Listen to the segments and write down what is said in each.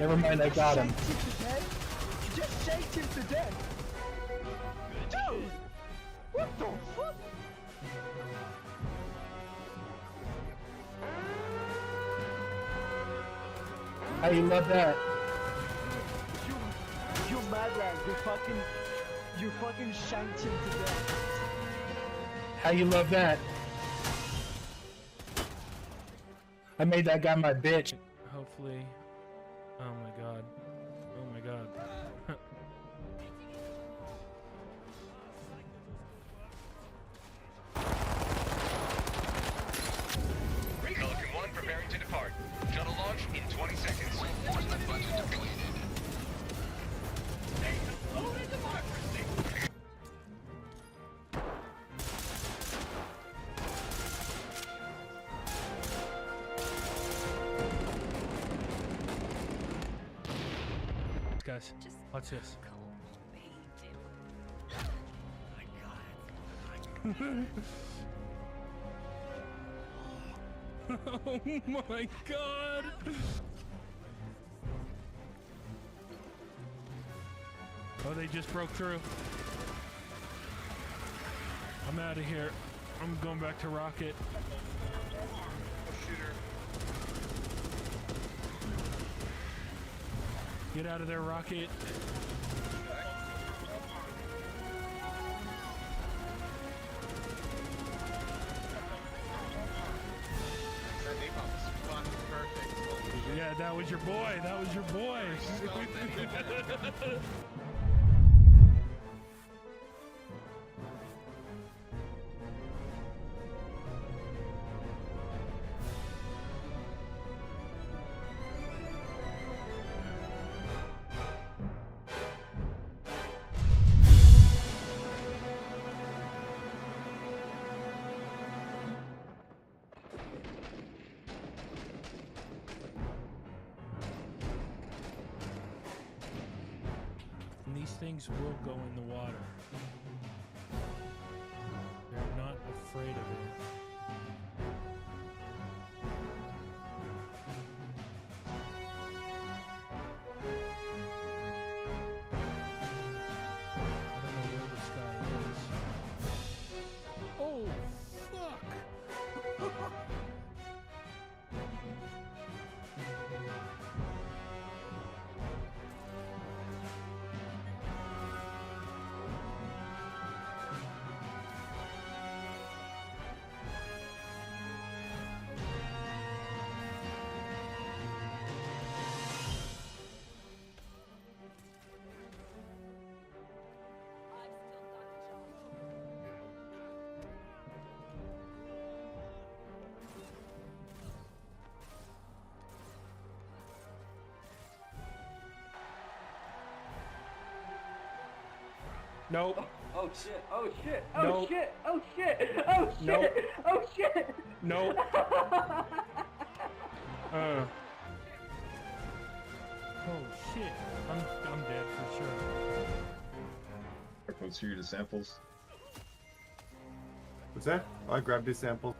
Never mind, I got him. You just shaked him to death! Dude! What the fuck? How you love that? You mad lad, you fucking shanked him to death. How you love that? I made that guy my bitch. Hopefully. Oh my god. Oh my god. Pelican 1 preparing to depart. Shuttle launch in 20 seconds. Reinforcement budget depleted. Guys, watch this. Oh my god! Oh, they just broke through. I'm out of here. I'm going back to Rocket. Get out of there, Rocket. Yeah, that was your boy. That was your boy. And these things will go in the water. They're not afraid of it. I don't know where this guy is. Oh, fuck! Nope. Oh shit, oh shit, oh Nope. shit, oh shit, oh shit, Nope. oh shit! Nope. Oh shit. I'm dead for sure. Let's hear the samples. What's that? I grabbed his sample.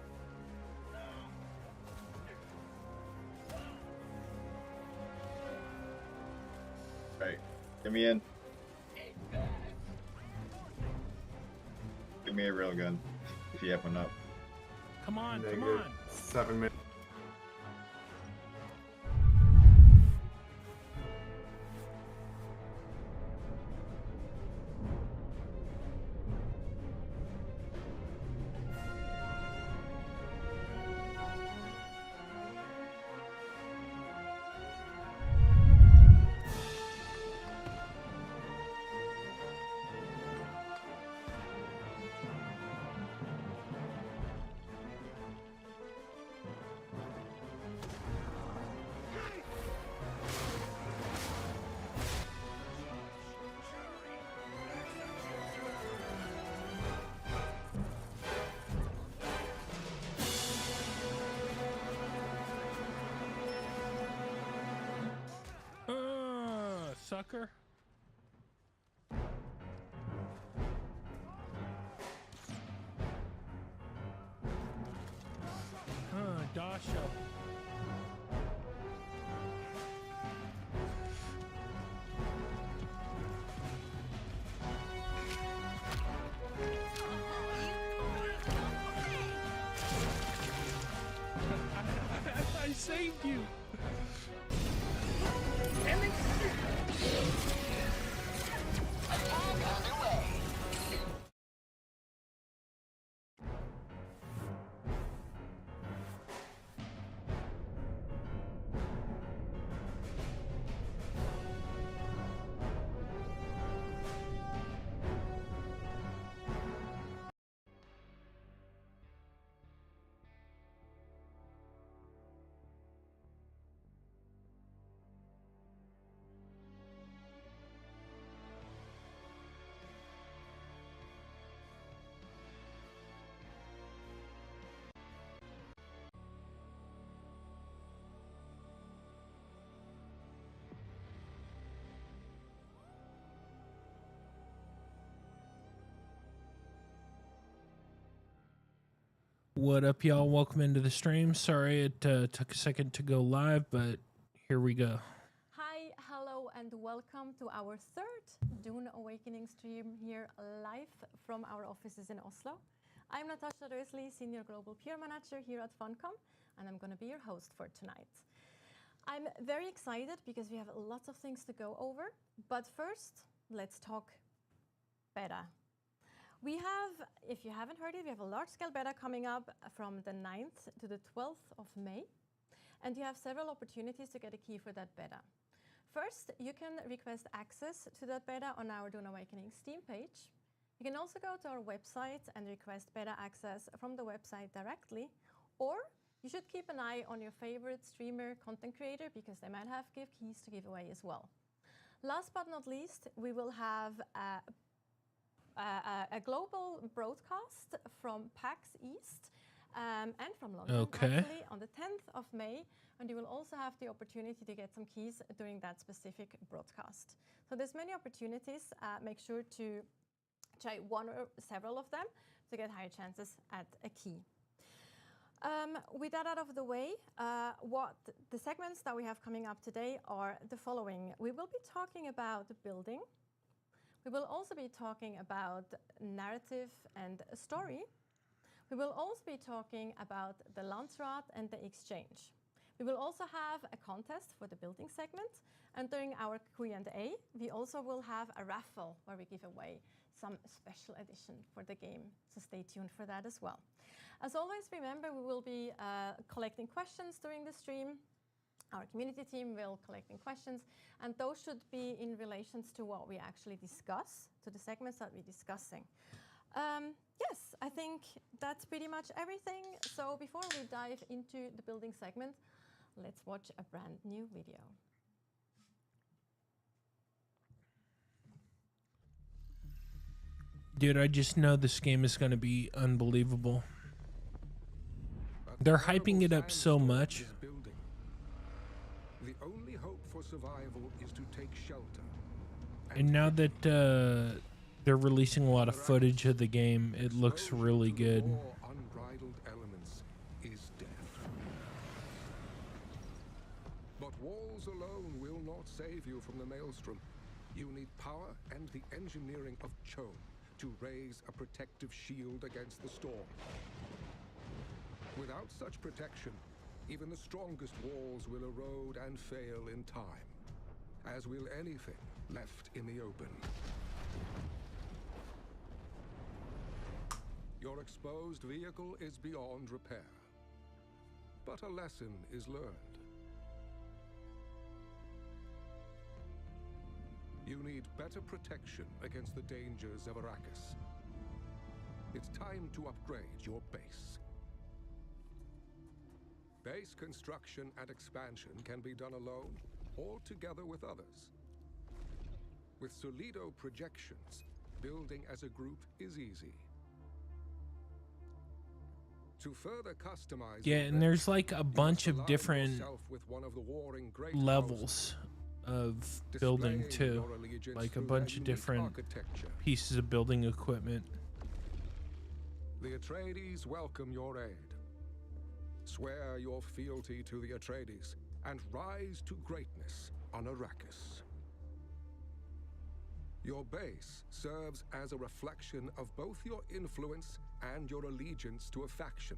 Right, get me in. Give me a railgun, if you have one up. Come on, come Negative on. 7 minutes. Sucker. Dasha. What up, y'all? Welcome into the stream. Sorry it took a second to go live, but here we go. Hi, hello, and welcome to our third Dune Awakening stream here live from our offices in Oslo. I'm Natasha Rösli, Senior Global PR Manager here at Funcom, and I'm going to be your host for tonight. I'm very excited because we have lots of things to go over, but first, let's talk beta. We have, if you haven't heard it, we have a large-scale beta coming up from the 9th to the 12th of May, and you have several opportunities to get a key for that beta. First, you can request access to that beta on our Dune Awakening Steam page. You can also go to our website and request beta access from the website directly, or you should keep an eye on your favorite streamer content creator because they might have keys to give away as well. Last but not least, we will have a global broadcast from PAX East and from London actually on the 10th of May, and you will also have the opportunity to get some keys during that specific broadcast. So there's many opportunities. Make sure to try one or several of them to get higher chances at a key. With that out of the way, what the segments that we have coming up today are the following. We will be talking about building. We will also be talking about narrative and story. We will also be talking about the Landsrat and the exchange. We will also have a contest for the building segment, and during our Q&A, we also will have a raffle where we give away some special edition for the game, so stay tuned for that as well. As always, remember, we will be collecting questions during the stream. Our community team will collecting questions, and those should be in relations to what we actually discuss, to the segments that we're discussing. Yes, I think that's pretty much everything. So before we dive into the building segment, let's watch a brand new video. Dude, I just know this game is going to be unbelievable. They're hyping it up so much. The only hope for survival is to take shelter. And now that they're releasing a lot of footage of the game, it looks really good. Unbridled elements is death. But walls alone will not save you from the maelstrom. You need power and the engineering of Chone to raise a protective shield against the storm. Without such protection, even the strongest walls will erode and fail in time, as will anything left in the open. Your exposed vehicle is beyond repair, but a lesson is learned. You need better protection against the dangers of Arrakis. It's time to upgrade your base. Base construction and expansion can be done alone or together with others. With Solido projections, building as a group is easy. To further customize, and there's like a bunch of different levels of building too, like a bunch of different pieces of building equipment. The Atreides welcome your aid. Swear your fealty to the Atreides and rise to greatness on Arrakis. Your base serves as a reflection of both your influence and your allegiance to a faction.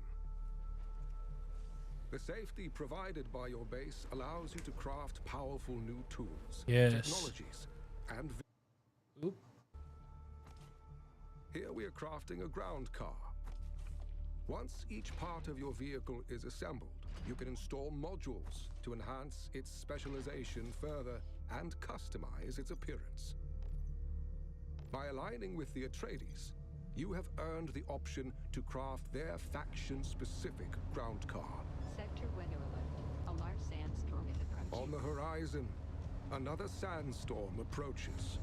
The safety provided by your base allows you to craft powerful new tools, technologies, and... Oop. Here we are crafting a ground car. Once each part of your vehicle is assembled, you can install modules to enhance its specialization further and customize its appearance. By aligning with the Atreides, you have earned the option to craft their faction-specific ground car. Sector weather alert. A large sandstorm is approaching. On the horizon, another sandstorm approaches.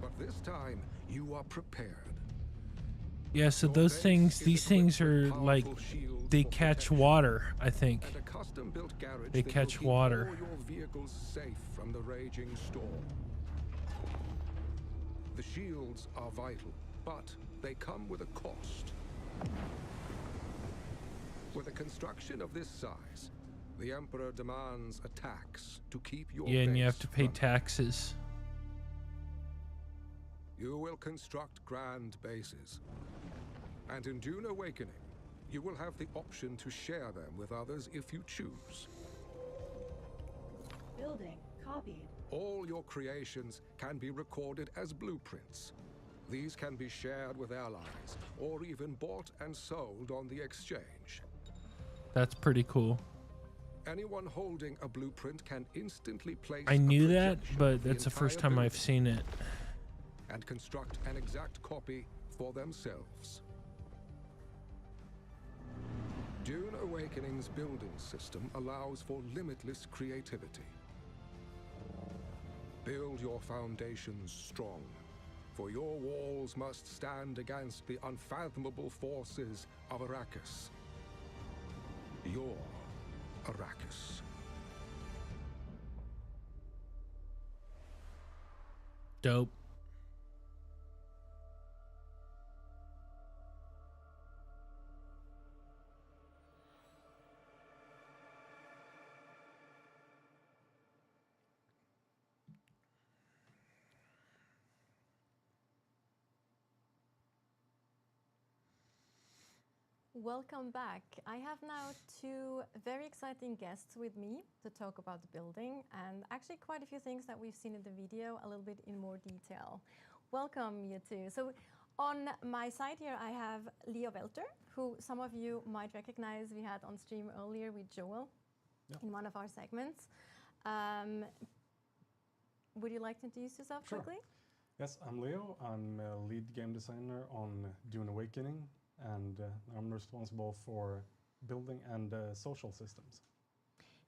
But this time, you are prepared. Yeah, so those things, these things are like, they catch water, I think. And a custom-built garage they that catch will keep water. all your vehicles safe from the raging storm. The shields are vital, but they come with a cost. With a construction of this size, the Emperor demands a tax to keep your Yeah, and you have base to pay running. taxes. You will construct grand bases. And in Dune Awakening, you will have the option to share them with others if you choose. Building copied. All your creations can be recorded as blueprints. These can be shared with allies, or even bought and sold on the exchange. That's pretty cool. Anyone holding a blueprint can instantly place I a knew that, projection but of the that's the first entire time I've building seen it. and construct an exact copy for themselves. Dune Awakening's building system allows for limitless creativity. Build your foundations strong, for your walls must stand against the unfathomable forces of Arrakis. Your Arrakis. Dope. Welcome back. I have now two very exciting guests with me to talk about the building and actually quite a few things that we've seen in the video a little bit in more detail. Welcome, you two. So on my side here, I have Leo Welter, who some of you might recognize we had on stream earlier with Joel in one of our segments. Would you like to introduce yourself quickly? Yes, I'm Leo. I'm a lead game designer on Dune Awakening, and I'm responsible for building and social systems.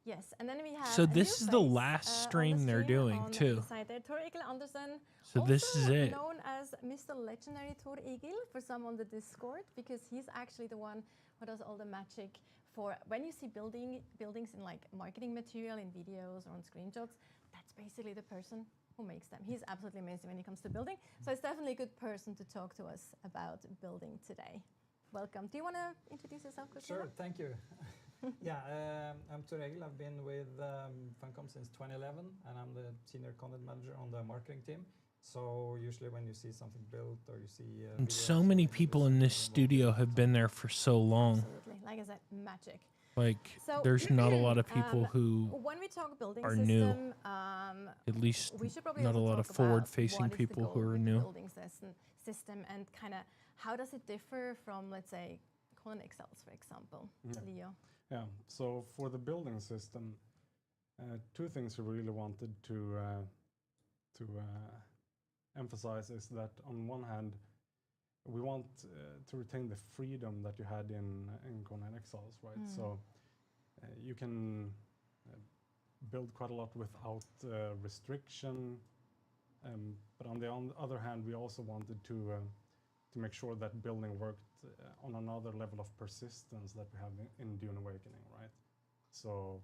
Yes, and then we have So a this new is the face, last on stream the they're stream doing on too. the side there, Tor Egil Andersen, So this also is it. known as Mr. Legendary Tor Egil for some on the Discord, because he's actually the one who does all the magic for when you see buildings in like marketing material, in videos or on screenshots. That's basically the person who makes them. He's absolutely amazing when it comes to building. So it's definitely a good person to talk to us about building today. Welcome. Do you want to introduce yourself quickly? Sure, thank you. I'm Tor Egil. I've been with Funcom since 2011, and I'm the senior content manager on the marketing team. So usually when you see something built or you see And so many people in this studio have been there for so long. Absolutely. Like I said, magic. Like, So, there's not a lot of people who when we talk building are system, new. At least we should probably not a also lot of talk about forward-facing what is the people goal who are with the new. building system and kind of how does it differ from, let's say, Colin Excels, for example. Leo. Yeah, so for the building system, two things we really wanted to emphasize is that on one hand, we want to retain the freedom that you had in Conan Exiles, right? So you can build quite a lot without restriction, but on the other hand, we also wanted to make sure that building worked on another level of persistence that we have in Dune Awakening, right? So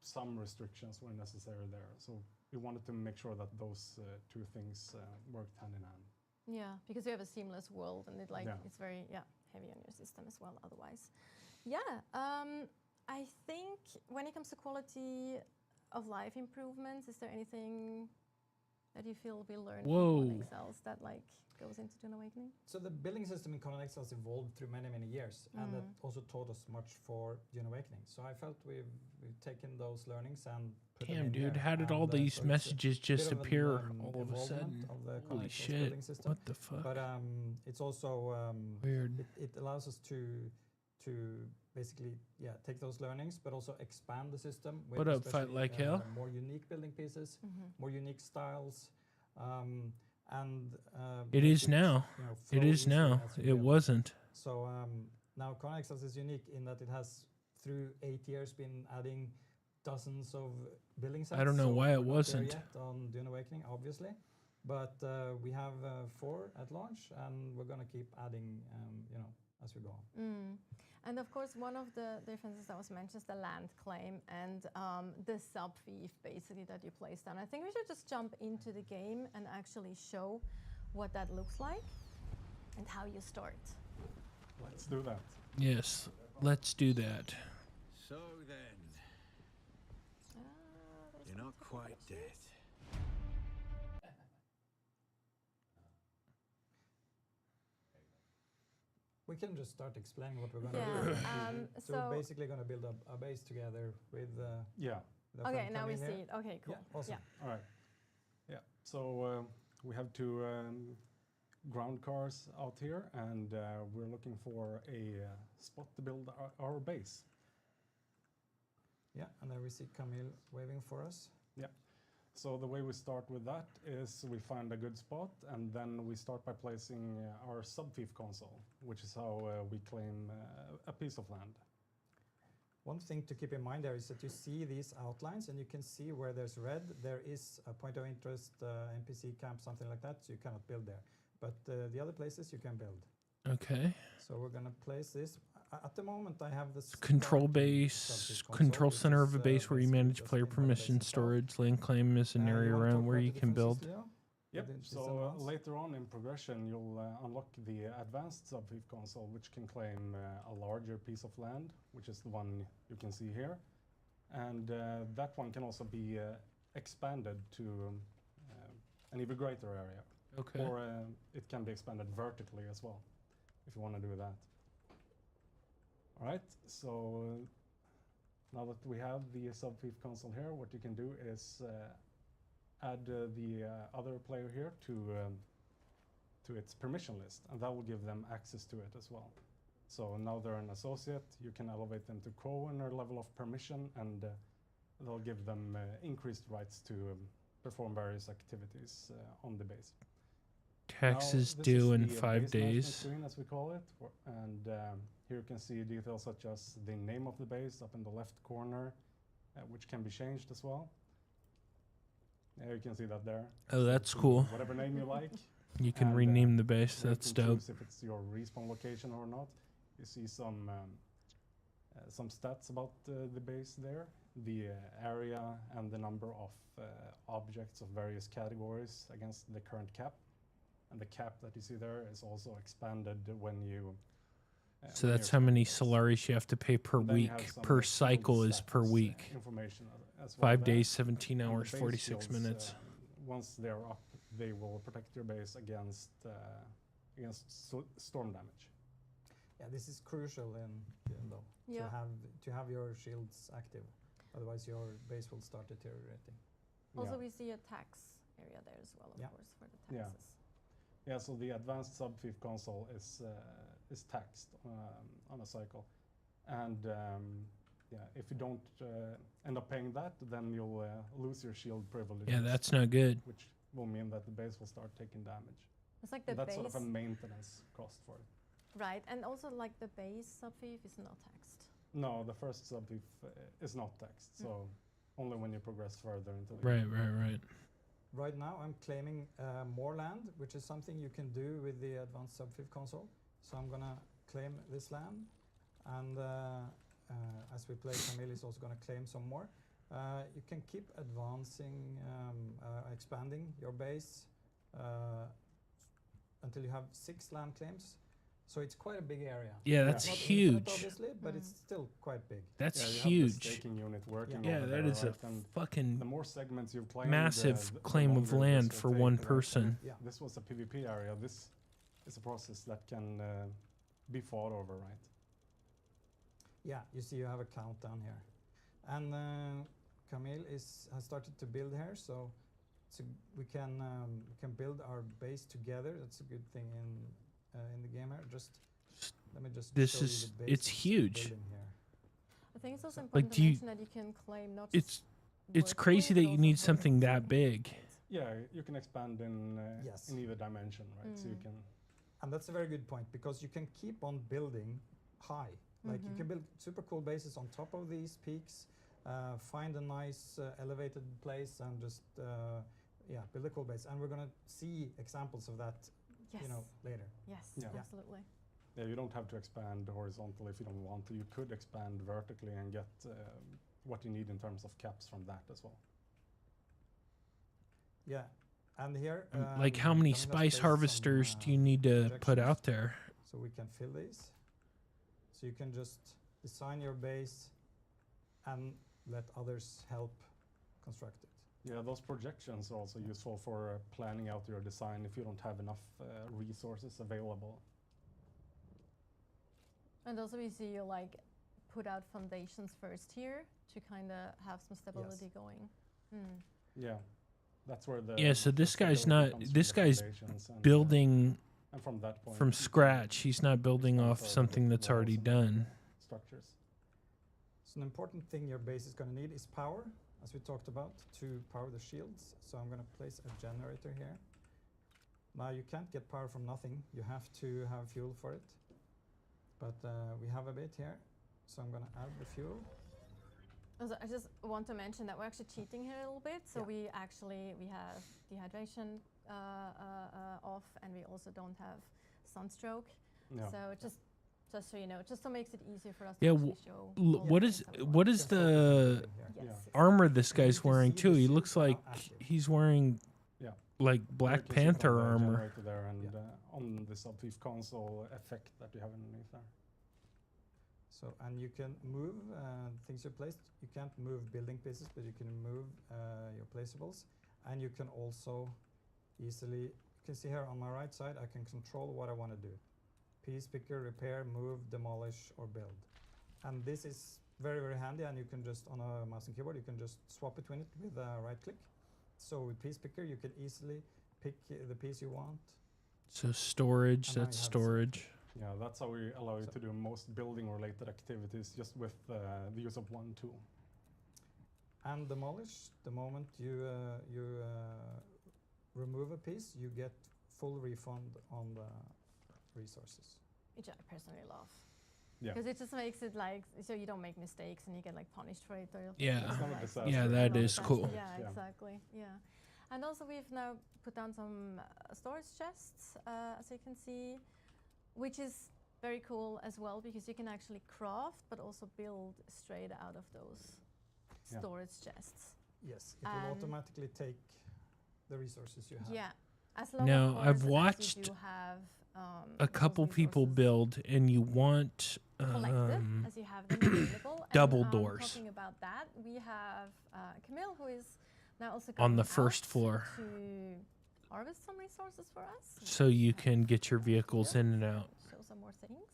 some restrictions were necessary there. So we wanted to make sure that those two things worked hand in hand. Yeah, because you have a seamless world and it's very heavy on your system as well otherwise. Yeah, I think when it comes to quality of life improvements, is there anything that you feel we learned from Excels that goes into Dune Awakening? So the building system in Conan Exiles evolved through many, many years, and that also taught us much for Dune Awakening. So I felt we've taken those learnings and put them Damn, in dude, here. how did all And, these so it's a messages just bit of an, appear all of a evolvement sudden? of the Conan Holy Exiles shit, building system. what the fuck? But it's also Weird. It allows us to basically take those learnings, but also expand the system with What up, Fight especially, Like Hell? more unique building pieces, more unique styles, and It is now. flow It is easier now. as you It build. wasn't. So now Conan Exiles is unique in that it has, through 8 years, been adding dozens of building sets. I don't know So why we're it not there wasn't. yet on Dune Awakening, obviously, but we have 4 at launch, and we're gonna keep adding, as we go on. And of course, one of the differences that was mentioned is the land claim and the sub-fief basically that you place down. I think we should just jump into the game and actually show what that looks like and how you start. Let's do that. Yes. Let's do that. So then, you're not quite dead. We can just start explaining what we're going to Yeah. do. So we're basically going to build a base together with Yeah. the Okay, friend now we coming see here. it. Okay, cool. Yeah, awesome. All right. Yeah. So we have two ground cars out here, and we're looking for a spot to build our base. Yeah, and then we see Camille waving for us. Yeah. So the way we start with that is we find a good spot, and then we start by placing our sub-fief console, which is how we claim a piece of land. One thing to keep in mind there is that you see these outlines, and you can see where there's red, there is a point of interest, NPC camp, something like that, so you cannot build there. But the other places you can build. Okay. So we're going to place this. At the moment, I have this Control base, control center of a base where you manage player permission, storage, land claim is an area around where you can build. Yep. So later on in progression, you'll unlock the advanced sub-fief console, which can claim a larger piece of land, which is the one you can see here. And that one can also be expanded to an even greater area. Okay. Or it can be expanded vertically as well, if you want to do that. All right, so now that we have the sub-fief console here, what you can do is add the other player here to its permission list, and that will give them access to it as well. So now they're an associate, you can elevate them to co-owner level of permission, and they'll give them increased rights to perform various activities on the base. Taxes Now, due in the 5 base management days. screen, as we call it, and here you can see details such as the name of the base up in the left corner, which can be changed as well. You can see that there. Oh, that's So cool. whatever name you like. You can and, rename the base. you That's can dope. choose if it's your respawn location or not. You see some stats about the base there, the area and the number of objects of various categories against the current cap. And the cap that you see there is also expanded when you... So when that's you're how many expanding the base. Solaris you have to pay per And then you week. have some Per field cycle is per status, week. Information as well 5 there. days, 17 And the hours, base 46 shields, minutes. Once they're up, they will protect your base against storm damage. Yeah, this is crucial in though Yeah. to have your shields active. Otherwise, your base will start deteriorating. Also, Yeah. we see a tax area there as well, of Yeah. course, for the Yeah. taxes. Yeah, so the advanced sub-fief console is taxed on a cycle, and yeah, if you don't end up paying that, then you'll lose your shield privileges. Yeah, that's not good. Which will mean that the base will start taking damage. It's like the And that's base, sort of a maintenance cost for it. right? And also, like the base sub-fief is not taxed. No, the first sub-fief is not taxed, so only when you progress further into the Right, game. right. Right now, I'm claiming more land, which is something you can do with the advanced sub-fief console. So I'm gonna claim this land, and as we play, Camille is also gonna claim some more. You can keep advancing, expanding your base until you have 6 land claims. So it's quite a big area. Yeah, that's Not huge. infinite, obviously, but it's still quite big. That's Yeah, you huge. have the staking unit working Yeah, over that there, is right? a And fucking the more segments you've claimed, massive the claim of longer land this for will one take, right? And person. if Yeah. this was a PvP area, this is a process that can be fought over, right? Yeah, you see you have a countdown here. And Camille has started to build here, so we can build our base together. That's a good thing in the game here. Let me just This show you is- the base it's huge. building here. I think it's also Like, important do to you- mention that you can claim not It's just it's vertically, crazy that but you need also something that horizontally. big. Yeah, you can expand in Yes. in either dimension, right? So you Mm. can. And that's a very good point, because you can keep on building high. Like you can build super cool bases on top of these peaks, find a nice elevated place, and just build a cool base. And we're gonna see examples of that, Yes. later. Yes, Yeah. absolutely. Yeah, you don't have to expand horizontally if you don't want to. You could expand vertically and get what you need in terms of caps from that as well. Yeah, and here. Like, how many Camille has spice placed some, harvesters do you need to put projections. out there? So we can fill these. So you can just design your base, and let others help construct it. Yeah, those projections are also useful for planning out your design if you don't have enough resources available. And also we see you like put out foundations first here to kind of have some stability going. Yeah, that's where the Yeah, so this guy's stability not. comes from This the guy's foundations and, building and from that point from scratch. He's not building start off building something that's walls already and done. structures. So an important thing your base is going to need is power, as we talked about, to power the shields. So I'm going to place a generator here. Now you can't get power from nothing. You have to have fuel for it. But we have a bit here, so I'm going to add the fuel. Also, I just want to mention that we're actually cheating here a little bit. So we have dehydration off, and we also don't have sunstroke. Yeah. So just so you know, just so makes it easier for us Yeah, to actually show. all the what things is that we want. what is the Yes. armor this guy's can wearing see too? the He shields looks are now like active. he's wearing Yeah. like Black You can see from Panther the armor. generator there and on the subfief console effect that you have underneath there. So, and you can move things you placed. You can't move building pieces, but you can move your placeables. And you can also easily, you can see here on my right side, I can control what I want to do. Piece picker, repair, move, demolish, or build. And this is very, very handy, and you can just, on a mouse and keyboard, you can just swap between it with a right click. So with piece picker, you can easily pick the piece you want. So storage, And now that's you have storage. Yeah, that's how we allow you to do most building-related activities just with the use of one tool. And demolish, the moment you remove a piece, you get full refund on the resources. Which I personally love. Yeah. Because it just makes it like, so you don't make mistakes and you get like punished for it. Or Yeah. It's not a like, disaster. Yeah, I that love is cool. Yeah, Yeah. exactly. Yeah. And also we've now put down some storage chests, as you can see, which is very cool as well because you can actually craft but also build straight out of those storage chests. Yes, it will automatically take the resources you have. Yeah. As long Now, of course, I've as you watched do have, a couple those people resources build, and you want collected as you have them available. double and, doors. Talking about that, we have Camille, who is now also on the going first out floor, to harvest some resources for us. so you can get your vehicles in and out. Show some more things.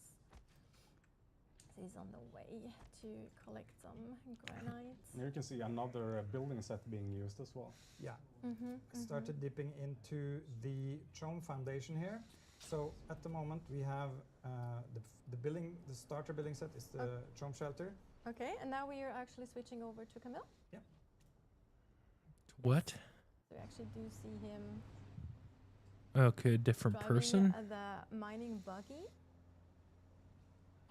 He's on the way to collect some granite. Here you can see another building set being used as well. Yeah. Started dipping into the Chom foundation here. So at the moment we have the starter building set is the Chom shelter. Okay, and now we are actually switching over to Camille. Yep. What? We actually do see him Okay, different driving person. the mining buggy.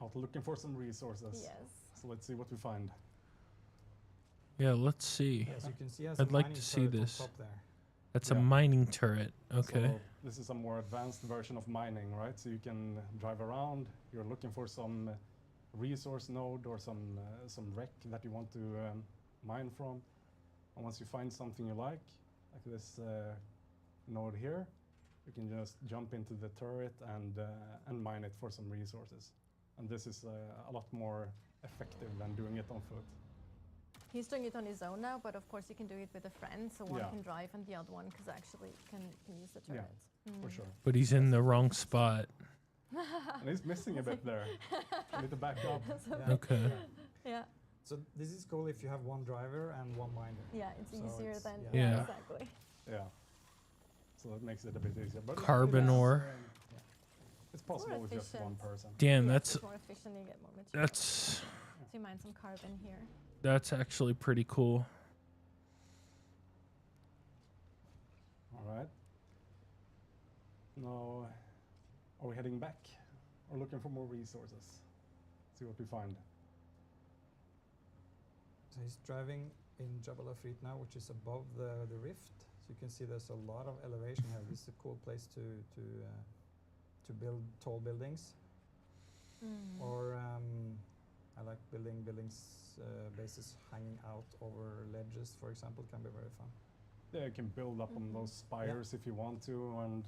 Out looking for some resources. Yes. So let's see what we find. Yeah, let's see. Yes, you can see has I'd a like mining to see turret on this. top there. That's a Yeah. mining turret. Okay. So this is a more advanced version of mining, right? So you can drive around. You're looking for some resource node or some wreck that you want to mine from. And once you find something you like this node here, you can just jump into the turret and mine it for some resources. And this is a lot more effective than doing it on foot. He's doing it on his own now, but of course you can do it with a friend, so one Yeah. can drive and the other one can use the turret. For sure. But he's in the wrong spot. And he's missing a bit there. I need to back up. Yeah. Okay. Yeah, So this is cool if you have one driver and one miner. yeah, it's So easier it's- than Yeah. exactly. Yeah. So that makes it a bit easier. But Carbon it's, ore. It's possible with just one efficient. person. Damn, Yeah, that's it's more efficient, you get more material. that's So you mine some carbon here. that's actually pretty cool. All right. Now, are we heading back or looking for more resources? See what we find. So he's driving in Jabal Afrit now, which is above the rift. So you can see there's a lot of elevation here. This is a cool place to build tall buildings. Or I like building bases hanging out over ledges, for example, can be very fun. Yeah, you can build up on those spires if you want to, and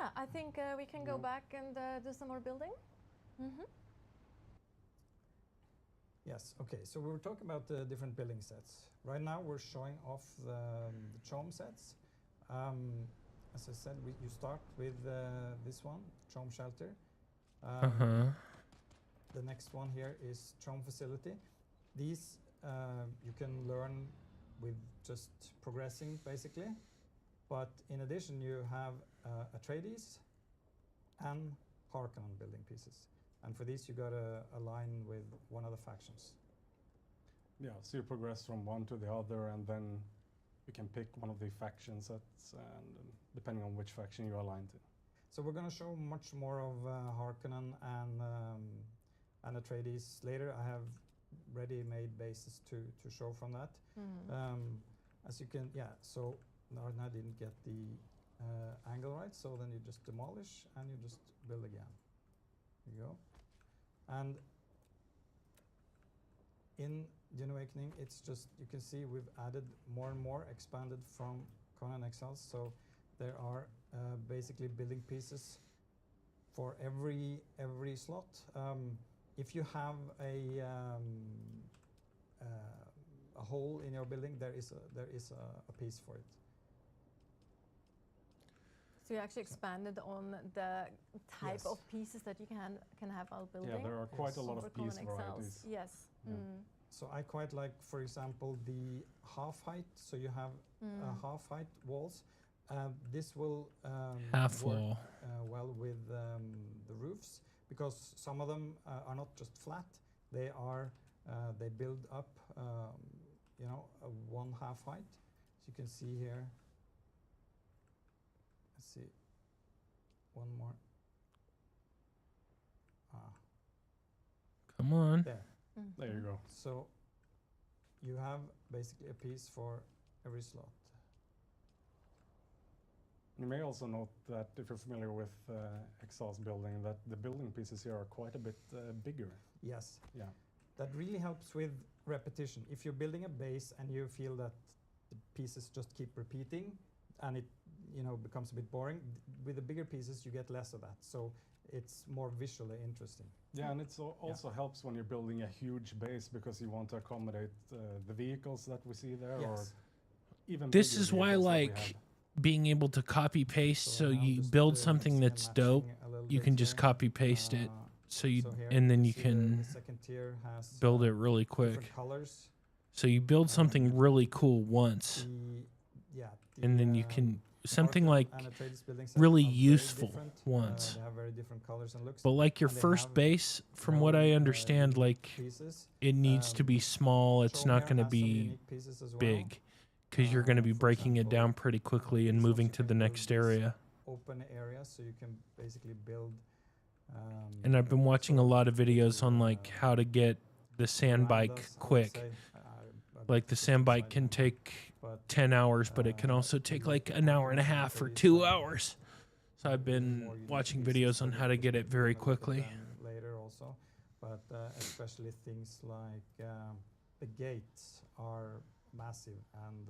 Yeah, I think we can go back and do some more building. Yes, okay, so we were talking about the different building sets. Right now we're showing off the Chom sets. As I said, you start with this one, Chom Shelter. The next one here is Chom Facility. These you can learn with just progressing, basically. But in addition, you have Atreides and Harkonnen building pieces. And for these, you got to align with one of the factions. Yeah, so you progress from one to the other, and then you can pick one of the faction sets, and depending on which faction you align to. So we're going to show much more of Harkonnen and Atreides later. I have ready-made bases to show from that. As you can, yeah, so I didn't get the angle right, so then you just demolish and you just build again. There you go. And in Dune Awakening, it's just, you can see we've added more and more, expanded from Conan Exiles. So there are basically building pieces for every slot. If you have a hole in your building, there is a piece for it. So you actually expanded on the type of pieces that you can have while building. Yeah, there are quite a lot of piece varieties. Yes. Yeah. So I quite like, for example, the half height. So you have half height walls. This will work well with the roofs, because some of them are not just flat. They are they build up, you know, one half height. So you can see here. Let's see, one more. Come on. There. There you go. So you have basically a piece for every slot. You may also note that if you're familiar with Exile's building, that the building pieces here are quite a bit bigger. Yes. Yeah. That really helps with repetition. If you're building a base and you feel that the pieces just keep repeating and it, you know, becomes a bit boring, with the bigger pieces you get less of that. So it's more visually interesting. Yeah, and it also helps when you're building a huge base, because you want to accommodate the vehicles that we see there, or even this is why, like, being able to copy paste, so you build something that's dope, you can just copy paste it, so you, and then you can build it really quick. So you build something really cool once, and then you can something like really useful once. But like your first base, from what I understand, like it needs to be small. It's not going to be big, because you're going to be breaking it down pretty quickly and moving to the next area. Open area, so you can basically build. And I've been watching a lot of videos on like how to get the sand bike quick. Like the sand bike can take 10 hours, but it can also take like an hour and a half or 2 hours. So I've been watching videos on how to get it very quickly. Later also, but especially things like the gates are massive and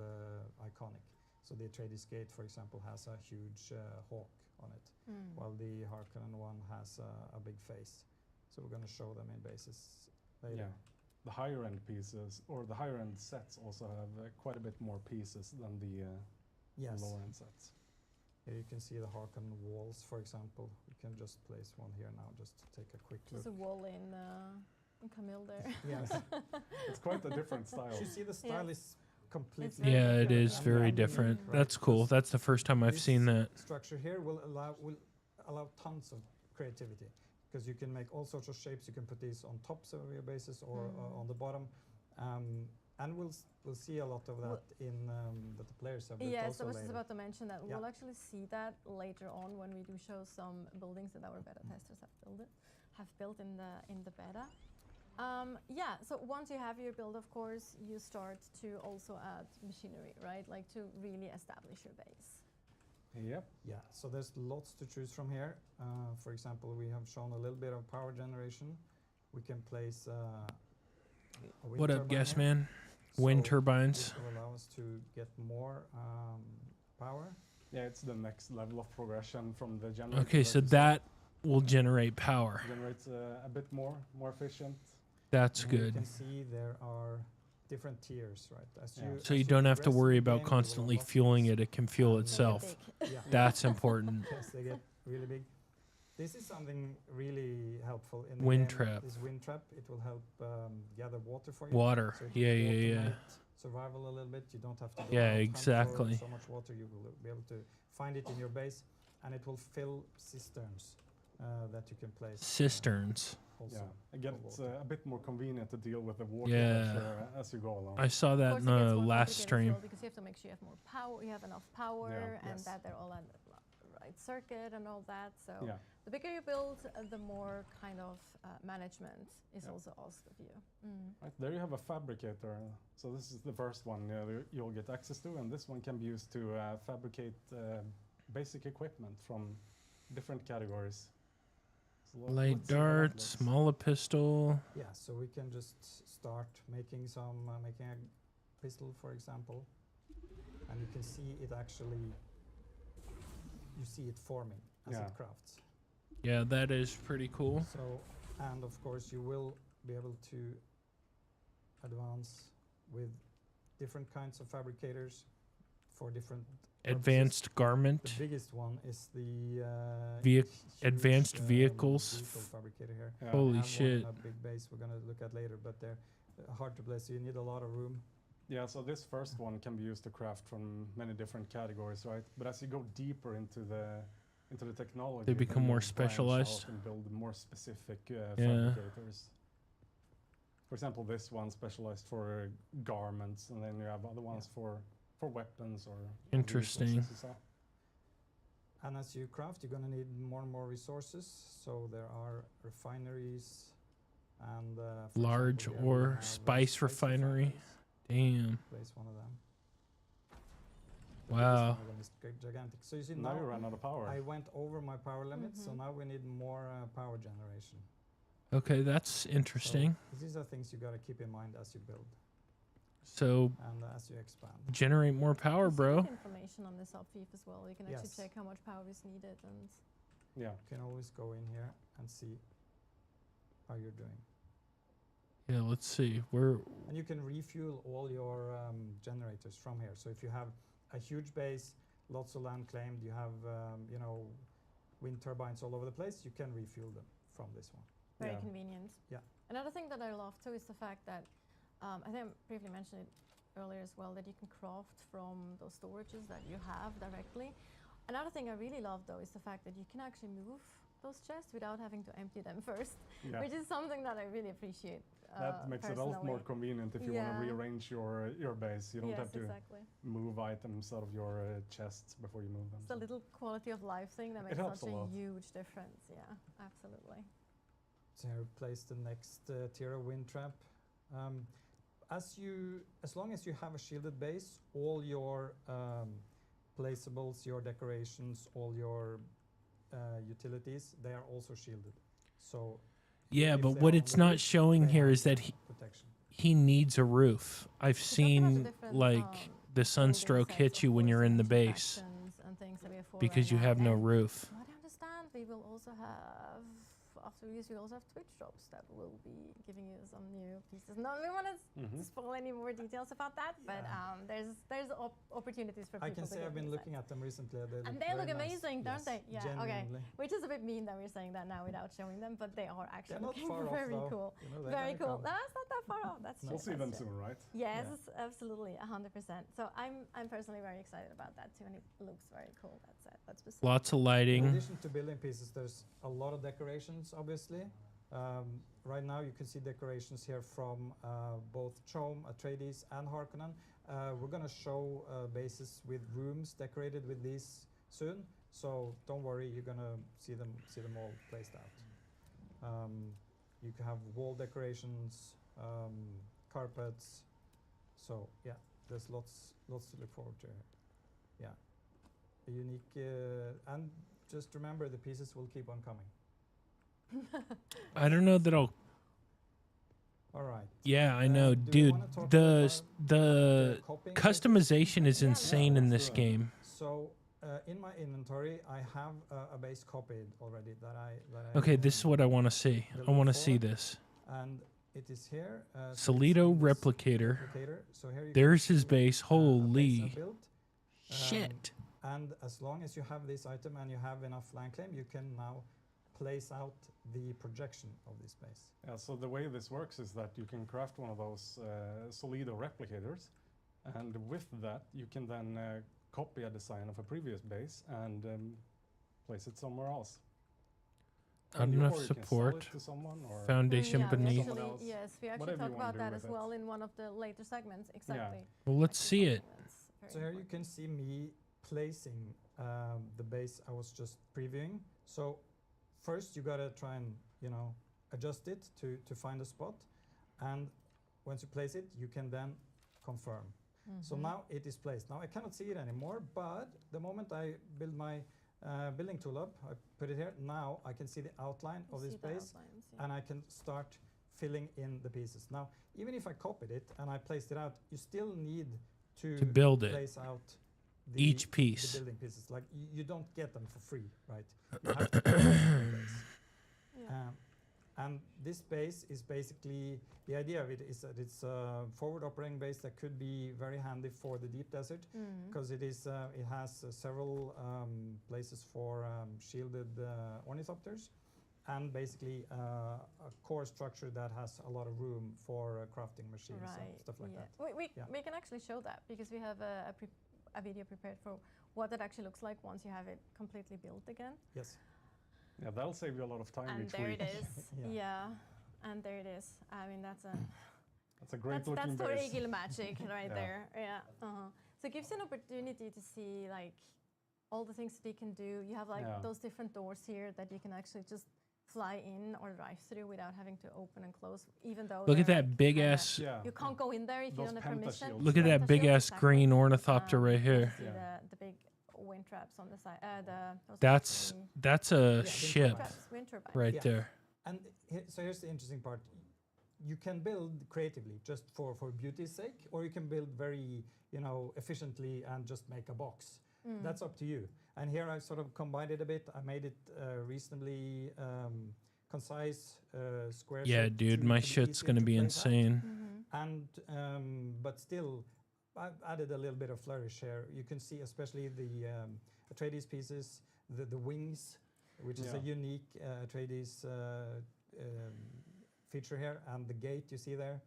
iconic. So the Atreides gate, for example, has a huge hawk on it, while the Harkonnen one has a big face. So we're going to show them in bases later. Yeah. The higher end pieces, or the higher end sets, also have quite a bit more pieces than the lower end sets. Here you can see the Harkonnen walls, for example. We can just place one here now, just to take a quick look. There's a wall in Camille there. Yes. It's quite a different style. You see the style is completely Yeah, it is very different. That's cool. That's the first time I've seen that. Structure here will allow tons of creativity, because you can make all sorts of shapes. You can put these on tops of your bases or on the bottom, and we'll see a lot of that in that the players have built. Yes, I was later. just about to mention that we'll actually see that later on when we do show some buildings that our beta testers have built in the beta. Yeah, so once you have your build, of course, you start to also add machinery, right? Like to really establish your base. Yep. Yeah, so there's lots to choose from here. For example, we have shown a little bit of power generation. We can place a wind What up, turbine guest here. man? Wind turbines. This will allow us to get more power. Yeah, it's the next level of progression from the generator. Okay, so that will generate power. Generates a bit more efficient. That's And You good. can see there are different tiers, right? So you as don't have to progress in worry the about game, you will constantly unlock fueling these. it. It can fuel And, itself. Yeah. That's important. Yes, they get really big. This is something really helpful in the Wind game. trap. This wind trap, it will help gather water for you. Water. So it will Yeah. automate survival a little bit. You don't have to go Yeah, out, hunt exactly. for so much water. You will be able to find it in your base, and it will fill cisterns that you can place. Cisterns. Also Yeah, again, for it's water. a bit more convenient to deal with the water Yeah. pressure as you go along. I saw that Of in course, it gets the more last complicated as stream. well because you have to make sure you have more power, you have enough power, Yeah. and Yes. that they're all on the right circuit and all that. So Yeah. the bigger you build, the more kind of management is Yeah. also asked of you. Right, there you have a fabricator. So this is the first one you'll get access to, and this one can be used to fabricate basic equipment from different categories. So Light let's see how that dart, looks. smaller pistol. Yeah, so we can just start making making a pistol, for example, and you can see it actually. You see it forming as Yeah. it crafts. Yeah, that is pretty cool. So, and of course, you will be able to advance with different kinds of fabricators for different Advanced purposes. garment. The biggest one is the Vehi- huge, advanced vehicles. vehicle fabricator here. Yeah. Holy I have shit. one in a big base we're gonna look at later, but they're hard to place. You need a lot of room. Yeah, so this first one can be used to craft from many different categories, right? But as you go deeper into the technology, They then become you more branch specialized. out and build more specific Yeah. fabricators. For example, this one specialized for garments, and then you have other ones for weapons or Interesting. vehicles, as you saw. And as you craft, you're gonna need more and more resources. So there are refineries and for Large example, here we ore have, spice refinery. refineries. Damn. Place one of them. Wow. This one of them is gigantic. So you see Now you run out of power. I went over my power limit, so now we need more power generation. Okay, that's interesting. So these are things you gotta keep in mind as you build So and as you expand. generate more power, There's bro. information on this thief as well. You can actually Yes. check how much power is needed and Yeah. You can always go in here and see how you're doing. Yeah, let's see. We're And you can refuel all your generators from here. So if you have a huge base, lots of land claimed, you have wind turbines all over the place, you can refuel them from this one. very Yeah. convenient. Yeah. Another thing that I love too is the fact that I think I briefly mentioned it earlier as well, that you can craft from those storages that you have directly. Another thing I really love though is the fact that you can actually move those chests without having to empty them first, Yeah. which is something that I really appreciate. That makes it a lot more personally. convenient if you want Yeah. to rearrange your base. You don't Yes, have to exactly. move items out of your chests before you move them. It's a little quality of life thing that makes helps such a a lot. huge difference. Yeah, absolutely. So here we place the next tier of wind trap. As long as you have a shielded base, all your placeables, your decorations, all your utilities, they are also shielded. So yeah, if but they what are on it's the not roof, showing they here have is that protection. he needs a roof. I've It's also has a seen different, like the building sunstroke sets, hit of you when course, you're in the and base factions and things that we have for because right you now. have no And roof. from what I understand, we will also have, after release, we also have Twitch drops that will be giving you some new pieces. Not we want to spoil any more details about that, but there's opportunities for people I can to say get I've been new looking sets. at them recently. And they look very nice. amazing, don't Yes, they? Yeah, okay. genuinely. Which is a bit mean that we're saying that now without showing them, but they are actually They're not looking far off, very though. cool. You know, they're Very gonna cool. come. That's not that far off. That's true. We'll see that's them true. soon, right? Yes, absolutely, 100%. So I'm personally very excited about that too, and it looks very cool. That's specific. Lots of In lighting. addition to building pieces, there's a lot of decorations, obviously. Right now, you can see decorations here from both Chome, Atreides, and Harkonnen. We're going to show bases with rooms decorated with these soon, so don't worry, you're going to see them all placed out. You can have wall decorations, carpets. So yeah, there's lots to look forward to. Yeah, a unique and just remember the pieces will keep on coming. I don't know that I'll. All right. Yeah, I know, do we dude. wanna talk The copying customization is insane in this let's do it. game. So in my inventory, I have a base copied already that I Okay, this is what I want to see. I want to see this. And it is here. Solido replicator. So here you There's can his see, base. a base Holy I built. shit. And as long as you have this item and you have enough land claim, you can now place out the projection of this base. Yeah, so the way this works is that you can craft one of those Solido replicators, and with that you can then copy a design of a previous base and place it somewhere else. Not enough support. Foundation yeah, beneath. Yes, we actually talked about that as well in one of the later segments. Exactly. Well, let's see it. So here you can see me placing the base I was just previewing. So first you gotta try and adjust it to find a spot, and once you place it, you can then confirm. So now it is placed. Now I cannot see it anymore, but the moment I build my building tool up, I put it here. Now I can see the outline of this base, and I can start filling in the pieces. Now, even if I copied it and I placed it out, you still need to build it. Place out Each piece. The building pieces. Like you don't get them for free, right? You have to place the base. And this base is basically, the idea of it is that it's a forward operating base that could be very handy for the deep desert, because it has several places for shielded ornithopters, and basically a core structure that has a lot of room for crafting machines and stuff like that. We can actually show that, because we have a video prepared for what it actually looks like once you have it completely built again. Yes. Yeah, that'll save you a lot of time and each there week. it is. Yeah, and there it is. I mean, that's a great looking base. That's Torgil magic right there. Yeah. So it gives you an opportunity to see like all the things that you can do. You have like those different doors here that you can actually just fly in or drive through without having to open and close, even though look at that big ass. You can't go in there if you don't have permission. Look at that big ass green ornithopter right here. The big wind traps on the side. That's a ship right there. And so here's the interesting part. You can build creatively just for beauty's sake, or you can build very efficiently and just make a box. That's up to you. And here I sort of combined it a bit. I made it reasonably concise, square. Yeah, dude, my shit's gonna be insane. And but still, I've added a little bit of flourish here. You can see especially the Atreides pieces, the wings, which is a unique Atreides feature here, and the gate you see there.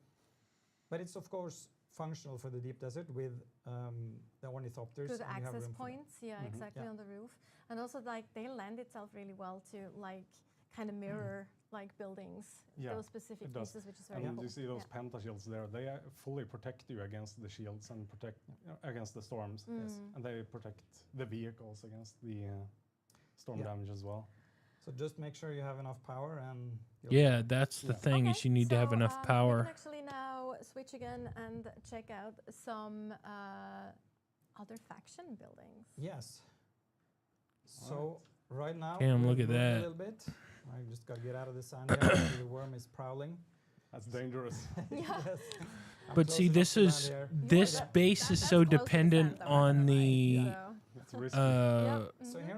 But it's of course functional for the deep desert with the ornithopters. Good access points, exactly, on the roof. And also like they lend itself really well to like kind of mirror like buildings, those specific pieces, which is very cool. And you see those pentashields there, they fully protect you against the shields and protect against the storms. And they protect the vehicles against the storm damage as well. So just make sure you have enough power, and that's the thing, is you need to have enough power. We can actually now switch again and check out some other faction buildings. Yes. So right now, damn, look at that. A little bit. I just got to get out of the sand here. The worm is prowling. That's dangerous. Yes. But see, this base is so dependent on the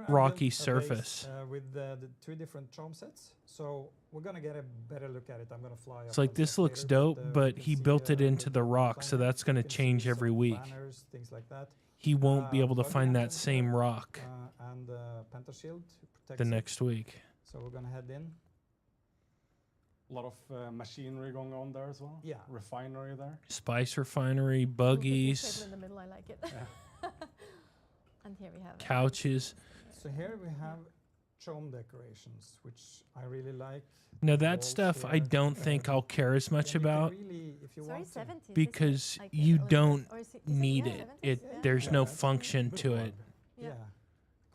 rocky surface. With the two different chom sets. So we're going to get a better look at it. I'm going to fly up. It's like, this looks dope, but he built it into the rock, so that's going to change every week. Banners, things like that. He won't be able to find that same rock and pentashield the next week. So we're going to head in. A lot of machinery going on there as well. Yeah. Refinery there. Spice refinery, buggies. In the middle, I like it. And here we have couches. So here we have chom decorations, which I really like. Now that stuff I don't think I'll care as much about, because you don't need it. There's no function to it. Yeah.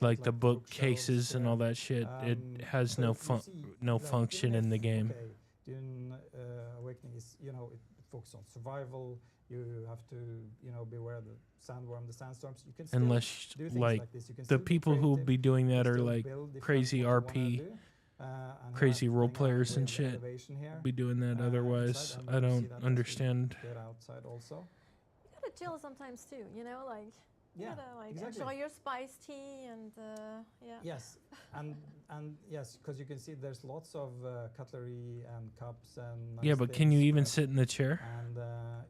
Like the bookcases and all that shit, it has no function in the game. Dune Awakening is, it focuses on survival. You have to, beware the sandworm, the sandstorms. You can still unless do like this. You can the people who will be doing that are like crazy RP, crazy role players and shit. Be doing that. Otherwise, I don't understand. Get outside also. You gotta chill sometimes too, like Yeah, like exactly. enjoy your spiced tea and yeah. Yes, and yes, because you can see there's lots of cutlery and cups and nice Yeah, but can you things, even right? sit in the chair? And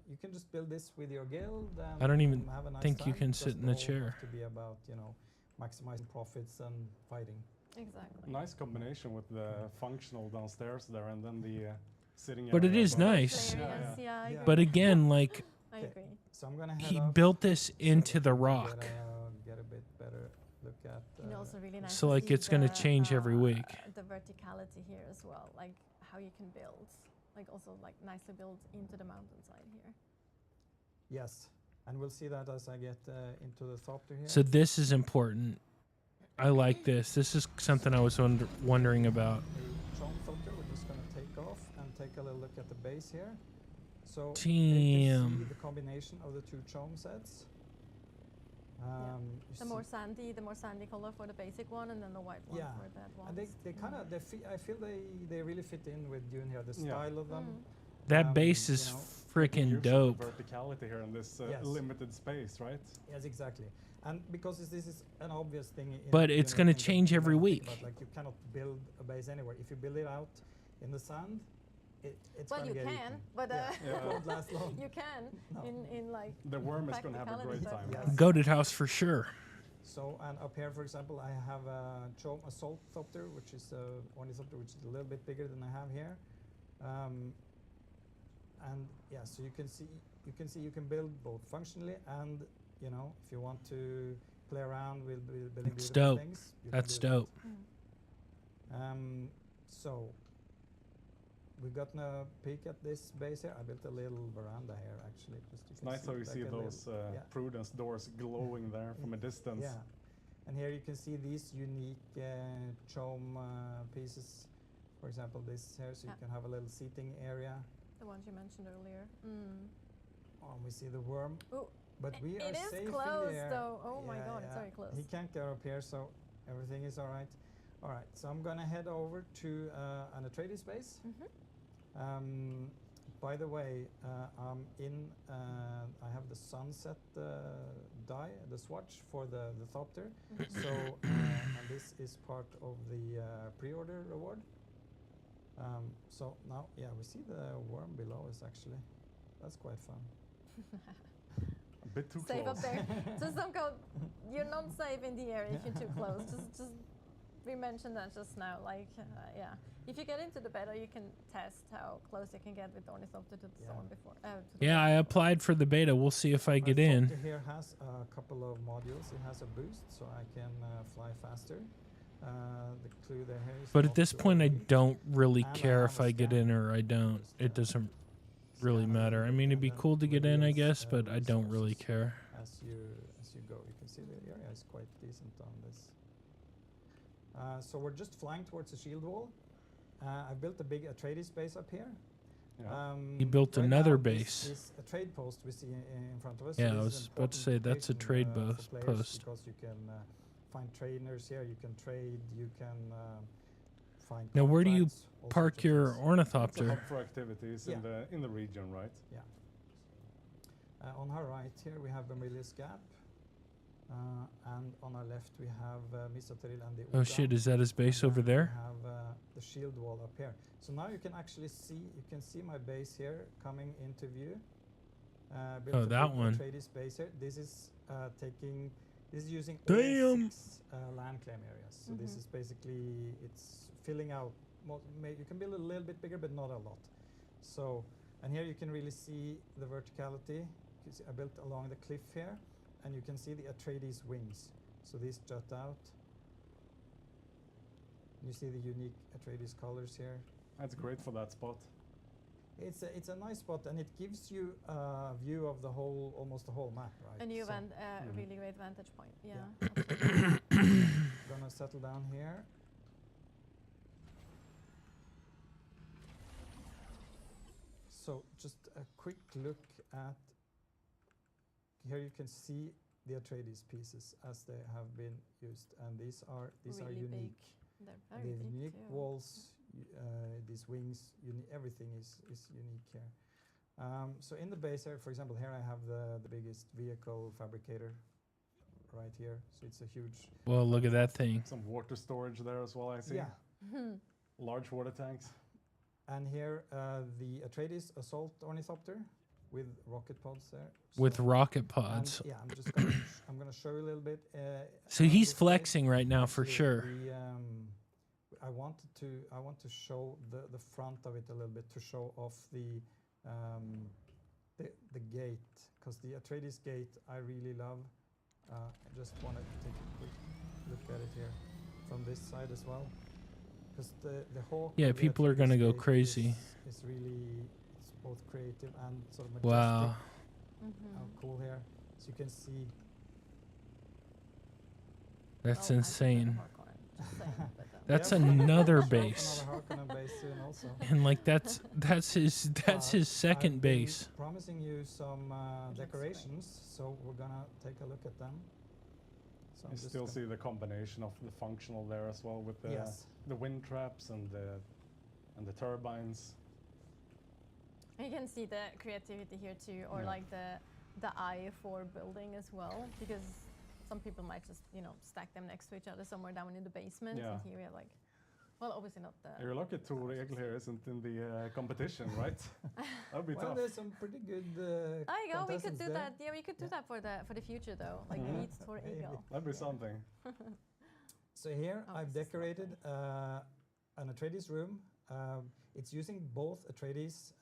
you can just build this with your guild and I don't even have a nice think you time. can It sit doesn't in the all chair. have to be about, you know, maximizing profits and fighting. Exactly. Nice combination with the functional downstairs there and then the sitting But it area is above. nice. Yeah, I agree. But again, like I agree. So I'm gonna head he up built this so into that the we can rock. Get a bit better look at. And also really nice. So to like see it's gonna the, change every week. The verticality here as well, like how you can build, like also like nicely build into the mountainside here. Yes, and we'll see that as I get into the thopter here. So this is important. I like this. This is something I was wondering about. The chome filter, we're just going to take off and take a little look at the base here. So you can see Damn. the combination of the two chome sets. The more sandy color for the basic one, and then the white one for the advanced. And they kind of, I feel they really fit in with Dune here. The style of them. That base is freaking dope. Verticality here in this limited space, right? Yes, exactly. And because this is an obvious thing. But it's going to change every week. But like you cannot build a base anywhere. If you build it out in the sand, it's well, gonna you get can, eaten. but it won't last long. You can in like the worm is going to have a great time. Yes. Goated house for sure. So and up here, for example, I have a salt thopter, which is ornithopter, which is a little bit bigger than I have here. And yeah, so you can see you can build both functionally and, you know, if you want to play around with building It's beautiful dope. things. That's dope. So we got a peek at this base here. I built a little veranda here, actually. Just It's nice how you see those Prudence doors glowing there from a distance. Yeah, and here you can see these unique chome pieces. For example, this here, so you can have a little seating area. The ones you mentioned earlier. Oh, we see the worm. Ooh, but we are safe It is close, in there. though. Oh my god, it's very close. He can't get up here, so everything is all right. All right, so I'm gonna head over to an Atreides base. By the way, I have the sunset die, the swatch for the thopter. So, and this is part of the pre-order reward. So now, yeah, we see the worm below us actually. That's quite fun. A bit too safe close. up there. Just don't go. You're not safe in the area if you're too close. Just we mentioned that just now. Like, yeah, if you get into the beta, you can test how close you can get with ornithopter to the storm before. Yeah, I applied for the beta. We'll see if I get in. The here has a couple of modules. It has a boost, so I can fly faster. The clue there is. But at this point, I don't really care if I get in or I don't. It doesn't really matter. I mean, it'd be cool to get in, I guess, but I don't really care. As you go, you can see the area is quite decent on this. So we're just flying towards the shield wall. I built a big Atreides base up here. Yeah. He built right another now, base. This a trade post we see in front of us. Yeah, so I this was is about to say that's a important trade for players post. because you can find trainers here. You can trade. You can find. Now, where do you contracts, all sorts park of your things. It's a ornithopter? hub for activities in the region, right? Yeah. On our right here we have Vermilius Gap, and on our left we have Misateril and the Oh Uga. shit, is that his base And over then there? We have the shield wall up here. So now you can actually see, my base here coming into view. Built Oh, a that big one. Atreides base here. This is using Damn. all 6 land claim areas. So this is basically, it's filling out. You can build a little bit bigger, but not a lot. So, and here you can really see the verticality. You see I built along the cliff here, and you can see the Atreides wings. So these jut out. You see the unique Atreides colors here. That's great for that spot. It's a nice spot, and it gives you a view of almost the whole map, right? A new So really great vantage point. Yeah. gonna settle down here. So just a quick look at here. You can see the Atreides pieces as they have been used, and these are Really unique. big. They're They very have big unique too. walls, these wings, everything is unique here. So in the base here, for example, here I have the biggest vehicle fabricator right here. So it's a huge. Well, look at that thing. Some water storage there as well, I see. Yeah. Large water tanks. And here the Atreides assault ornithopter with rocket pods there. With So- rocket pods. And, yeah, I'm just gonna I'm gonna show you a little bit. So on he's this flexing page. right now for Actually, sure. I want to show the front of it a little bit to show off the gate, because the Atreides gate I really love. I just want to take a quick look at it here from this side as well, because the hawk. Yeah, of the people are gonna Atreides go gate crazy. Is really, it's both creative and sort of majestic. Wow. How cool here, so you can see. That's Oh, I insane. just saying, but, That's Yeah, another show off base. another Harkonnen base soon also. And like that's his But second I've been base. promising you some Looks great. decorations, so we're gonna take a look at them. So You I'm just still gonna- see the combination of the functional there as well, with the Yes. the wind traps and the turbines. you can see the creativity here too, or Yeah. like the eye for building as well, because some people might just stack them next to each other somewhere down in the basement. Yeah. And here we have like, well, obviously not the. You're lucky Tor Egil here isn't in the competition, right? That'd be Well, tough. there's some pretty good. There you go. We could contestants do there. that. Yeah, we could do Yeah. that for the future though. Like Mhm. meet Tor Maybe. Egil. That'd be Yeah. something. So here Oh, I've this is decorated lovely. an Atreides room. It's using both Atreides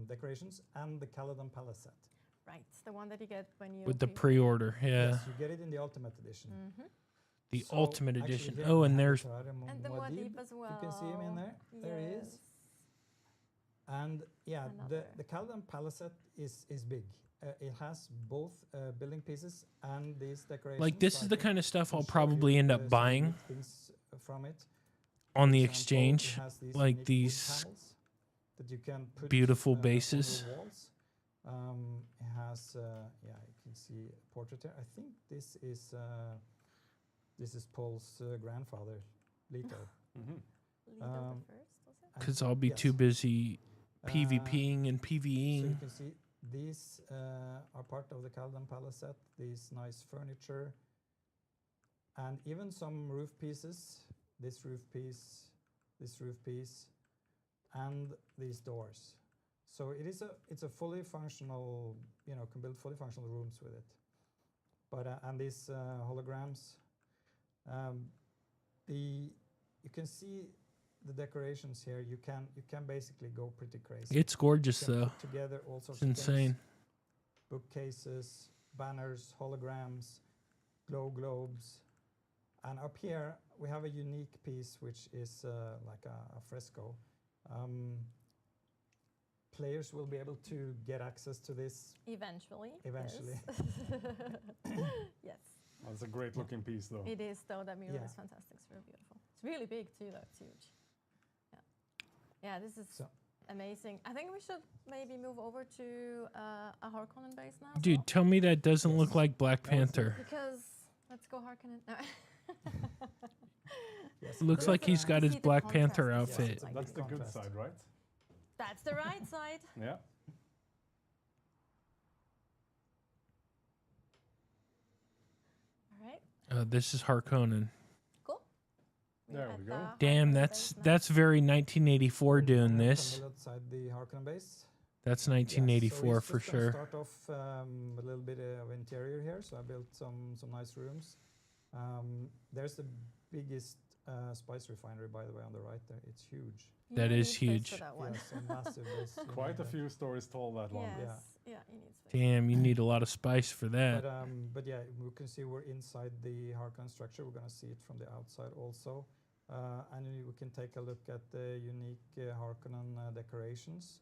decorations and the Caladan Palace set. Right, the one that you get when you. With the pre-order, yeah. Yes, you get it in the Ultimate Edition. Mm-hmm. The So ultimate actually edition. here Oh, we and have there's Tahar And the Muad'Dib as well. You can see him in there. There he is. Yes. And yeah, Another. the Caladan Palace set is big. It has both building pieces and these decorations. like this so is I the can- kind of stuff can I'll show probably you, end up some buying unique things from it. on the For example, exchange. it has these Like unique wood these panels that you can put beautiful on the bases. walls. It has yeah, you can see a portrait here. I think this is Paul's grandfather, Leto. Mhm. Leto Um, the first, was it? And Because I'll be yes, too busy uh, PvPing and So you PvEing. can see these are part of the Caladan Palace set. These nice furniture, and even some roof pieces. This roof piece, this roof piece, and these doors. So it's a fully functional, can build fully functional rooms with it. But and these holograms, you can see the decorations here. You can basically go pretty crazy. It's gorgeous You can though. put together all sorts It's of things. insane. Bookcases, banners, holograms, glow globes, and up here we have a unique piece which is like a fresco. Players will be able to get access to this. Eventually. Eventually. Yes. Yes. That's a great looking piece, though. It is though. That mural Yeah. is fantastic. It's really beautiful. It's really big too though. It's huge. Yeah. Yeah. This is So- amazing. I think we should maybe move over to a Harkonnen base now. as Dude, well. tell me that doesn't look like Black Panther. Because let's go Harkonnen. No. Yes, It looks but- like he's got You his see the Black contrast Panther as well. outfit. Like That's the good contrast. side, right? That's the right side. Yeah. All right. This is Harkonnen. Cool. There at we the go. Damn, Harkonnen that's base now. that's very 1984 doing From this. outside the Harkonnen base. That's Yes, 1984 so for it's just gonna sure. Start off a little bit of interior here. So I built some nice rooms. There's the biggest spice refinery, by the way, on the right there. It's huge. You That need is space huge. For that one. Yes, a massive base. You Quite need a that. few stories tall, that one. Yes. Yeah. Yeah. You need space. Damn, you need a lot of spice for that. But yeah, we can see we're inside the Harkonnen structure. We're gonna see it from the outside also, and we can take a look at the unique Harkonnen decorations.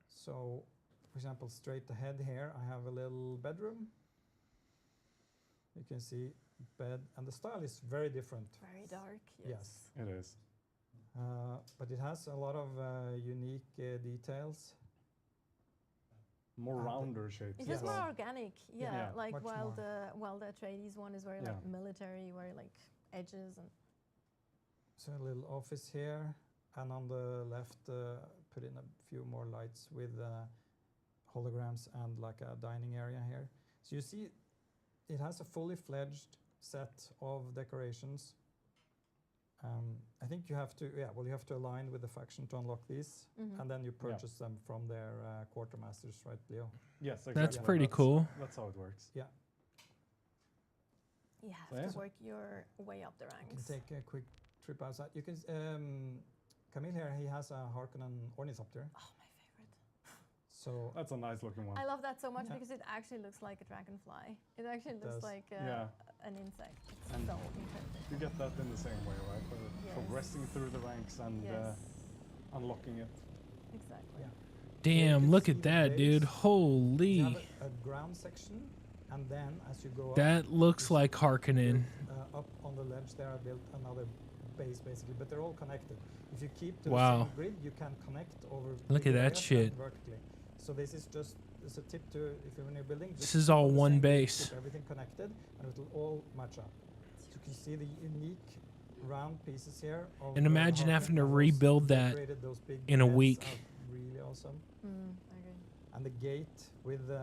So, for example, straight ahead here, I have a little bedroom. You can see bed, and the style is very different. Very dark. Yes. It is. But it has a lot of unique details. More And the- rounder shapes. It's as just more well. organic, yeah. Yeah. Like Much while more. the Atreides one is very like Yeah. military, very like edges and. So a little office here, and on the left, put in a few more lights with holograms and like a dining area here. So you see, it has a fully fledged set of decorations. I think you have to, you have to align with the faction to unlock these, and then you purchase them from their quartermasters, right, Leo? Yes, exactly. That's pretty cool. That's how it works. Yeah. You have to work your way up the You ranks. can take a quick trip outside. You can, Camille here, he has a Harkonnen ornithopter. Oh, my favorite. So that's a nice looking one. I love that so much because it actually looks like a dragonfly. It actually looks like an insect. It's And so interesting. you get that in the same way, right? Progressing through the ranks and unlocking it. Exactly. Yeah. Damn, look at that, dude. You Holy. have a ground section, and then as you go up, That looks like Harkonnen. up on the ledge there I built another base basically, but they're all connected. If you keep to Wow. the same grid, you can connect over Look big at that areas shit. and vertically. So this is just a tip to if you're in a building. This just is all on the one same grid, base. keep everything connected, and it will all match up. So you can see the unique round pieces here. Of And imagine Harkonnen having to and those rebuild that decorated, those big in a heads week. are really awesome. I agree. And the gate with the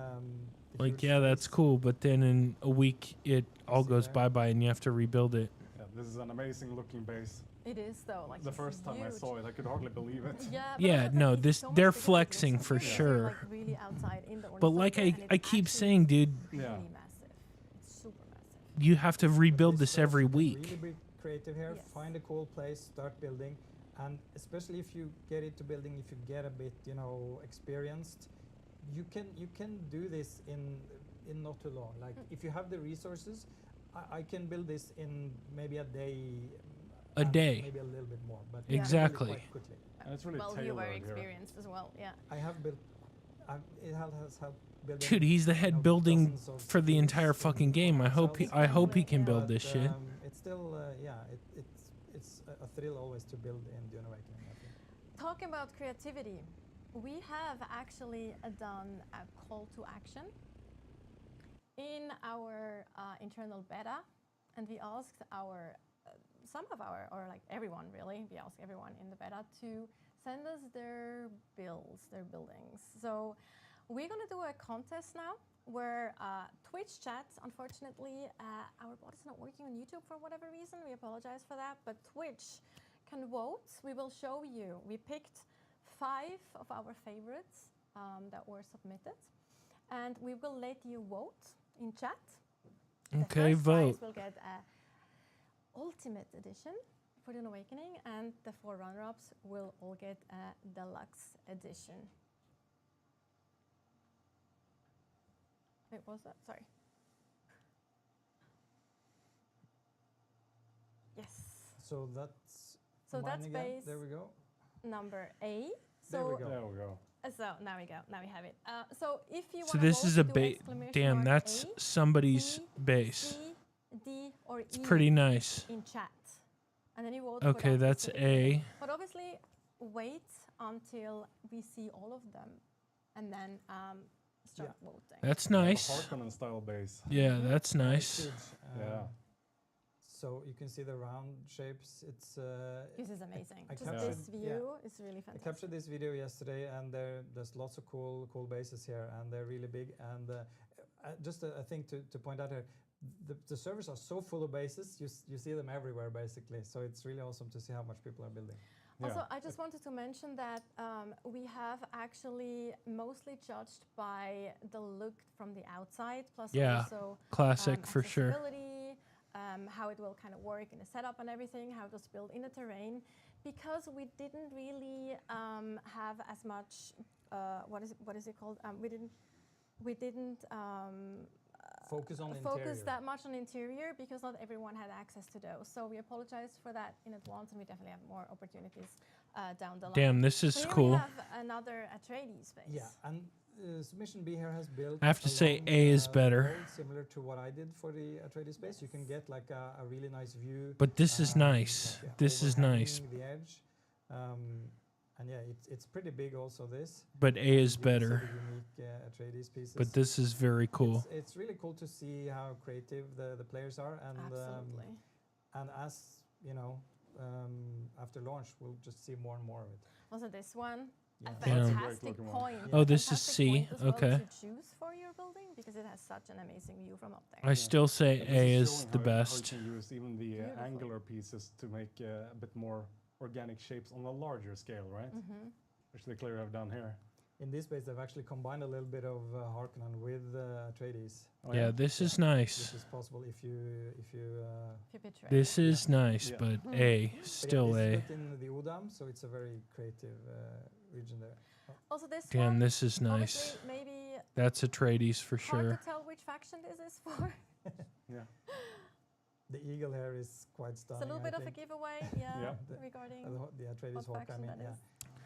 Like, huge yeah, that's trees. cool, but then in a week it all See goes there? bye-bye and you have to rebuild it. Yeah, this is an amazing looking base. It is though. Like The it's first time I huge. saw it, I could hardly believe it. Yeah. Yeah, but no, it's this so much they're bigger than flexing this. for It's sure. Like really outside in the But like ornithopter, and I it's keep actually saying, dude, Yeah. really massive. It's super massive. you have to rebuild this shows every you can week. Really be creative here. Yes. Find a cool place, start building, and especially if you get into building, if you get a bit, experienced, you can do this in not too long. Like if you have the resources, I can build this in maybe a day. A day. Maybe a little bit more, but Yeah. Exactly. quite quickly. And it's really Well, you're very tailored here. experienced as well. Yeah. I have built. It has helped building. Dude, he's the head building dozens of for the things entire in fucking game. I hope he can build this shit. It's still, it's a thrill always to build in Dune Awakening, I think. Talking about creativity, we have actually done a call to action in our internal beta, and we asked everyone really, we asked everyone in the beta to send us their buildings. So we're gonna do a contest now where Twitch chat, unfortunately, our bot is not working on YouTube for whatever reason. We apologize for that, but Twitch can vote. We will show you. We picked 5 of our favorites that were submitted, and we will let you vote in chat. Okay, the first vote. prize will get a Ultimate Edition for Dune Awakening, and the 4 runner-ups will all get a Deluxe Edition. Wait, what was that? Sorry. Yes. So that's So mine that's again. base There we go. number A. There we go. There we go. So now we go. Now we have it. So if you So want this is a base. exclamation Damn, mark that's A, somebody's B, base. C, D, or It's E pretty nice. in chat, and then you vote. Okay, for that that's specific A. building. But obviously, wait until we see all of them, and then start voting. That's We have a nice. Harkonnen style base. Yeah, that's nice. Huge. Yeah. So you can see the round shapes. It's This is amazing. I Just captured- this view is really I fantastic. captured this video yesterday, and there's lots of cool bases here, and they're really big. And just a thing to point out here, the servers are so full of bases. You see them everywhere basically. So it's really awesome to see how much people are building. Also, Yeah. I just wanted to mention that we have actually mostly judged by the look from the outside, plus Yeah, also classic for sure. accessibility, how it will kind of work in the setup and everything, how it was built in the terrain, because we didn't really have as much. What is it called? We didn't Focus on focus interior. that much on interior because not everyone had access to those. So we apologize for that in advance, and we definitely have more opportunities down the line. Damn, this is So here cool. we have another Atreides space. Yeah, and Submission B here has built. I have to say along, A is the better. road, similar to what I did for the Atreides space. You can get like a really nice view. But this is nice. like, This is nice. overhanging the edge. And yeah, it's pretty big also this. But A is You can see better. the unique Atreides pieces. But this is very cool. It's really cool to see how creative the players are, and Absolutely. and as you know, after launch we'll just see more and more of it. Also this one, a Yeah. That's a great fantastic looking one. point. Oh, a this is fantastic C. point as well Okay. to choose for your building because it has such an amazing view from up there. I still say And A this is showing the how best. you can use even the Beautiful. angular pieces to make a bit more organic shapes on a larger scale, right? Which they clearly have done here. In this base, they've actually combined a little bit of Harkonnen with Atreides. Oh, Yeah, this is nice. This is possible if you Pipitray. This is nice, Yeah. but A, but yeah, still this A. is built in the Udam, so it's a very creative region there. Also, this Damn, one, this is nice. obviously, maybe That's Atreides for hard sure. to tell which faction this is for. Yeah. The eagle here is quite It's a stunning. little I bit of a think. giveaway, Yeah. regarding The Atreides what Hawk, I faction mean, that yeah. is.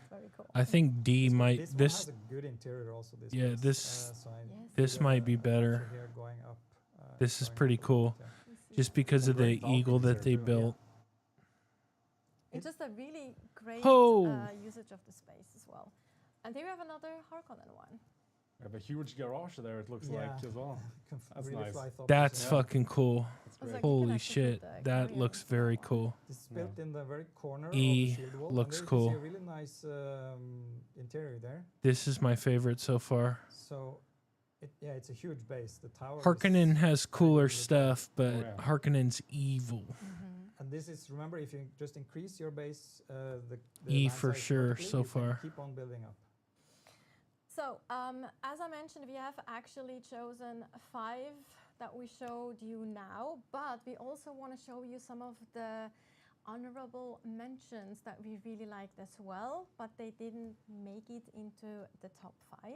Very cool. I think D might This one this has a good interior also. This Yeah, base, this- so I Yes. this see might be the better. archer here going up, This is going pretty up a cool. bit there. You see just that? because Some of the great eagle balconies that they there too. built. It's just a really great Ho! usage of the space as well. And here we have another Harkonnen one. We have a huge garage there, it looks Yeah. like, as well. Can That's really nice. fly top That's as well. fucking cool. That's It's great. like you can Holy actually put shit, the that carrier looks into that very one. cool. This is built in the very corner E of the shield wall. looks and there cool. You can see a really nice interior there. This is my favorite so far. So, it's a huge base. The tower. Harkonnen is has cooler tiny little. stuff, but yeah. Harkonnen's evil. And this is, remember, if you just increase your base, the E land for size sure vertically, so you can far. keep on building up. So, as I mentioned, we have actually chosen 5 that we showed you now, but we also want to show you some of the honorable mentions that we really liked as well, but they didn't make it into the top 5.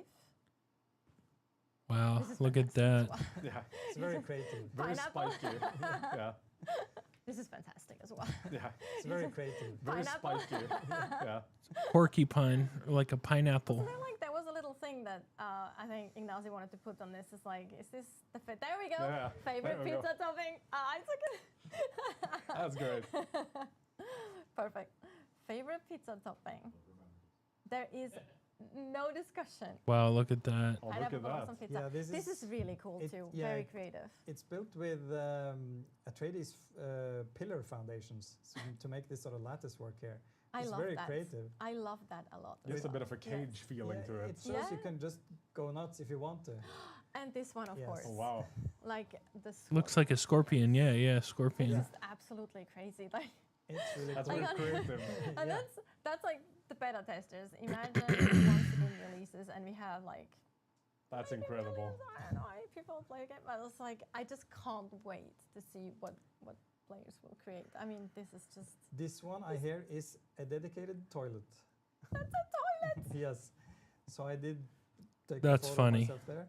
Wow, This is look at fantastic that. as well. Yeah, It's very creative. very Pineapple. spiky. Yeah, This is fantastic as well. yeah, It's very creative. very Pineapple. spiky. Yeah, Porcupine, like a pineapple. Wasn't there, like, there was a little thing that I think Ignacy wanted to put on this. It's like, is this the fit? There we go. Yeah, Favorite there we go. pizza topping. It's okay. that's great. Perfect. Favorite pizza topping. There is no discussion. Wow, look at that. Oh, look Pineapple at balls on that. pizza. Yeah, This is really cool it- too. yeah, Very it- creative. It's built with Atreides pillar foundations to make this sort of lattice work here. I It's love very that. creative. I love that a lot. as Just a bit well. of a cage feeling Yeah, to it. it shows you Yeah. can just go nuts if you want to. And this one, of Yes. course. Oh, wow. Like the Looks like a scorpion. Yeah, scorpion. Just absolutely crazy. Like, It's really That's cool. very got- creative. and Yeah. that's like the beta testers. Imagine once again releases and we have like That's maybe incredible. millions, I don't know how many people play a game, but it's like I just can't wait to see what players will create. I mean, this is just This one I hear is a dedicated toilet. that's a toilet. Yes. So I did take That's a photo funny. myself there.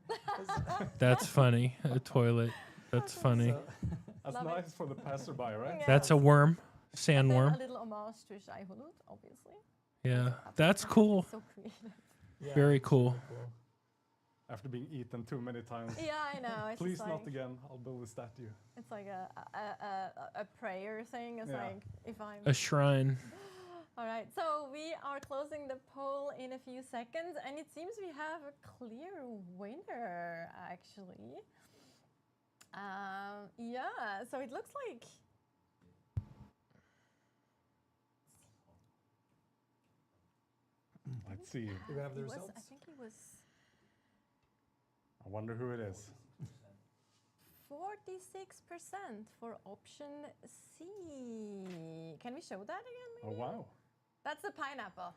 That's funny. A toilet. That's funny. So- That's Love it. nice for the passerby, right? Yeah. That's a worm. And then Sandworm. a little homage to Shai Hulud, obviously. Yeah, that's cool. So creative. yeah, Very it's cool. really cool. After being eaten too many times. Yeah, I know. It's Please just not like, again. I'll build a statue. It's like a prayer thing. It's Yeah. like if I'm. A shrine. All right, so we are closing the poll in a few seconds, and it seems we have a clear winner, actually. Yeah, so it looks like. Let's see. Do we have the He was- results? I think he was I wonder who it is. 46% for option C. Can we show that again, Oh, maybe? wow. That's the pineapple.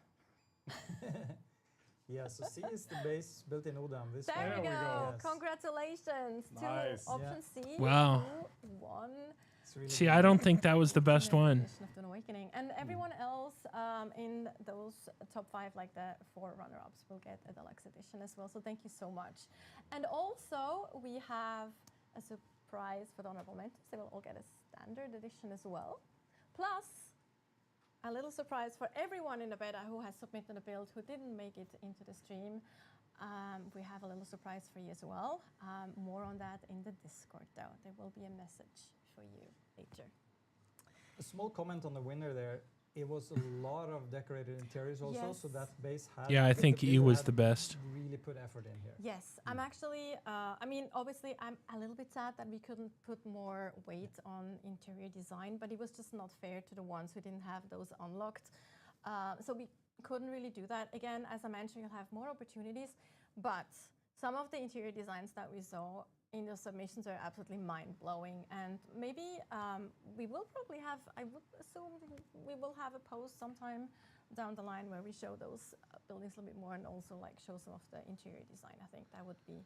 Yeah, so C is the base built in Udam. This There one. we go. Yes. Congratulations Nice. to option C. Wow. Who won It's really See, cool. I don't think that was the best the one. edition of Dune Awakening. And everyone else in those top 5, like the 4 runner-ups, will get a deluxe edition as well. So thank you so much. And also, we have a surprise for the honorable mentions. They will all get a standard edition as well. Plus, a little surprise for everyone in the beta who has submitted a build who didn't make it into the stream. We have a little surprise for you as well. More on that in the Discord, though. There will be a message for you later. A small comment on the winner there. It was a lot of decorated interiors also, so Yes. that base had. Yeah, I the think E builder was had the best. Really put effort in here. Yes, I'm actually, I mean, obviously, I'm a little bit sad that we couldn't put more weight on interior design, but it was just not fair to the ones who didn't have those unlocked. So we couldn't really do that. Again, as I mentioned, you'll have more opportunities, but some of the interior designs that we saw in the submissions are absolutely mind-blowing. And maybe we will probably have, I would assume we will have a post sometime down the line where we show those buildings a little bit more and also like show some of the interior design. I think that would be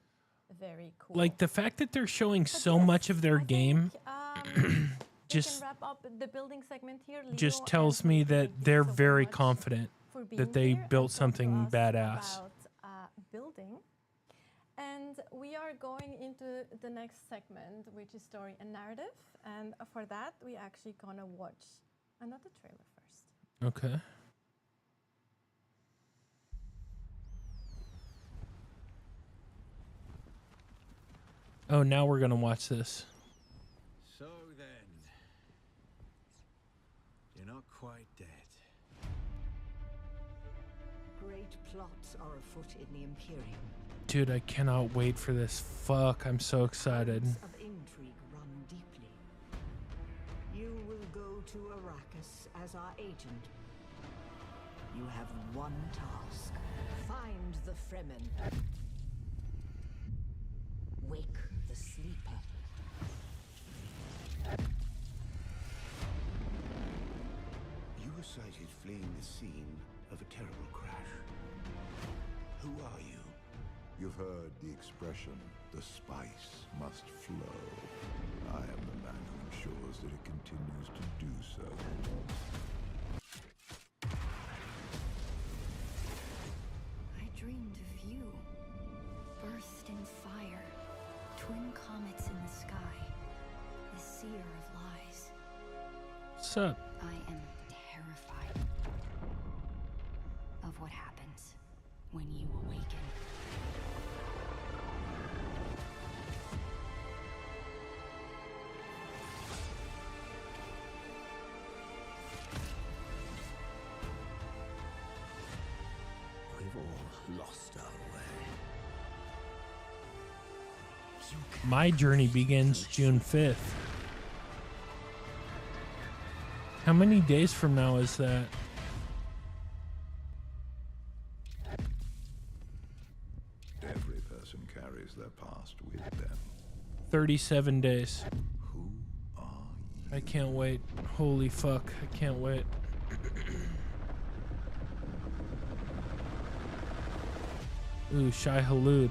very cool. Like the fact that they're showing so much of their game just wrap up the building segment here. just tells me that they're very confident that they built something badass. About building. And we are going into the next segment, which is story and narrative. And for that, we actually gonna watch another trailer first. Okay. Oh, now we're gonna watch this. So then, you're not quite dead. Great plots are afoot in the Imperium. Dude, I cannot wait for this. Fuck, I'm so excited. Threads of intrigue run deeply. You will go to Arrakis as our agent. You have one task. Find the Fremen. Wake the sleeper. You were sighted fleeing the scene of a terrible crash. Who are you? You've heard the expression, the spice must flow. I am the man who ensures that it continues to do so. I dreamed of you. Burst in fire. Twin comets in the sky. The seer of lies. What's up? I am terrified of what happens when you awaken. We've all lost our way. My journey begins June 5th. How many days from now is that? Every person carries their past with them. 37 days. Who are you? I can't wait. Holy fuck, I can't wait. Ooh, Shai Hulud.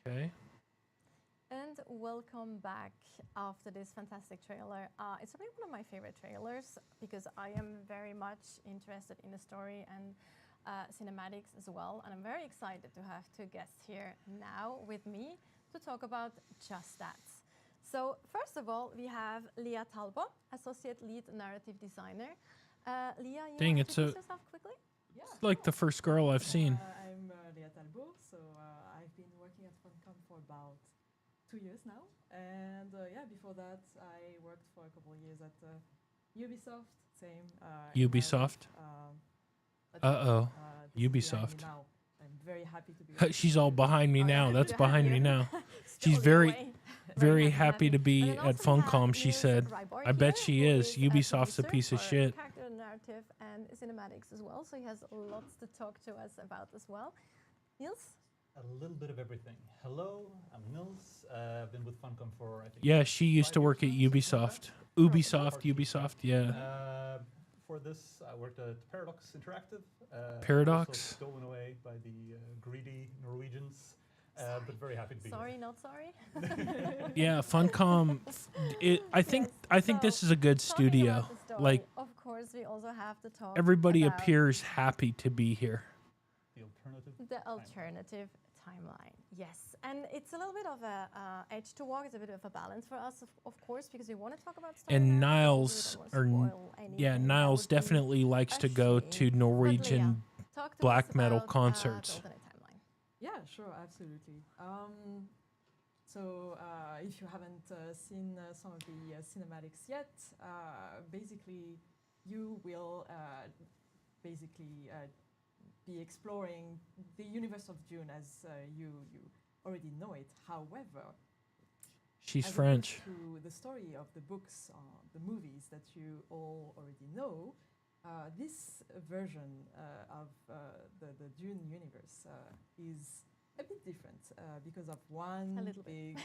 Okay. And welcome back after this fantastic trailer. It's probably one of my favorite trailers because I am very much interested in the story and cinematics as well. And I'm very excited to have two guests here now with me to talk about just that. So first of all, we have Leah Talbot, Associate Lead Narrative Designer. Leah, you Dang, want to it's introduce yourself quickly? Yeah, It's like the first girl I've seen. I'm Leah Talbot, so I've been working at Funcom for about 2 years now. And yeah, before that, I worked for a couple of years at Ubisoft, same. Ubisoft? Uh-oh. Ubisoft. Now. I'm very happy to be She's all behind me now. That's behind me now. She's very happy to be at Funcom, she said. I bet she is. Ubisoft's a piece of shit. Character narrative and cinematics as well, so he has lots to talk to us about as well. Niels? A little bit of everything. Hello, I'm Nils. I've been with Funcom for, I think... Yeah, she used to work at Ubisoft. Ubisoft, yeah. For this, I worked at Paradox Interactive. Paradox? Also stolen away by the greedy Norwegians, but very happy to be Sorry, here. not sorry. Yeah, Funcom. I think this is a good studio. Like, of course, we also have to talk. everybody about appears happy to be here. The alternative timeline. Yes, and it's a little bit of a edge to walk. It's a bit of a balance for us, of course, because we want to talk about stuff. And Niles, Niles definitely likes to go to Norwegian black metal concerts. Yeah, sure, absolutely. So if you haven't seen some of the cinematics yet, basically you will basically be exploring the universe of Dune as you already know it. However, She's as French. opposed to the story of the books, the movies that you all already know, this version of the Dune universe is a bit different because of one big...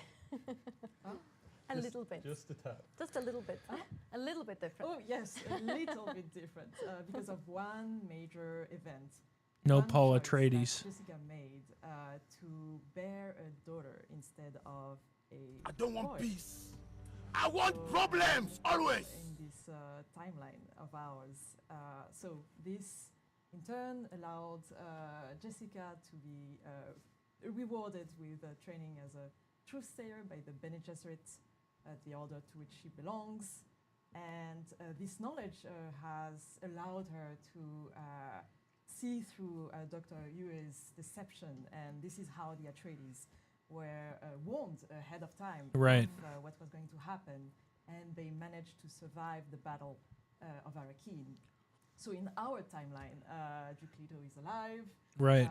A little bit. Just a tad. Just a little bit. A little bit different. Oh, yes, a little bit different because of one major event. No One Paul choice Atreides. that Jessica made to bear a daughter instead of a I don't want boy. peace. I want problems, always. In this timeline of ours. So this, in turn, allowed Jessica to be rewarded with training as a truth-sayer by the Bene Gesserit, the order to which she belongs. And this knowledge has allowed her to see through Dr. Yue's deception, and this is how the Atreides were warned ahead of time Right. of what was going to happen, and they managed to survive the battle of Arrakeen. So in our timeline, Duke Leto is alive. Right.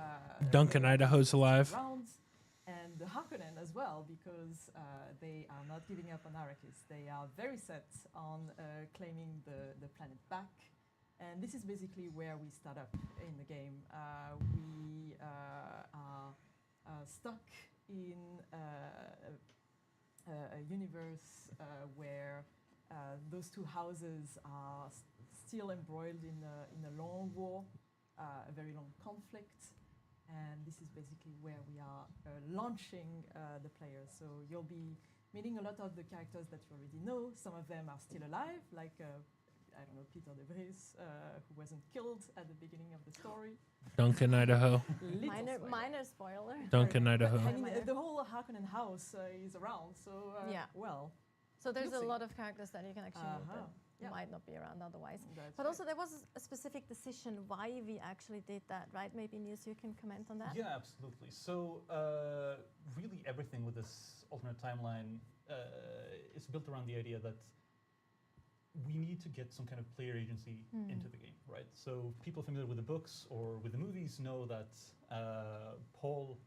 Duncan, Idaho's alive. Around, and the Harkonnen as well, because they are not giving up on Arrakis. They are very set on claiming the planet back. And this is basically where we start up in the game. We are stuck in a universe where those two houses are still embroiled in a long war, a very long conflict. And this is basically where we are launching the players. So you'll be meeting a lot of the characters that you already know. Some of them are still alive, like I don't know, Peter de Vries, who wasn't killed at the beginning of the story. Duncan, Idaho. Minor spoiler. Duncan, Idaho. I mean, the whole Harkonnen house is around, so Yeah. well. So there's you'll a see. lot of characters that you can actually meet that Yeah. might not be around otherwise. That's But right. also there was a specific decision why we actually did that, right? Maybe Nils, you can comment on that? Yeah, absolutely. So really everything with this alternate timeline is built around the idea that we need to get some kind of player agency into the game, right? So people familiar with the books or with the movies know that Paul,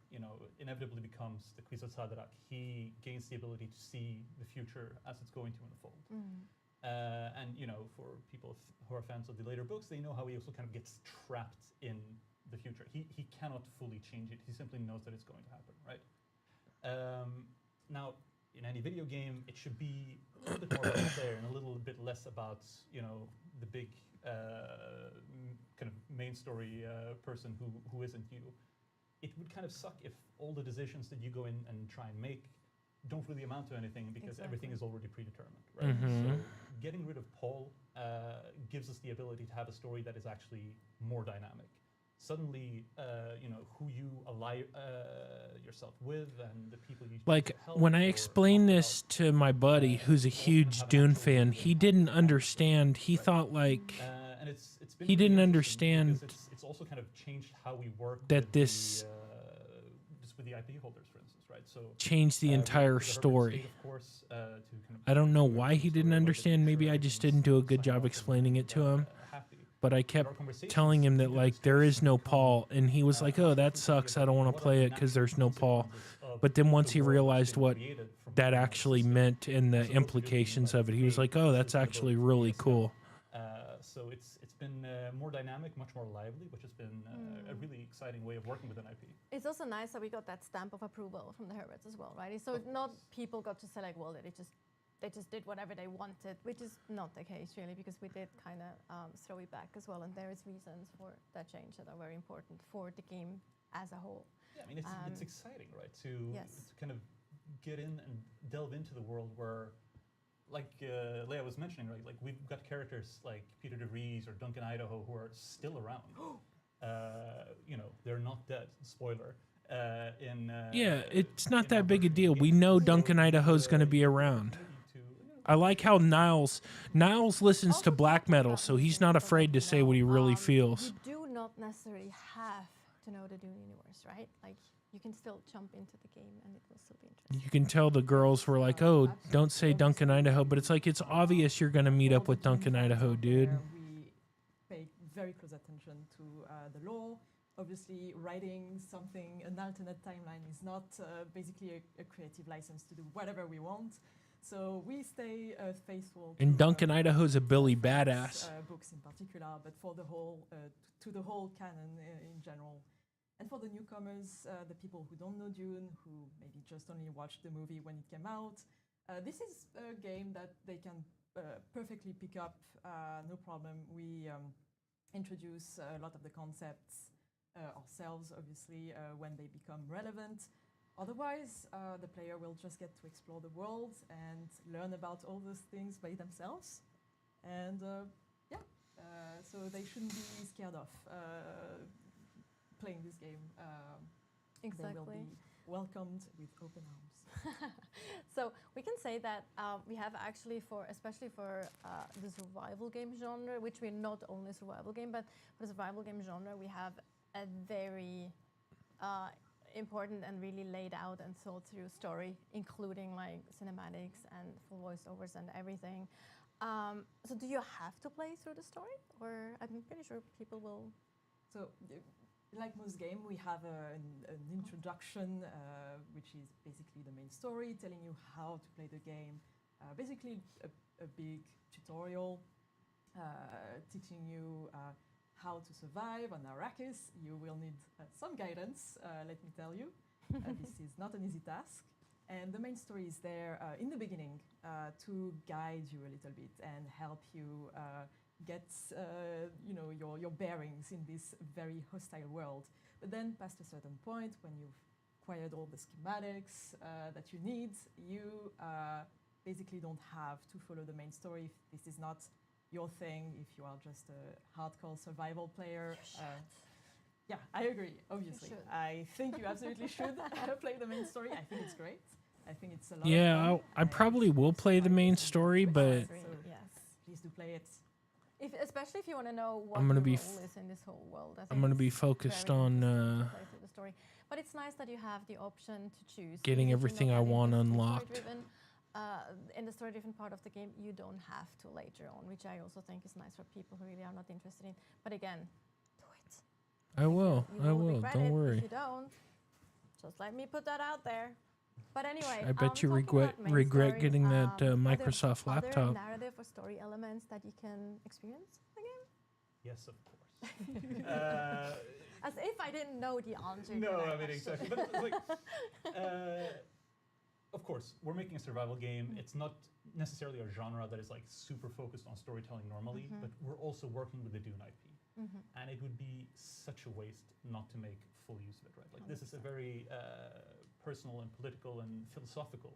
inevitably becomes the Kwisatz Haderach. He gains the ability to see the future as it's going to unfold. And for people who are fans of the later books, they know how he also kind of gets trapped in the future. He cannot fully change it. He simply knows that it's going to happen, right? Now, in any video game, it should be a little bit more about the player and a little bit less about, the big kind of main story person who isn't you. It would kind of suck if all the decisions that you go in and try and make don't really amount to anything because everything is already predetermined, right? So getting rid of Paul gives us the ability to have a story that is actually more dynamic. Suddenly, who you ally yourself with and the people you Like, help when I or explained this to my buddy, who's a huge Dune fan, he didn't understand. He thought, like, and it's been he really didn't interesting understand because it's also kind of changed how we work that with this just with the IP holders, for instance, right? So changed the entire story. I don't know why he didn't understand. Maybe I just didn't do a good job explaining it to him. But I kept telling him that, like, there is no Paul. And he was like, oh, that sucks. I don't want to play it because there's no Paul. But then once he realized what that actually meant and the implications of it, he was like, oh, that's actually really cool. So it's been more dynamic, much more lively, which has been a really exciting way of working with an IP. It's also nice that we got that stamp of approval from the Herberts as well, right? So not people got to say like, well, they just did whatever they wanted, which is not the case really, because we did kind of throw it back as well, and there is reasons for that change that are very important for the game as a whole. Yeah, I mean, it's exciting, right? To kind of get in and delve into the world where, like Leia was mentioning, right? Like we've got characters like Peter de Vries or Duncan Idaho who are still around. They're not dead. Spoiler. Yeah, it's not that big a deal. We know Duncan Idaho's going to be around. I like how Niles listens to black metal, so he's not afraid to say what he really feels. You do not necessarily have to know the Dune universe, right? Like you can still jump into the game and it will still be interesting. You can tell the girls were like, "Oh, don't say Duncan, Idaho," but it's like it's obvious you're gonna meet up with Duncan, Idaho, dude. We pay very close attention to the lore. Obviously, writing something, an alternate timeline, is not basically a creative license to do whatever we want. So we stay faithful. And Duncan, Idaho's a Billy badass. Books in particular, but for the whole to the whole canon in general. And for the newcomers, the people who don't know Dune, who maybe just only watched the movie when it came out, this is a game that they can perfectly pick up, no problem. We introduce a lot of the concepts ourselves, obviously, when they become relevant. Otherwise, the player will just get to explore the world and learn about all those things by themselves. And so they shouldn't be scared of playing this game. Exactly. They will be welcomed with open arms. So we can say that we have actually, especially for the survival game genre, which we're not only a survival game, but for the survival game genre, we have a very important and really laid out and thought through story, including like cinematics and full voiceovers and everything. So do you have to play through the story, or I'm pretty sure people will? So, like most game, we have an introduction, which is basically the main story, telling you how to play the game. Basically, a big tutorial teaching you how to survive on Arrakis. You will need some guidance, let me tell you. This is not an easy task. And the main story is there in the beginning to guide you a little bit and help you get your bearings in this very hostile world. But then past a certain point, when you've acquired all the schematics that you need, you basically don't have to follow the main story. If this is not your thing, if you are just a hardcore survival player. Yeah, I agree, obviously. I think you absolutely should play the main story. I think it's great. I think it's a lot of fun. I probably will play the main story, but Yes. Please do play it. Especially if you want to know what I'm gonna your be role is in this whole world. I'm gonna be focused on play through the story. But it's nice that you have the option to choose. getting Even if you're everything not I that want invested in unlocked. story-driven, in the story-driven part of the game, you don't have to later on, which I also think is nice for people who really are not interested in. But again, do it. I will. You I will. regret Don't it worry. If you don't, just let me put that out there. But anyway, I bet you talking about main regret story, getting that are there Microsoft other laptop. narrative or story elements that you can experience in the game? Yes, of course. As if I didn't know the answer. to No, that I mean, question. exactly. But it's like, of course, we're making a survival game. It's not necessarily a genre that is like super focused on storytelling normally, but we're also working with the Dune IP. And it would be such a waste not to make full use of it, right? Like, this is a very personal and political and philosophical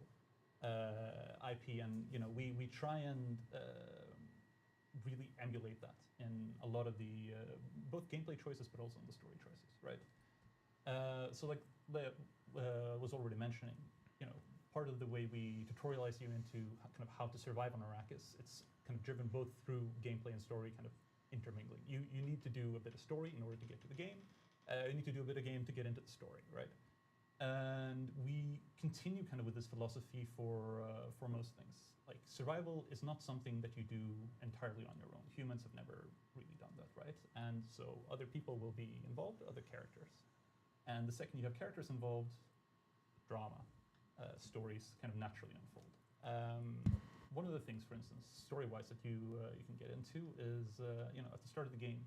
IP, and we try and really emulate that in a lot of the both gameplay choices, but also in the story choices, right? So like was already mentioning, part of the way we tutorialize you into kind of how to survive on Arrakis, it's kind of driven both through gameplay and story kind of intermingling. You need to do a bit of story in order to get to the game. You need to do a bit of game to get into the story, right? And we continue kind of with this philosophy for most things. Like, survival is not something that you do entirely on your own. Humans have never really done that, right? And so other people will be involved, other characters. And the second you have characters involved, drama, stories kind of naturally unfold. One of the things, for instance, story-wise, that you can get into is, at the start of the game,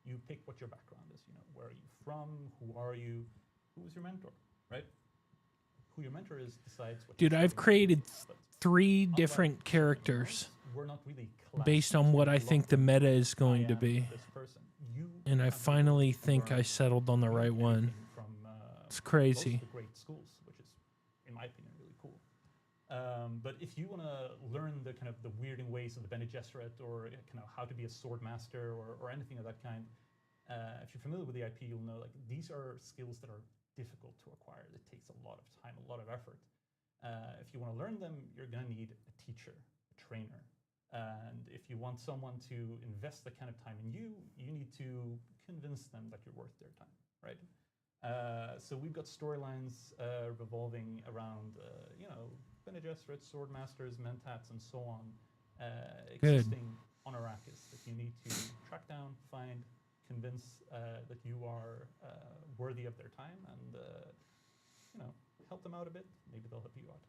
you pick what your background is. Where are you from? Who are you? Who is your mentor? Right? Who your mentor is decides what. Dude, I've created 3 different characters we're not really based on what I think the meta is going to be. And I finally think I settled on the right one. It's crazy. Most of the great schools, which is, in my opinion, really cool. But if you want to learn the kind of the weirding ways of the Bene Gesserit, or kind of how to be a sword master, or anything of that kind, if you're familiar with the IP, you'll know like these are skills that are difficult to acquire. It takes a lot of time, a lot of effort. If you want to learn them, you're going to need a teacher, a trainer. And if you want someone to invest that kind of time in you, you need to convince them that you're worth their time, right? So we've got storylines revolving around, Bene Gesserit, Swordmasters, Mentats, and so on, existing on Arrakis that you need to track down, find, convince that you are worthy of their time, and help them out a bit. Maybe they'll help you out.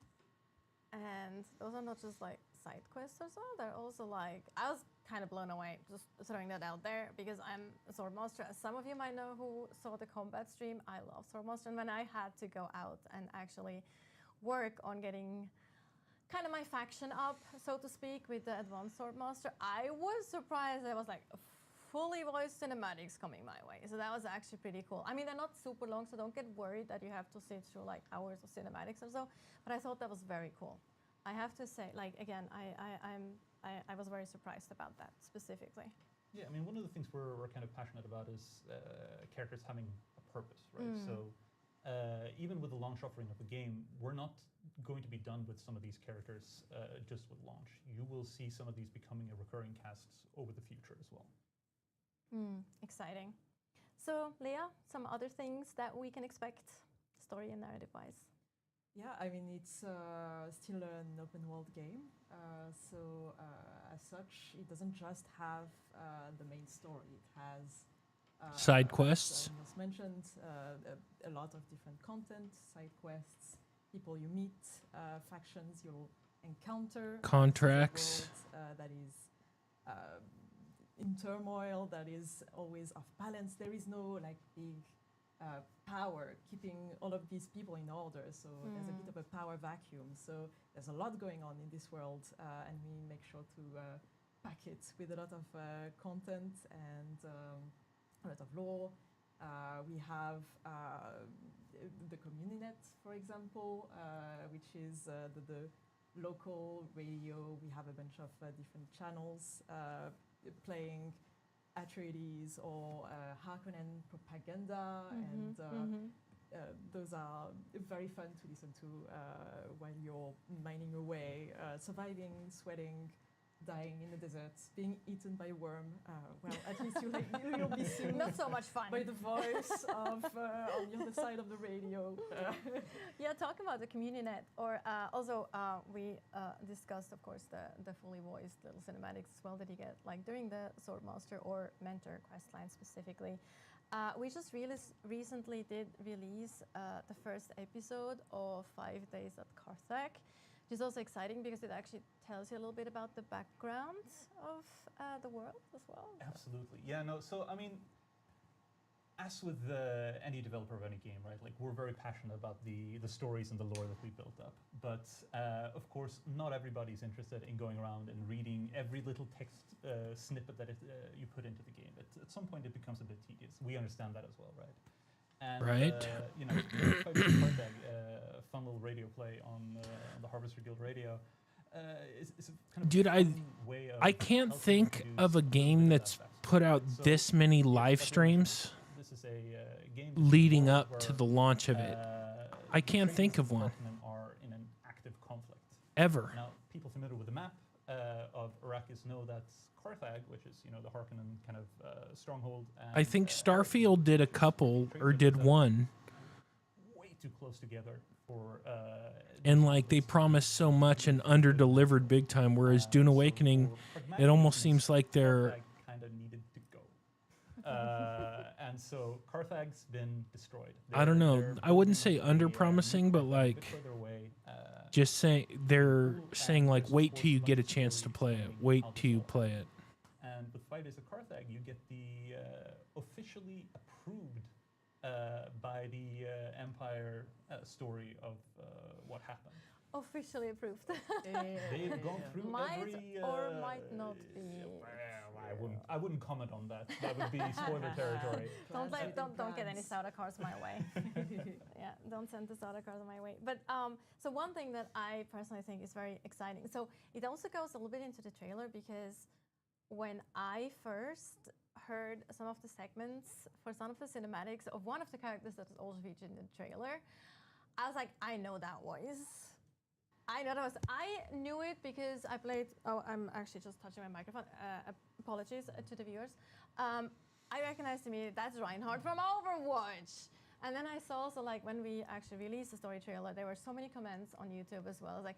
And those are not just like side quests or so, they're also like, I was kind of blown away, just throwing that out there, because I'm a Swordmaster. As some of you might know who saw the combat stream, I love Swordmaster, and when I had to go out and actually work on getting kind of my faction up, so to speak, with the advanced Swordmaster, I was surprised. There was like fully voiced cinematics coming my way, so that was actually pretty cool. I mean, they're not super long, so don't get worried that you have to sit through like hours of cinematics or so, but I thought that was very cool. I have to say, like, again, I was very surprised about that specifically. Yeah, I mean, one of the things we're kind of passionate about is characters having a purpose, right? So even with the launch offering of the game, we're not going to be done with some of these characters just with launch. You will see some of these becoming a recurring cast over the future as well. Exciting. So, Leah, some other things that we can expect, story and narrative-wise? Yeah, I mean, it's still an open world game. So as such, it doesn't just have the main story. It has side quests. As mentioned, a lot of different content, side quests, people you meet, factions you'll encounter. Contracts. That is in turmoil, that is always off balance. There is no like big power keeping all of these people in order, so there's a bit of a power vacuum. So there's a lot going on in this world, and we make sure to pack it with a lot of content and a lot of lore. We have the CommuniNet, for example, which is the local radio. We have a bunch of different channels playing Atreides or Harkonnen propaganda, and those are very fun to listen to while you're mining away, surviving, sweating, dying in the desert, being eaten by a worm. Well, at least you'll be seen. Not so much fun. By the voice of on the other side of the radio. Yeah, talking about the CommuniNet, or also we discussed, of course, the fully voiced little cinematics as well that you get, like during the Swordmaster or Mentor questline specifically. We just recently did release the first episode of 5 Days at Carthage, which is also exciting because it actually tells you a little bit about the background of the world as well. Absolutely. Yeah, no, so I mean, as with any developer of any game, right, like we're very passionate about the stories and the lore that we built up. But of course, not everybody's interested in going around and reading every little text snippet that you put into the game. At some point, it becomes a bit tedious. We understand that as well, right? And, right. Fun little radio play on the Harvester Guild radio. It's a kind of Dude, way of I can't think of a game that's put out this many live streams This is a game leading up to the launch of it. I can't think of one. Are in an active conflict. Ever. Now, people familiar with the map of Arrakis know that Carthage, which is the Harkonnen kind of stronghold. And, I think Starfield did a couple or did one. Way too close together for. And like they promised so much and under-delivered big time, whereas Dune Awakening, it almost seems like they're. Kind of needed to go, and so Carthage's been destroyed. I don't know. I wouldn't say under-promising, but like. Just saying, they're saying like, wait till you get a chance to play it. Wait till you play it. And with 5 Days of Carthage, you get the officially approved by the Empire story of what happened. Officially approved. They've gone through might every, or might not be. I wouldn't comment on that. That would be spoiler territory. Don't get any soda cars my way. Yeah, don't send the soda cars my way. But so one thing that I personally think is very exciting. So it also goes a little bit into the trailer, because when I first heard some of the segments for some of the cinematics of one of the characters that was also featured in the trailer, I was like, I know that voice. I know that was. I knew it because I played. Oh, I'm actually just touching my microphone. Apologies to the viewers. I recognized immediately that's Reinhardt from Overwatch. And then I saw also like when we actually released the story trailer, there were so many comments on YouTube as well. Like,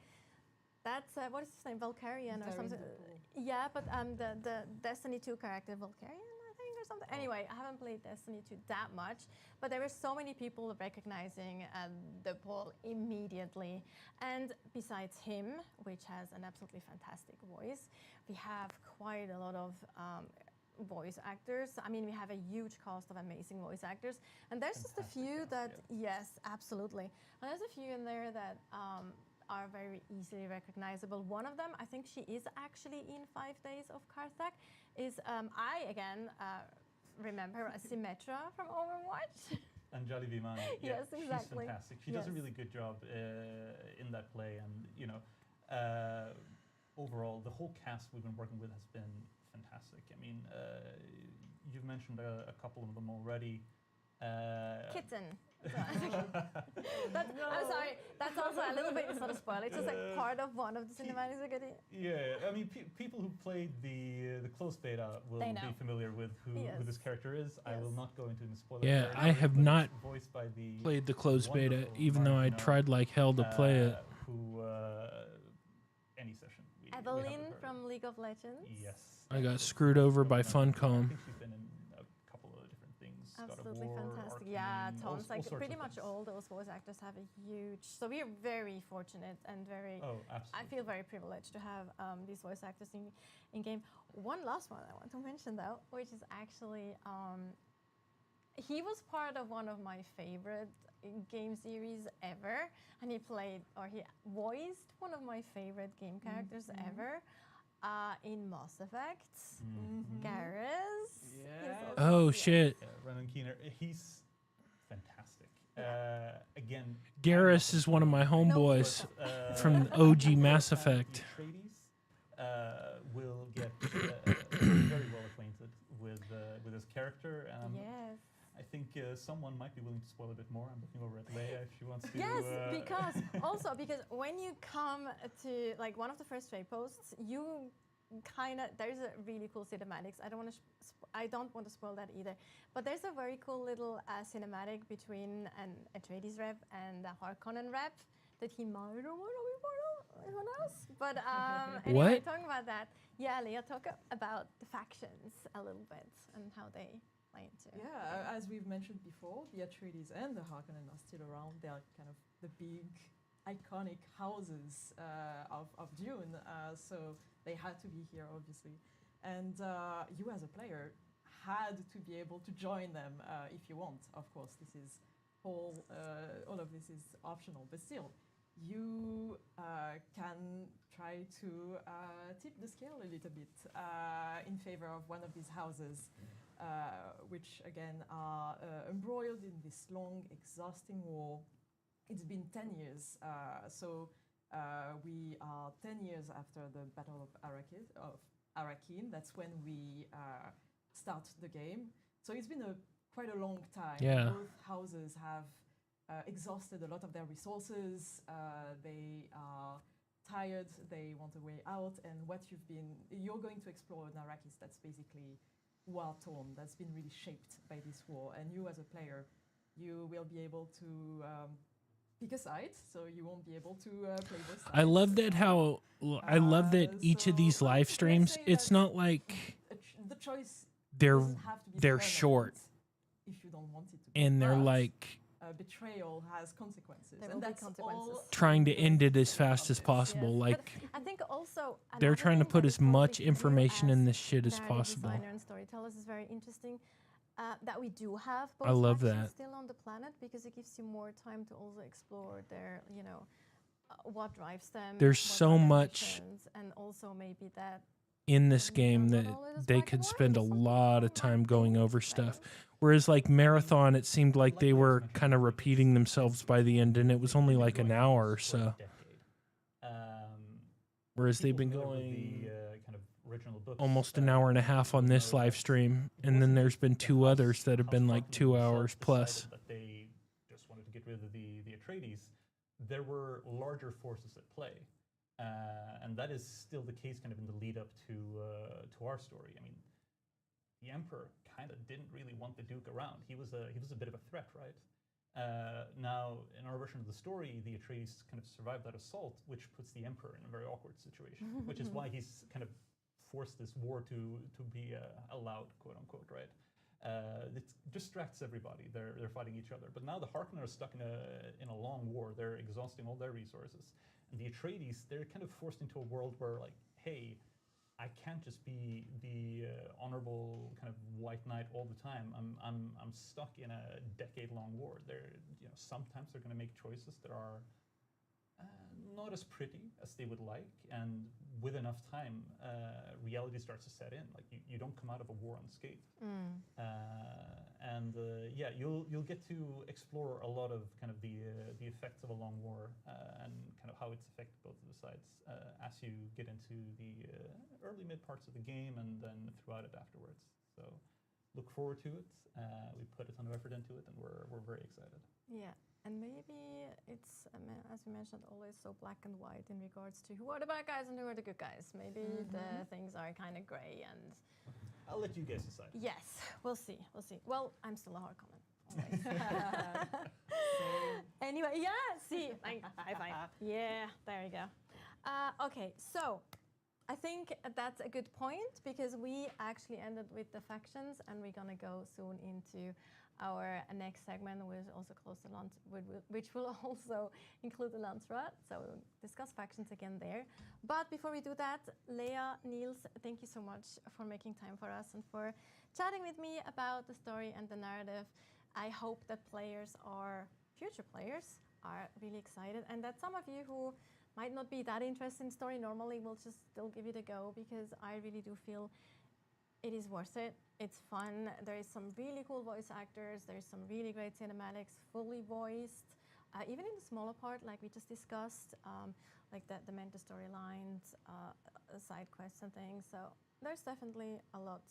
that's what is his name, Valkyrian or something? Yeah, but the Destiny 2 character Valkyrian, I think, or something. Anyway, I haven't played Destiny 2 that much, but there were so many people recognizing the Paul immediately. And besides him, which has an absolutely fantastic voice, we have quite a lot of voice actors. I mean, we have a huge cast of amazing voice actors, and there's just a few that, yes, absolutely. And there's a few in there that are very easily recognizable. One of them, I think she is actually in 5 Days of Karthak, is I again remember her as Symmetra from Overwatch. Anjali Vimani. Yes, exactly. She's fantastic. She does a really good job in that play, and you know, overall, the whole cast we've been working with has been fantastic. I mean, you've mentioned a couple of them already. Kitten. I'm sorry, that's also a little bit, it's not a spoiler, it's just like part of one of the cinematics we're getting. Yeah, I mean, people who played the closed beta will be familiar with who this character is. I will not go into any spoilers. Yeah, I have not played the closed beta, even though I tried like hell to play it. Any session. Evelyn from League of Legends. Yes. I got screwed over by Funcom. I think she's been in a couple of different things. Absolutely God of War, fantastic. Arcane, Yeah, tons. all Like sorts pretty of much things. all those voice actors have a huge. So we are very fortunate and very. Oh, absolutely. I feel very privileged to have these voice actors in game. One last one I want to mention though, which is actually he was part of one of my favorite game series ever, and he voiced one of my favorite game characters ever. In Mass Effect, Garrus. Yeah. Oh shit. Renan Keener, he's fantastic. Again, Garrus is one of my homeboys from OG Mass Effect. Atreides will get very well acquainted with his character. Yes. I think someone might be willing to spoil a bit more. I'm looking over at Leia if she wants to. Yes, because when you come to like one of the first trade posts, you there's a really cool cinematics. I don't want to spoil that either. But there's a very cool little cinematic between an Atreides rep and a Harkonnen rep that he might or might not be part of. Who knows? But anyway, talking about that, yeah, Leah, talk about the factions a little bit and how they. Yeah, as we've mentioned before, the Atreides and the Harkonnen are still around. They are kind of the big, iconic houses of Dune, so they had to be here, obviously. And you, as a player, had to be able to join them if you want. Of course, this is all of this is optional, but still, you can try to tip the scale a little bit in favor of one of these houses. Which again are embroiled in this long, exhausting war. It's been 10 years, so we are 10 years after the Battle of Arrakeen. That's when we start the game. So it's been quite a long time. Yeah. Both houses have exhausted a lot of their resources. They are tired. They want a way out. And you're going to explore an Arrakis that's basically war-torn, that's been really shaped by this war, and you as a player, you will be able to pick a side, so you won't be able to play both sides. I love that I love that each of these live streams, it's not like the choice they're permanent short, if you don't want it to be. and they're like betrayal has consequences, There and will be that's consequences. all trying to end it as fast as possible. Yes. Like But I think also they're trying to another put thing as that much probably information you in as this shit as narrative possible. Designer and storytellers is very interesting. That we do have both I love factions that. still on the planet, because it gives you more time to also explore their, what drives them. There's what so are their much missions, and also maybe that. In this game that they could spend a lot of time going over stuff. Whereas like Marathon, it seemed like they were kind of repeating themselves by the end, and it was only like an hour or so. Whereas they've been going almost an hour and a half on this live stream, and then there's been 2 others that have been like 2 hours plus. That they just wanted to get rid of the Atreides. There were larger forces at play, and that is still the case kind of in the lead up to our story. I mean, the Emperor kind of didn't really want the Duke around. He was a bit of a threat, right? Now, in our version of the story, the Atreides kind of survive that assault, which puts the Emperor in a very awkward situation, which is why he's kind of forced this war to be allowed, quote unquote, right? It distracts everybody. They're fighting each other. But now the Harkonnen are stuck in a long war. They're exhausting all their resources. And the Atreides, they're kind of forced into a world where, like, hey, I can't just be the honorable kind of white knight all the time. I'm stuck in a decade-long war. Sometimes they're going to make choices that are not as pretty as they would like, and with enough time, reality starts to set in. Like you don't come out of a war unscathed. Yeah, you'll get to explore a lot of kind of the effects of a long war and kind of how it's affected both of the sides as you get into the early mid parts of the game and then throughout it afterwards. So look forward to it. We put a ton of effort into it, and we're very excited. Yeah. And maybe it's, as we mentioned, always so black and white in regards to who are the bad guys and who are the good guys. Maybe the things are kind of gray and... I'll let you guys decide. Yes, we'll see. Well, I'm still a Harkonnen, always. Anyway, yeah, see, like, high five. Yeah, there you go. Okay, so I think that's a good point because we actually ended with the factions, and we're gonna go soon into our next segment, which will also include the Landsrat. So we'll discuss factions again there. But before we do that, Leah, Niels, thank you so much for making time for us and for chatting with me about the story and the narrative. I hope that future players are really excited, and that some of you who might not be that interested in story normally will just still give it a go, because I really do feel it is worth it. It's fun. There is some really cool voice actors. There's some really great cinematics, fully voiced. Even in the smaller part, like we just discussed, like the Mentor storylines, side quests and things. So there's definitely a lot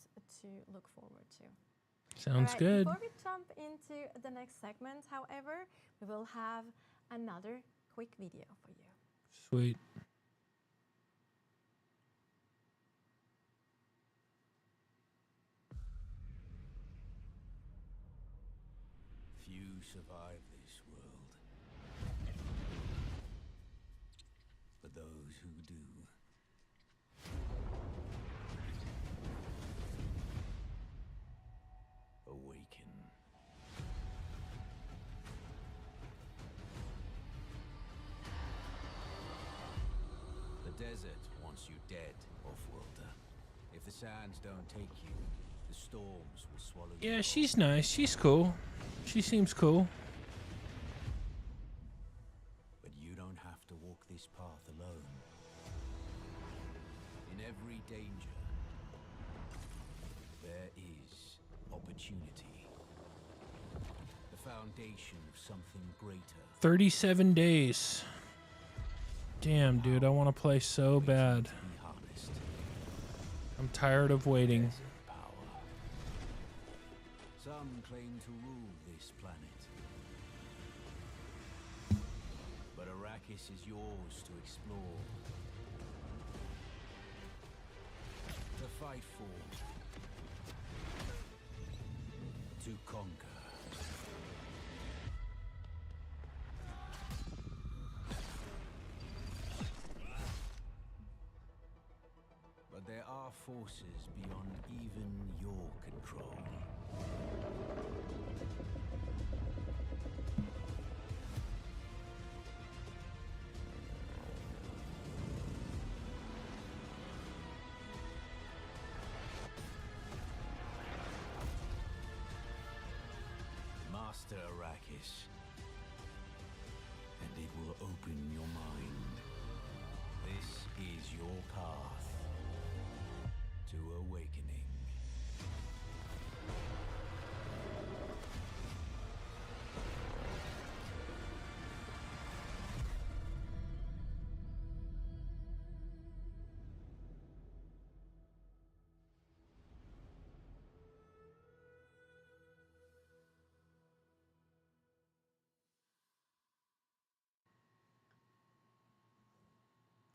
to look forward to. Sounds good. Before we jump into the next segment, however, we will have another quick video for you. Sweet. Few survive this world, but those who do awaken. The desert wants you dead, off-worlder. If the sands don't take you, the storms will swallow you. Yeah, she's nice. She's cool. She seems cool. But you don't have to walk this path alone. In every danger, there is opportunity. The foundation of something greater. 37 days. Damn, dude, I want to play so bad. I'm tired of waiting. Some claim to rule this planet. But Arrakis is yours to explore. To fight for. To conquer. But there are forces beyond even your control. Master Arrakis, and it will open your mind. This is your path to awakening.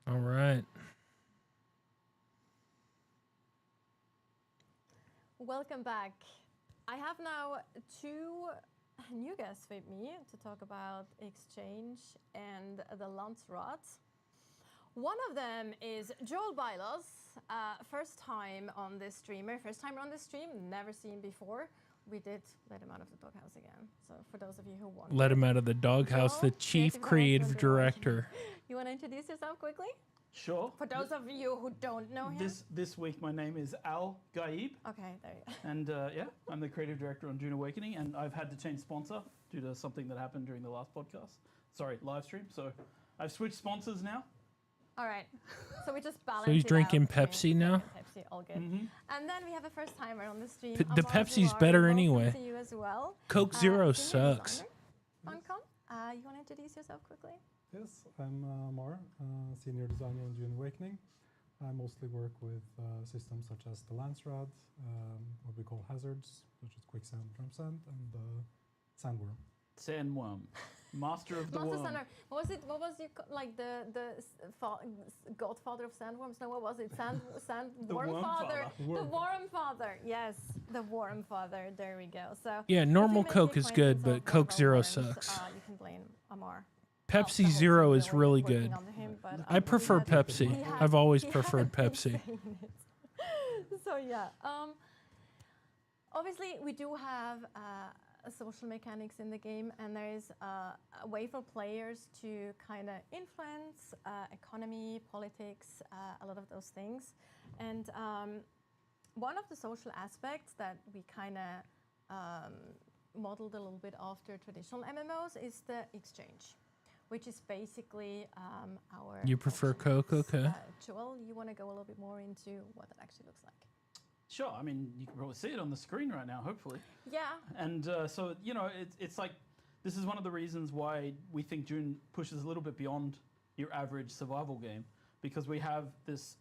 All right. Welcome back. I have now two new guests with me to talk about exchange and the Landsrot. One of them is Joel Bylos, first time on this stream, never seen before. We did let him out of the doghouse again. So for those of you who want, Let him out of the doghouse, the chief creative director. You want to introduce yourself quickly? Sure. For those of you who don't know him. This week, my name is Al Gaib. Okay, there you go. And yeah, I'm the creative director on Dune Awakening, and I've had to change sponsor due to something that happened during the last podcast. Sorry, live stream. So I've switched sponsors now. All right, so we just balance. So he's it drinking out. Pepsi now? Pepsi, all good. And then we have a first timer on the stream. The Pepsi's better anyway. To you as well. Coke Zero sucks. Funcom, you want to introduce yourself quickly? Yes, I'm Amar, senior designer on Dune Awakening. I mostly work with systems such as the Landsrot, what we call hazards, such as quicksand, drum sand, and sandworm. Sandworm, master of the worm. Sandworm. What was it like the godfather of sandworms? No, what was it? Worm father. The worm father. Yes, the worm father. There we go. So yeah, normal Coke is good, but Coke Zero sucks. You can blame Amar. Pepsi Zero is really good. I prefer Pepsi. I've always preferred Pepsi. So yeah, obviously we do have social mechanics in the game, and there is a way for players to kind of influence economy, politics, a lot of those things. And one of the social aspects that we kind of modeled a little bit after traditional MMOs is the exchange, which is basically our... You prefer Coke, okay. Joel, you want to go a little bit more into what that actually looks like? Sure, I mean, you can probably see it on the screen right now, hopefully. Yeah. And so, you know, it's like, this is one of the reasons why we think Dune pushes a little bit beyond your average survival game, because we have this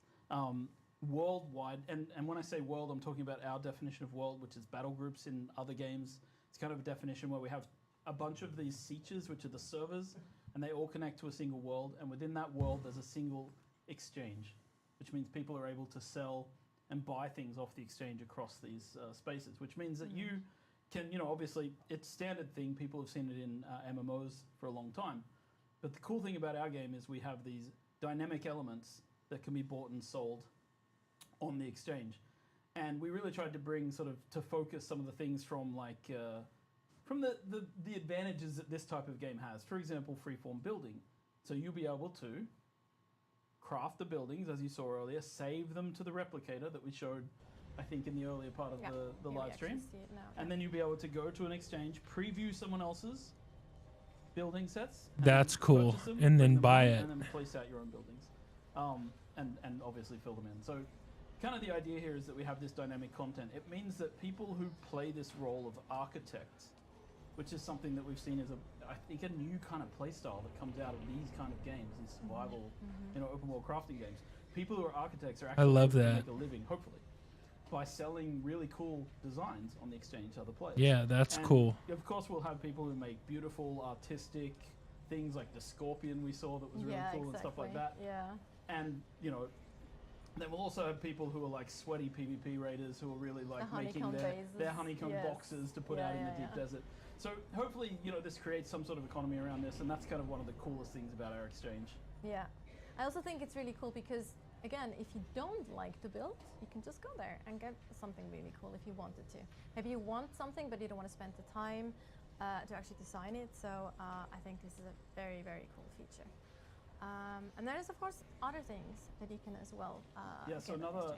worldwide, and when I say world, I'm talking about our definition of world, which is battle groups in other games. It's kind of a definition where we have a bunch of these sietches, which are the servers, and they all connect to a single world, and within that world, there's a single exchange, which means people are able to sell and buy things off the exchange across these spaces, which means that you can, you know, obviously it's standard thing. People have seen it in MMOs for a long time. But the cool thing about our game is we have these dynamic elements that can be bought and sold on the exchange. And we really tried to bring sort of, to focus some of the things from like, from the advantages that this type of game has. For example, freeform building. So you'll be able to craft the buildings, as you saw earlier, save them to the replicator that we showed, I think, in the earlier part of the live stream. And then you'll be able to go to an exchange, preview someone else's building sets. That's cool. And then buy it. And then place out your own buildings. And obviously fill them in. So kind of the idea here is that we have this dynamic content. It means that people who play this role of architects, which is something that we've seen as I think a new kind of play style that comes out of these kind of games, these survival, you know, open world crafting games. People who are architects are actually able to make a living, hopefully, by selling really cool designs on the exchange to other players. Yeah, that's cool. Of course, we'll have people who make beautiful, artistic things like the Scorpion we saw that was really cool and stuff like that. Yeah. And, you know, then we'll also have people who are like sweaty PvP raiders who are really like making their honeycomb boxes to put out in the deep desert. So hopefully, you know, this creates some sort of economy around this, and that's kind of one of the coolest things about our exchange. Yeah. I also think it's really cool because, again, if you don't like to build, you can just go there and get something really cool if you wanted to. Maybe you want something, but you don't want to spend the time to actually design it. So I think this is a very, very cool feature. And there's, of course, other things that you can as well yeah, so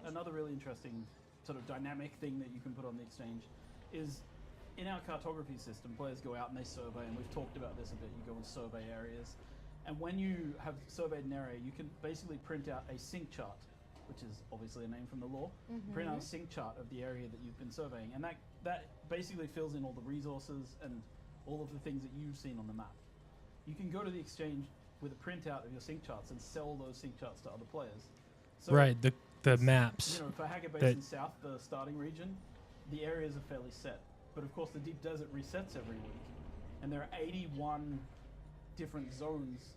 another really interesting sort of dynamic thing that you can put on the exchange is in our cartography system, players go out and they survey, and we've talked about this a bit. You go and survey areas. And when you have surveyed an area, you can basically print out a sync chart, which is obviously a name from the lore. Print out a sync chart of the area that you've been surveying. And that basically fills in all the resources and all of the things that you've seen on the map. You can go to the exchange with a printout of your sync charts and sell those sync charts to other players. So right, the maps. You know, for Hacker Basin South, the starting region, the areas are fairly set. But of course, the deep desert resets every week, and there are 81 different zones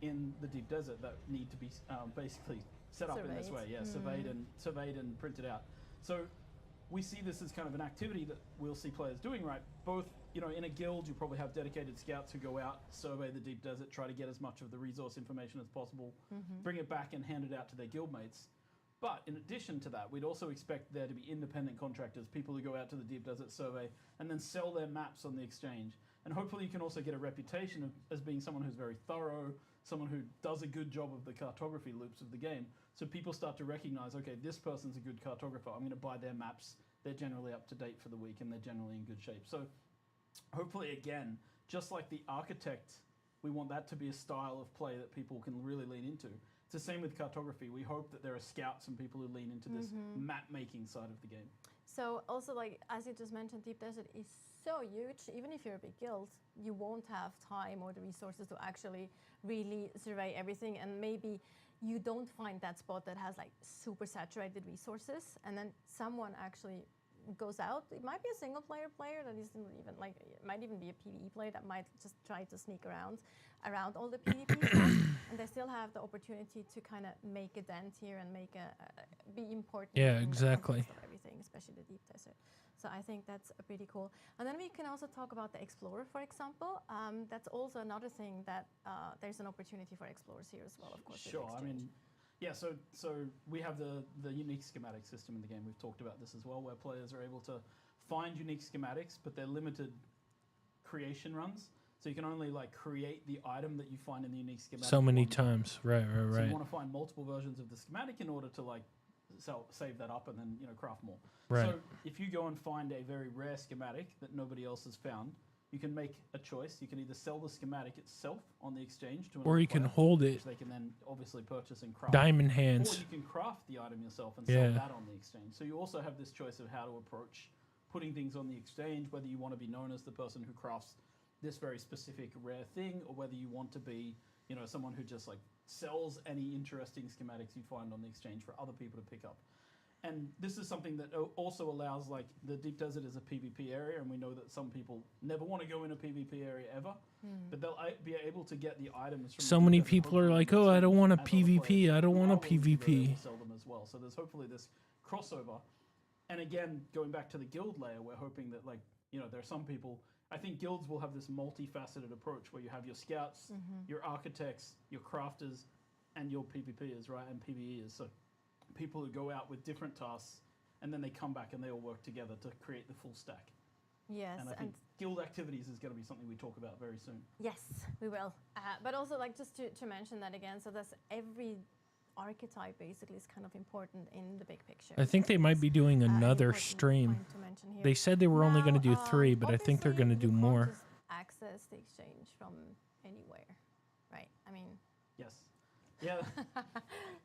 in the deep desert that need to be basically set up in this way. Yeah, surveyed and printed out. So we see this as kind of an activity that we'll see players doing, right? Both you know, in a guild, you probably have dedicated scouts who go out, survey the deep desert, try to get as much of the resource information as possible, bring it back and hand it out to their guildmates. But in addition to that, we'd also expect there to be independent contractors, people who go out to the deep desert, survey, and then sell their maps on the exchange. And hopefully you can also get a reputation as being someone who's very thorough, someone who does a good job of the cartography loops of the game. So people start to recognize, okay, this person's a good cartographer. I'm going to buy their maps. They're generally up to date for the week and they're generally in good shape. So hopefully, again, just like the architect, we want that to be a style of play that people can really lean into. It's the same with cartography. We hope that there are scouts and people who lean into this map-making side of the game. So also, like, as you just mentioned, Deep Desert is so huge. Even if you're a big guild, you won't have time or the resources to actually really survey everything. And maybe you don't find that spot that has like super saturated resources. And then someone actually goes out. It might be a single player that isn't even like, it might even be a PvE player that might just try to sneak around all the PvP stuff, and they still have the opportunity to kind of make a dent here and make be important. Yeah, in exactly. the context of everything, especially the deep desert. So I think that's pretty cool. And then we can also talk about the explorer, for example. That's also another thing that there's an opportunity for explorers here as well, of course. Sure. I mean, yeah, so we have the unique schematic system in the game. We've talked about this as well, where players are able to find unique schematics, but they're limited creation runs. So you can only like create the item that you find in the unique schematic. So many times, right. So you want to find multiple versions of the schematic in order to like save that up and then craft more. Right. So if you go and find a very rare schematic that nobody else has found, you can make a choice. You can either sell the schematic itself on the exchange to or you can hold it. Which they can then obviously purchase and craft. Diamond hands. Or you can craft the item yourself and sell that on the exchange. So you also have this choice of how to approach putting things on the exchange, whether you want to be known as the person who crafts this very specific rare thing, or whether you want to be, someone who just like sells any interesting schematics you find on the exchange for other people to pick up. And this is something that also allows, like, the deep desert is a PvP area, and we know that some people never want to go in a PvP area ever, but they'll be able to get the items from so many people are like, oh, I don't want a PvP. I don't want a PvP. Sell them as well. So there's hopefully this crossover. And again, going back to the guild layer, we're hoping that, like, there are some people. I think guilds will have this multifaceted approach where you have your scouts, your architects, your crafters, and your PvPers, right, and PvEers. So people who go out with different tasks, and then they come back and they all work together to create the full stack. Yes, and I think guild activities is going to be something we talk about very soon. Yes, we will. But also, like, just to mention that again, so that's every archetype basically is kind of important in the big picture. I think they might be doing another stream. They said they were only going to do 3, but I think they're going to do more. Just access the exchange from anywhere, right? I mean. Yes. Yeah.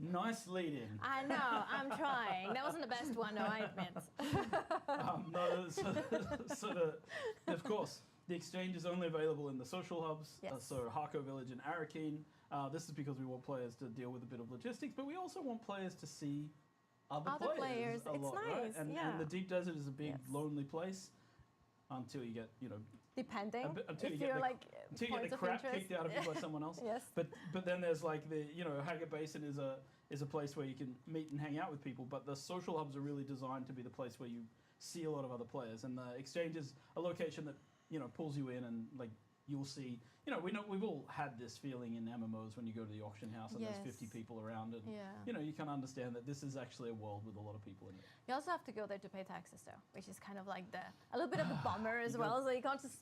Nice lead in. I know, I'm trying. That wasn't the best one, though, I admit. No, of course, the exchange is only available in the social hubs. Yes. So Harko Village and Arakeen. This is because we want players to deal with a bit of logistics, but we also want players to see other players a it's lot, nice, right? And the deep desert is a big, lonely place until you get, depending until if you you're like until you get the crap kicked out of you by someone else. Yes. But then there's like the Haggard Basin is a place where you can meet and hang out with people. But the social hubs are really designed to be the place where you see a lot of other players, and the exchange is a location that pulls you in, and like you'll see. We've all had this feeling in MMOs when you go to the auction house and there's 50 people around, and you can understand that this is actually a world with a lot of people in it. You also have to go there to pay taxes, though, which is kind of like a little bit of a bummer as well. So you can't just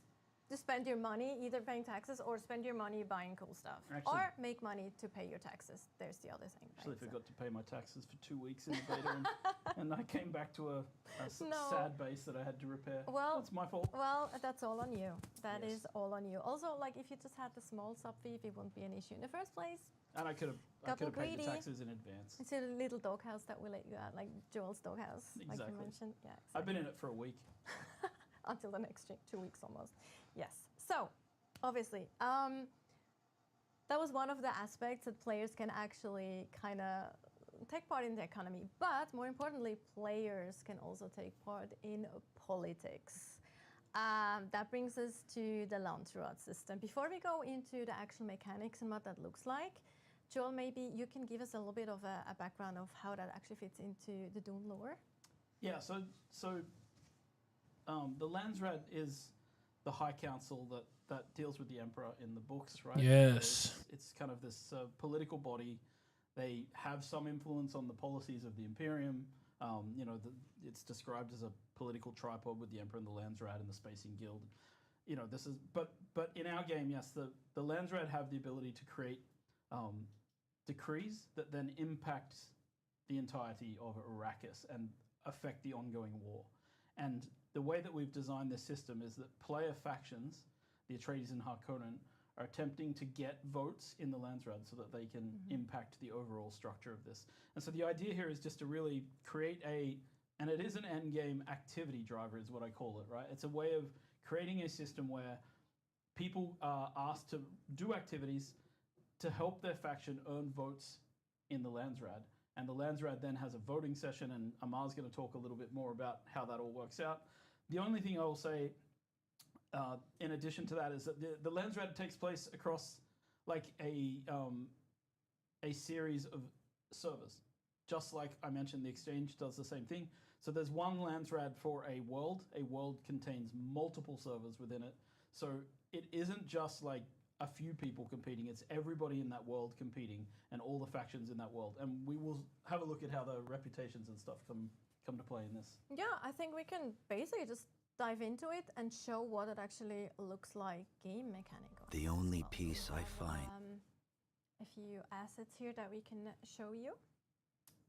spend your money either paying taxes or spend your money buying cool stuff, or make money to pay your taxes. There's the other thing. Actually, forgot to pay my taxes for 2 weeks in the beta, and I came back to a sad base that I had to repair. Well, it's my fault. Well, that's all on you. That is all on you. Also, like, if you just had the small sub fee, it wouldn't be an issue in the first place. And I could have paid the taxes in advance. It's a little doghouse that will let you out, like Joel's doghouse, like you mentioned. Yeah, exactly. I've been in it for a week. Until the next 2 weeks almost. Yes. So, obviously, that was one of the aspects that players can actually kind of take part in the economy. But more importantly, players can also take part in politics. That brings us to the Landsraad system. Before we go into the actual mechanics and what that looks like, Joel, maybe you can give us a little bit of a background of how that actually fits into the Dune lore. Yeah, so the Landsraad is the High Council that deals with the Emperor in the books, right? Yes. It's kind of this political body. They have some influence on the policies of the Imperium. It's described as a political tripod with the Emperor and the Landsrat and the Spacing Guild. This is, but in our game, yes, the Landsrat have the ability to create decrees that then impact the entirety of Arrakis and affect the ongoing war. And the way that we've designed this system is that player factions, the Atreides and Harkonnen, are attempting to get votes in the Landsrat so that they can impact the overall structure of this. And so the idea here is just to really create and it is an endgame activity driver is what I call it, right? It's a way of creating a system where people are asked to do activities to help their faction earn votes in the Landsrat. And the Landsrat then has a voting session, and Amar's going to talk a little bit more about how that all works out. The only thing I will say, in addition to that, is that the Landsrat takes place across like a series of servers. Just like I mentioned, the Exchange does the same thing. So there's one Landsrat for a world. A world contains multiple servers within it. So it isn't just like a few people competing. It's everybody in that world competing and all the factions in that world. And we will have a look at how the reputations and stuff come to play in this. Yeah, I think we can basically just dive into it and show what it actually looks like game mechanic. The only piece I find. A few assets here that we can show you.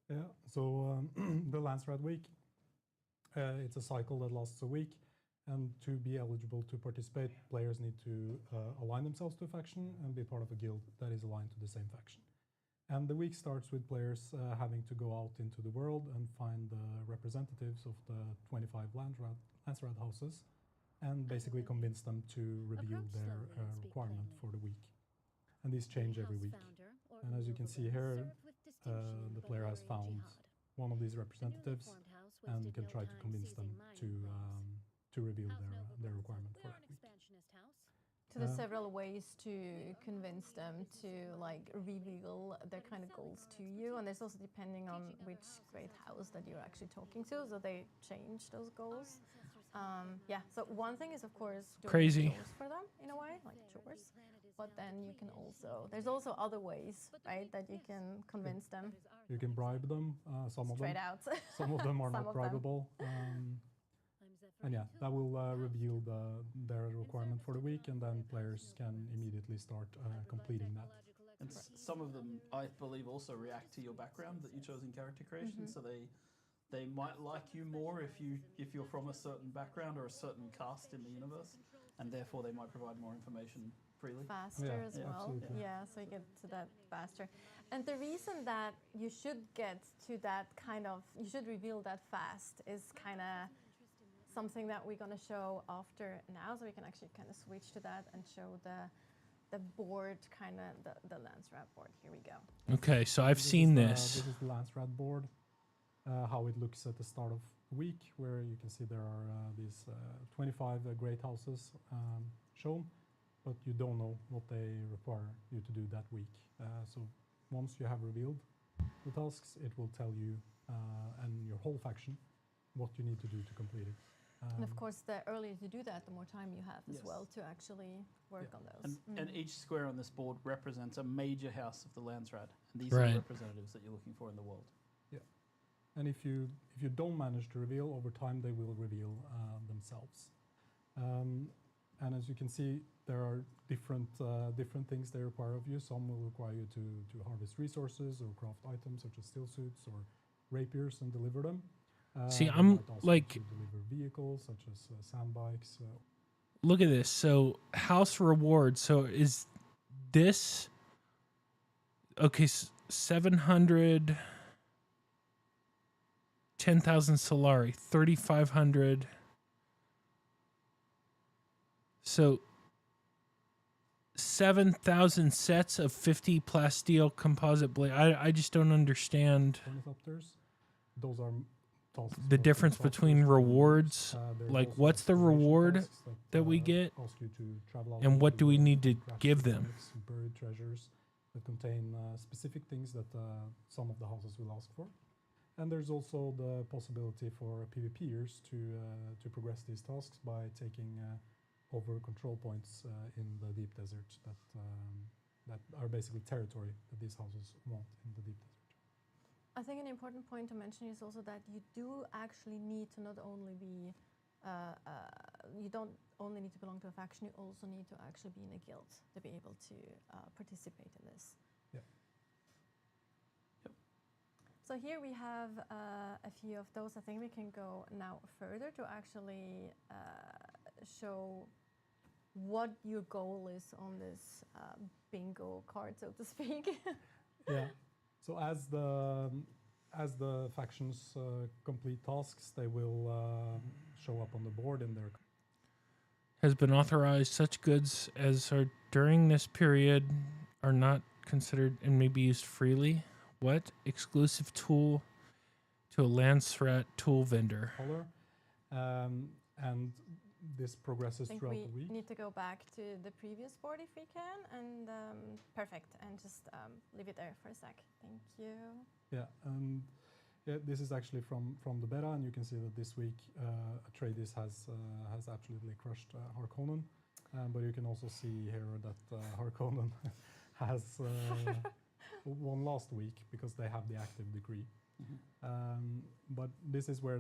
Yeah, so the Landsrat Week, it's a cycle that lasts a week. And to be eligible to participate, players need to align themselves to a faction and be part of a guild that is aligned to the same faction. And the week starts with players having to go out into the world and find the representatives of the 25 Landsrat houses and basically convince them to reveal their requirement for the week. And these change every week. And as you can see here, the player has found one of these representatives and can try to convince them to reveal their requirement for that week. So there's several ways to convince them to like reveal their kind of goals to you, and there's also depending on which great house that you're actually talking to, so they change those goals. Yeah, so one thing is of course doing Crazy. chores for them in a way, like chores, but then you can also, there's also other ways, right, that you can convince them. You can bribe them, some of them. Straight out. Some of them are Some not of them. bribable. And yeah, that will reveal their requirement for the week, and then players can immediately start completing that. And some of them, I believe, also react to your background that you chose in character creation. So they might like you more if you're from a certain background or a certain caste in the universe, and therefore they might provide more information freely. Faster as well. Absolutely. Yeah, so you get to that faster. And the reason that you should get to that kind of, you should reveal that fast is kind of something that we're going to show after now, so we can actually kind of switch to that and show the board, kind of the Landsrat board. Here we go. Okay, so I've seen this. This is the Landsrat board, how it looks at the start of the week, where you can see there are these 25 great houses shown, but you don't know what they require you to do that week. So once you have revealed the tasks, it will tell you and your whole faction what you need to do to complete it. And of course, the earlier you do that, the more time you have as well to actually work on those. And each square on this board represents a major house of the Landsrat, and these are the representatives that you're looking for in the world. Yeah, and if you don't manage to reveal, over time they will reveal themselves. And as you can see, there are different things they require of you. Some will require you to harvest resources or craft items such as steel suits or rapiers and deliver them. See, I'm like, deliver vehicles such as sand bikes. Look at this. So house reward. So is this okay? 700, 10,000 Solari, 3,500. So 7,000 sets of 50 plasteel composite blade. I just don't understand. Those are the difference between rewards. Like, what's the reward that we get, and what do we need to give them? Buried treasures that contain specific things that some of the houses will ask for. And there's also the possibility for PvPers to progress these tasks by taking over control points in the deep desert that are basically territory that these houses want in the deep desert. I think an important point to mention is also that you do actually need to not only be, you don't only need to belong to a faction, you also need to actually be in a guild to be able to participate in this. Yeah. Yep. So here we have a few of those. I think we can go now further to actually show what your goal is on this bingo card, so to speak. Yeah. So as the factions complete tasks, they will show up on the board in their. Has been authorized. Such goods as are during this period are not considered and may be used freely. What? Exclusive tool to a Landsrat tool vendor. Color. And this progresses throughout the week. We need to go back to the previous board if we can, and perfect, and just leave it there for a sec. Thank you. Yeah, yeah, this is actually from the beta, and you can see that this week Atreides has absolutely crushed Harkonnen, but you can also see here that Harkonnen has won last week because they have the active decree. Mm-hmm. But this is where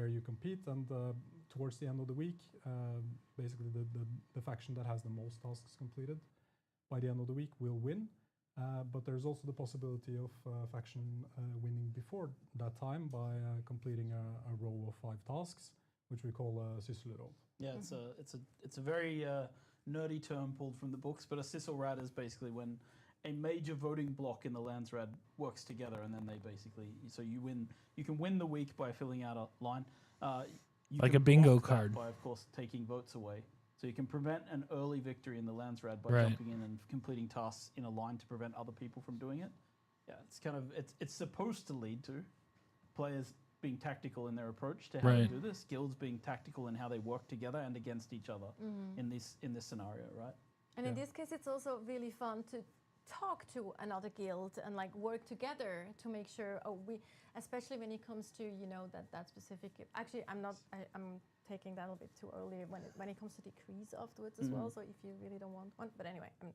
you compete, and towards the end of the week, basically the faction that has the most tasks completed by the end of the week will win. But there's also the possibility of faction winning before that time by completing a row of 5 tasks, which we call a Sysselråd. Yeah, it's a very nerdy term pulled from the books, but a Sysselråd is basically when a major voting block in the Landsrad works together, and then they basically, so you can win the week by filling out a line. You like can a bingo block that card. by, of course, taking votes away. So you can prevent an early victory in the Landsrad by Right. jumping in and completing tasks in a line to prevent other people from doing it. Yeah, it's kind of it's supposed to lead to players being tactical in their approach to how Right. they do this, guilds being tactical in how they work together and against each other in this scenario, right? And in this case, it's also really fun to talk to another guild and like work together to make sure. Especially when it comes to that specific. Actually, I'm taking that a little bit too early when it comes to decrees afterwards as well. So if you really don't want one, but anyway, I'm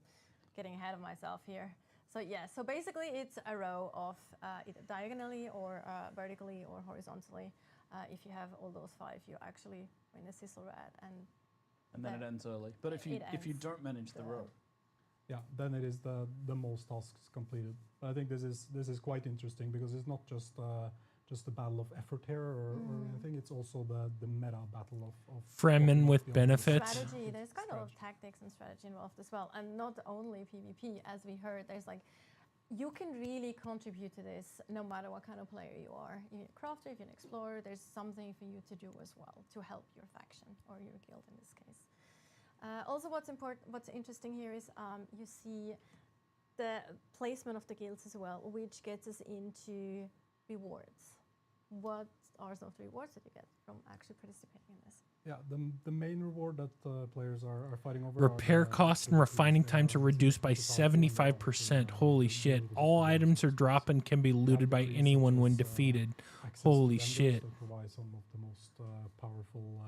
getting ahead of myself here. So yeah, so basically it's a row of either diagonally or vertically or horizontally. If you have all those 5, you actually win a Sysselråd, And then it ends early. But if you don't manage the row. Yeah, then it is the most tasks completed. But I think this is quite interesting because it's not just a battle of effort here or anything. It's also the meta battle of Fremen with benefits. Strategy. There's kind of tactics and strategy involved as well, and not only PvP. As we heard, there's you can really contribute to this no matter what kind of player you are. If you're a crafter, if you're an explorer, there's something for you to do as well to help your faction or your guild in this case. Also, what's interesting here is you see the placement of the guilds as well, which gets us into rewards. What are some of the rewards that you get from actually participating in this? Yeah, the main reward that players are fighting over. Repair costs and refining times are reduced by 75%. Holy shit. All items are dropped and can be looted by anyone when defeated. Holy shit. Provide some of the most powerful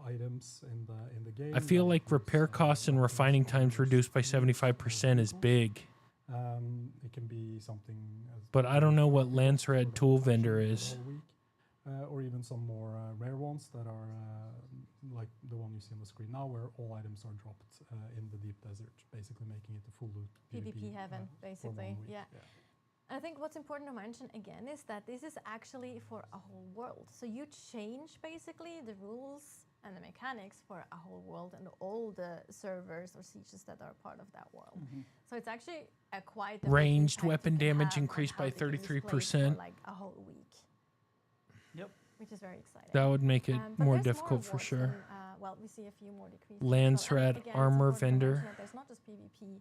items in the game. I feel like repair costs and refining times reduced by 75% is big. It can be something. But I don't know what Landsrad tool vendor is. Or even some more rare ones that are like the one you see on the screen now, where all items are dropped in the deep desert, basically making it a full loot PvP heaven, basically. Yeah. And I think what's important to mention again is that this is actually for a whole world. So you change basically the rules and the mechanics for a whole world and all the servers or sieges that are part of that world. So it's actually a quite ranged weapon damage increased by 33%. Like a whole week. Yep. Which is very exciting. That would make it but more there's difficult for rewards sure. and, well, we see a few more decreases. Landsrad Again, it's armor important to mention vendor. that there's not just PvP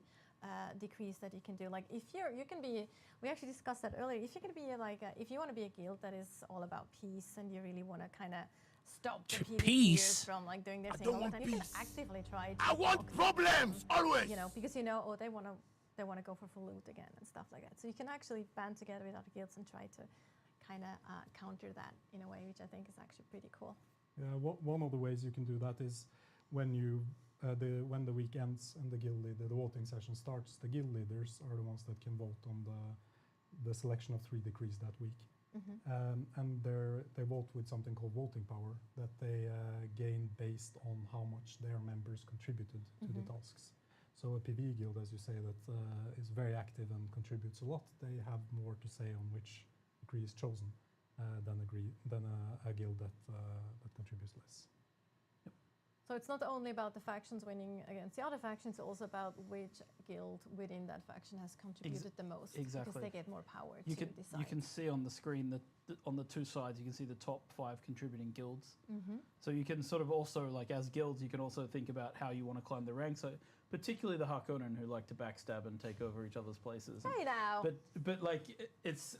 decrease that you can do. Like if you can be, we actually discussed that earlier. If you can be if you want to be a guild that is all about peace and you really want to kind of stop the PvPers from like doing their thing all the time, you can actively try to. I want problems always. Because they want to go for full loot again and stuff like that. So you can actually band together with other guilds and try to kind of counter that in a way, which I think is actually pretty cool. Yeah, one of the ways you can do that is when when the week ends and the guild leader, the voting session starts, the guild leaders are the ones that can vote on the selection of 3 decrees that week. And they vote with something called voting power that they gain based on how much their members contributed to the tasks. So a PvE guild, as you say, that is very active and contributes a lot, they have more to say on which decree is chosen than a guild that contributes less. So it's not only about the factions winning against the other factions, it's also about which guild within that faction has contributed the most. Exactly. Because they get more power You to can decide. you can see on the screen that on the 2 sides you can see the top 5 contributing guilds. So you can sort of also, like, as guilds, you can also think about how you want to climb the ranks. So particularly the Harkonnen, who like to backstab and take over each other's places. Hey now. But like it's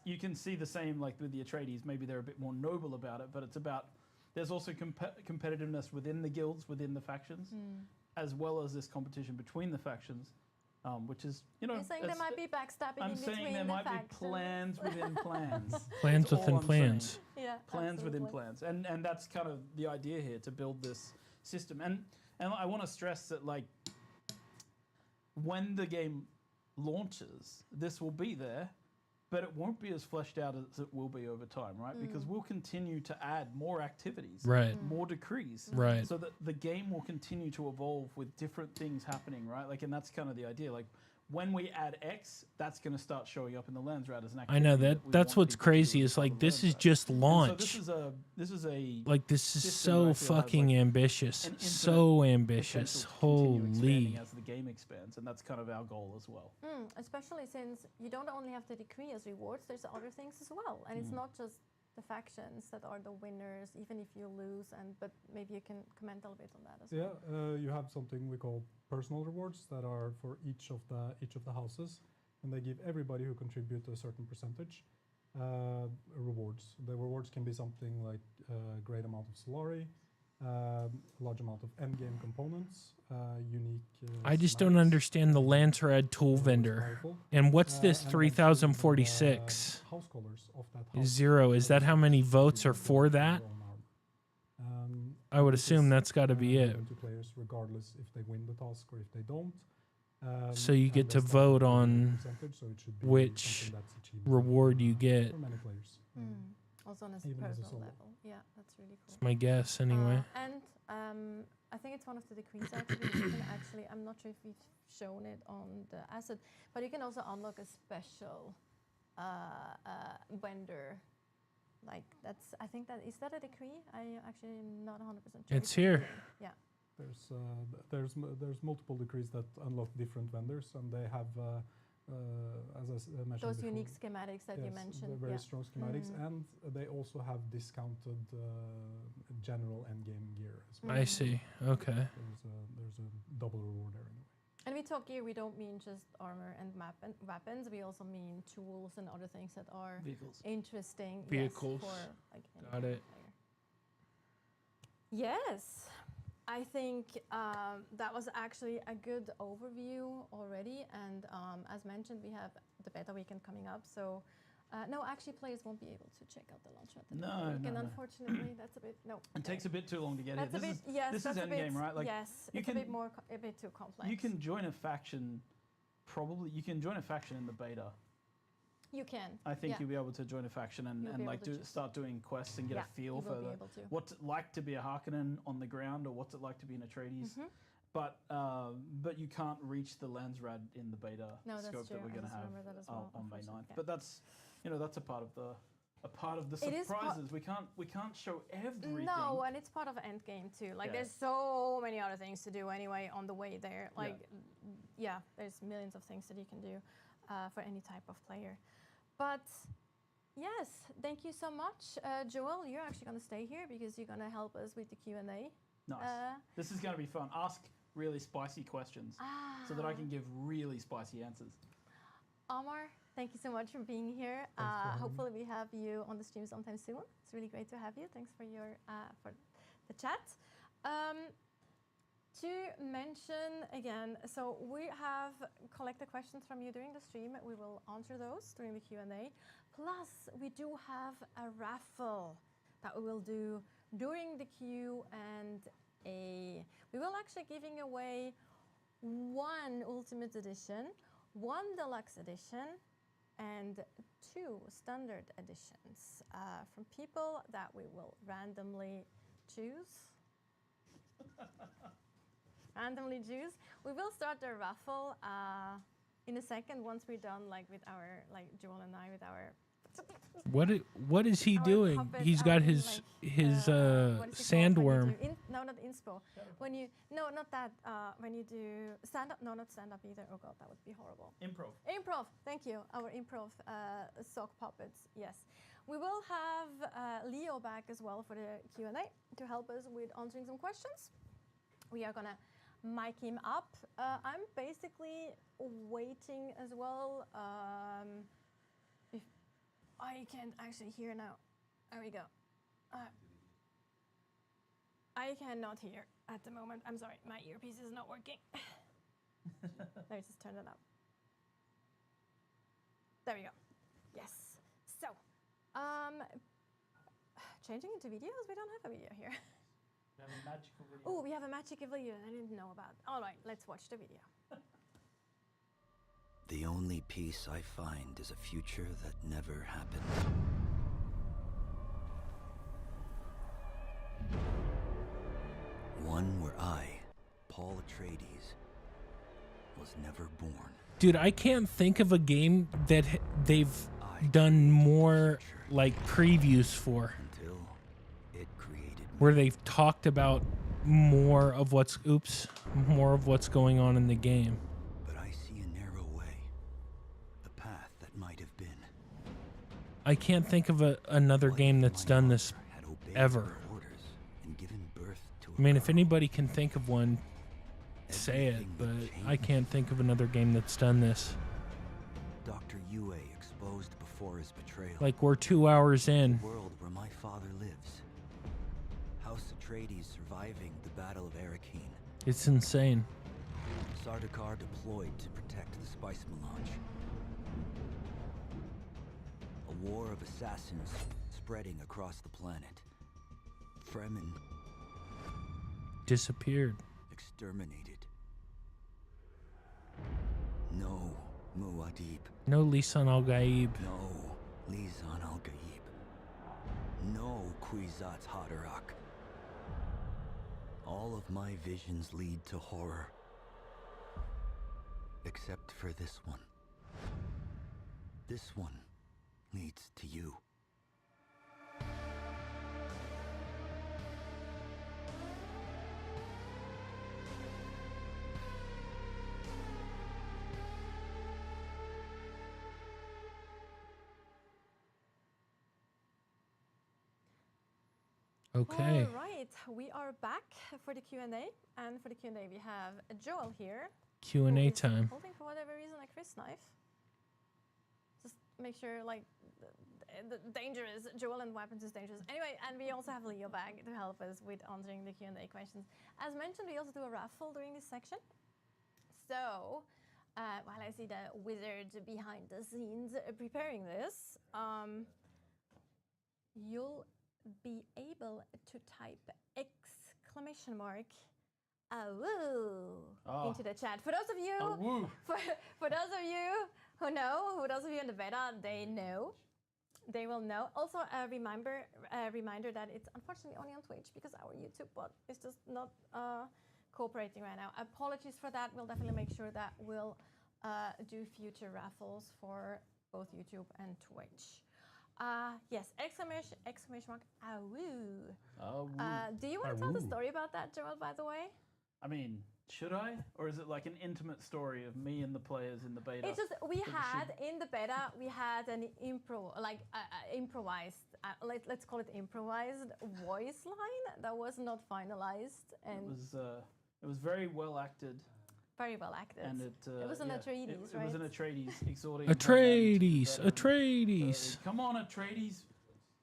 you can see the same like with the Atreides. Maybe they're a bit more noble about it, but it's about there's also competitiveness within the guilds, within the factions, as well as this competition between the factions, which is, you know... You're saying there might be backstabbing in between the factions. I'm saying there might be plans within plans. Plans That's within all I'm plans. saying. Yeah, plans within absolutely. plans. And that's kind of the idea here, to build this system. And I want to stress that, like, when the game launches, this will be there, but it won't be as fleshed out as it will be over time, right? Because we'll continue to add more activities, Right. more decrees, Right. so that the game will continue to evolve with different things happening, right? Like, and that's kind of the idea. Like, when we add X, that's going to start showing up in the lens route as an activity. I know we that's want what's people to do crazy as is part like of the this lens is route. just And launch. So this is a Like this is system so that I feel has, fucking like, ambitious. an infinite So ambitious. potential to continue Holy. expanding as the game expands, and that's kind of our goal as well. Especially since you don't only have the decree as rewards, there's other things as well. And it's not just the factions that are the winners, even if you lose. But maybe you can comment a little bit on that as well. Yeah, you have something we call personal rewards that are for each of the houses, and they give everybody who contribute a certain percentage rewards. The rewards can be something like a great amount of Solari, a large amount of endgame components, unique. I just don't snacks, understand the Lancerad tool vendor. And what's this and 3046? house colors of that house. 0. Is that how many votes are for that? I would assume that's got to be it. To players, regardless if they win the task or if they don't. So you get to vote on which reward you get. For many players. Also on a Even as a personal solo. level. Yeah, that's really cool. It's my guess anyway. And I think it's one of the decrees actually. You can actually, I'm not sure if we've shown it on the asset, but you can also unlock a special vendor. Like I think that is that a decree? I actually not 100% sure. It's here. Yeah. There's multiple decrees that unlock different vendors, and they have, as I mentioned those before, unique schematics that you mentioned. They're very strong schematics, and they also have discounted general endgame gear as well. I see. Okay. There's a double reward there anyway. And we talk gear, we don't mean just armor and weapons. We also mean tools and other things that are Vehicles. interesting. Vehicles. Yes, for, like, Got it. Yes, I think that was actually a good overview already. And as mentioned, we have the beta weekend coming up. So no, actually, players won't be able to check out the launch at the beta weekend. Unfortunately, that's a bit It takes a bit too long to get that's here. A bit, yes, this that's is a bit, endgame, right? Like, yes, you it's can, a bit too complex. You can join a faction. Probably you can join a faction in the beta. You can. I think you'll be able to join a faction and like start doing quests and get a feel for what's it like to be a Harkonnen on the ground, or what's it like to be an Atreides. But you can't reach the Landsrad in the beta scope that we're going to have on May 9th. But that's that's a part of the surprises. We can't show everything. No, and it's part of endgame too. Like there's so many other things to do anyway on the way there. Like there's millions of things that you can do for any type of player. But yes, thank you so much, Joel. You're actually going to stay here because you're going to help us with the Q&A. Nice. This is going to be fun. Ask really spicy questions so that I can give really spicy answers. Omar, thank you so much for being here. Hopefully we have you on the stream sometime soon. It's really great to have you. Thanks for your for the chat. To mention again, so we have collected questions from you during the stream. We will answer those during the Q&A. Plus, we do have a raffle that we will do during the Q&A we will actually giving away 1 Ultimate Edition, 1 Deluxe Edition, and 2 Standard Editions from people that we will randomly choose. We will start the raffle in a second once we're done, like with our, like Joel and I with our. What is he doing? Puppet, He's got like, his what is it called sandworm. when you do no, not inspo. When you not that. When you do stand up, no, not stand up either. Oh god, that would be horrible. Improv. Improv. Thank you. Our improv sock puppets. Yes, we will have Leo back as well for the Q&A to help us with answering some questions. We are gonna mic him up. I'm basically waiting as well. If I can't actually hear now. There we go. I cannot hear at the moment. I'm sorry, my earpiece is not working. Let me just turn it up. There we go. Yes. So, changing into videos. We don't have a video here. We have a magical video. Oh, we have a magical video I didn't know about. All right, let's watch the video. The only peace I find is a future that never happened. One where I, Paul Atreides, was never born. Dude, I can't think of a game that they've done more like previews for. Until it created me. Where they've talked about more of what's going on in the game. But I see a narrow way. A path that might have been. I can't think of another game that's done this ever. I mean, if anybody can think of one, say it, but I can't think of another game that's done this. Dr. Yue exposed before his betrayal. Like, we're 2 hours in. The world where my father lives. House Atreides surviving the Battle of Arrakeen. It's insane. Sardaukar deployed to protect the spice melange. A war of assassins spreading across the planet. Fremen disappeared. Exterminated. No Muad'Dib. No Lisan al-Gaib. No Lisan al-Gaib. No Kwisatz Haderach. All of my visions lead to horror. Except for this one. This one leads to you. Okay. All right, we are back for the Q&A, and for the Q&A we have Joel here. Q&A time. Holding for whatever reason a Chris knife. Just make sure like the dangerous Joel and weapons is dangerous. Anyway, and we also have Leo back to help us with answering the Q&A questions. As mentioned, we also do a raffle during this section. So while I see the wizard behind the scenes preparing this, you'll be able to type exclamation mark "awoo" into the chat. For those of you, for those of you who know, for those of you in the beta, they will know. Also, a reminder that it's unfortunately only on Twitch because our YouTube bot is just not cooperating right now. Apologies for that. We'll definitely make sure that we'll do future raffles for both YouTube and Twitch. Yes, exclamation mark, awoo. Do you want to tell the story about that, Joel, by the way? I mean, should I? Or is it like an intimate story of me and the players in the beta? It's just, we had, in the beta, we had an improvised, let's call it improvised voice line that was not finalized. And it was very well acted. Very well acted. And it was an Atreides, right? It was an Atreides exhorting. Atreides. Come on, Atreides.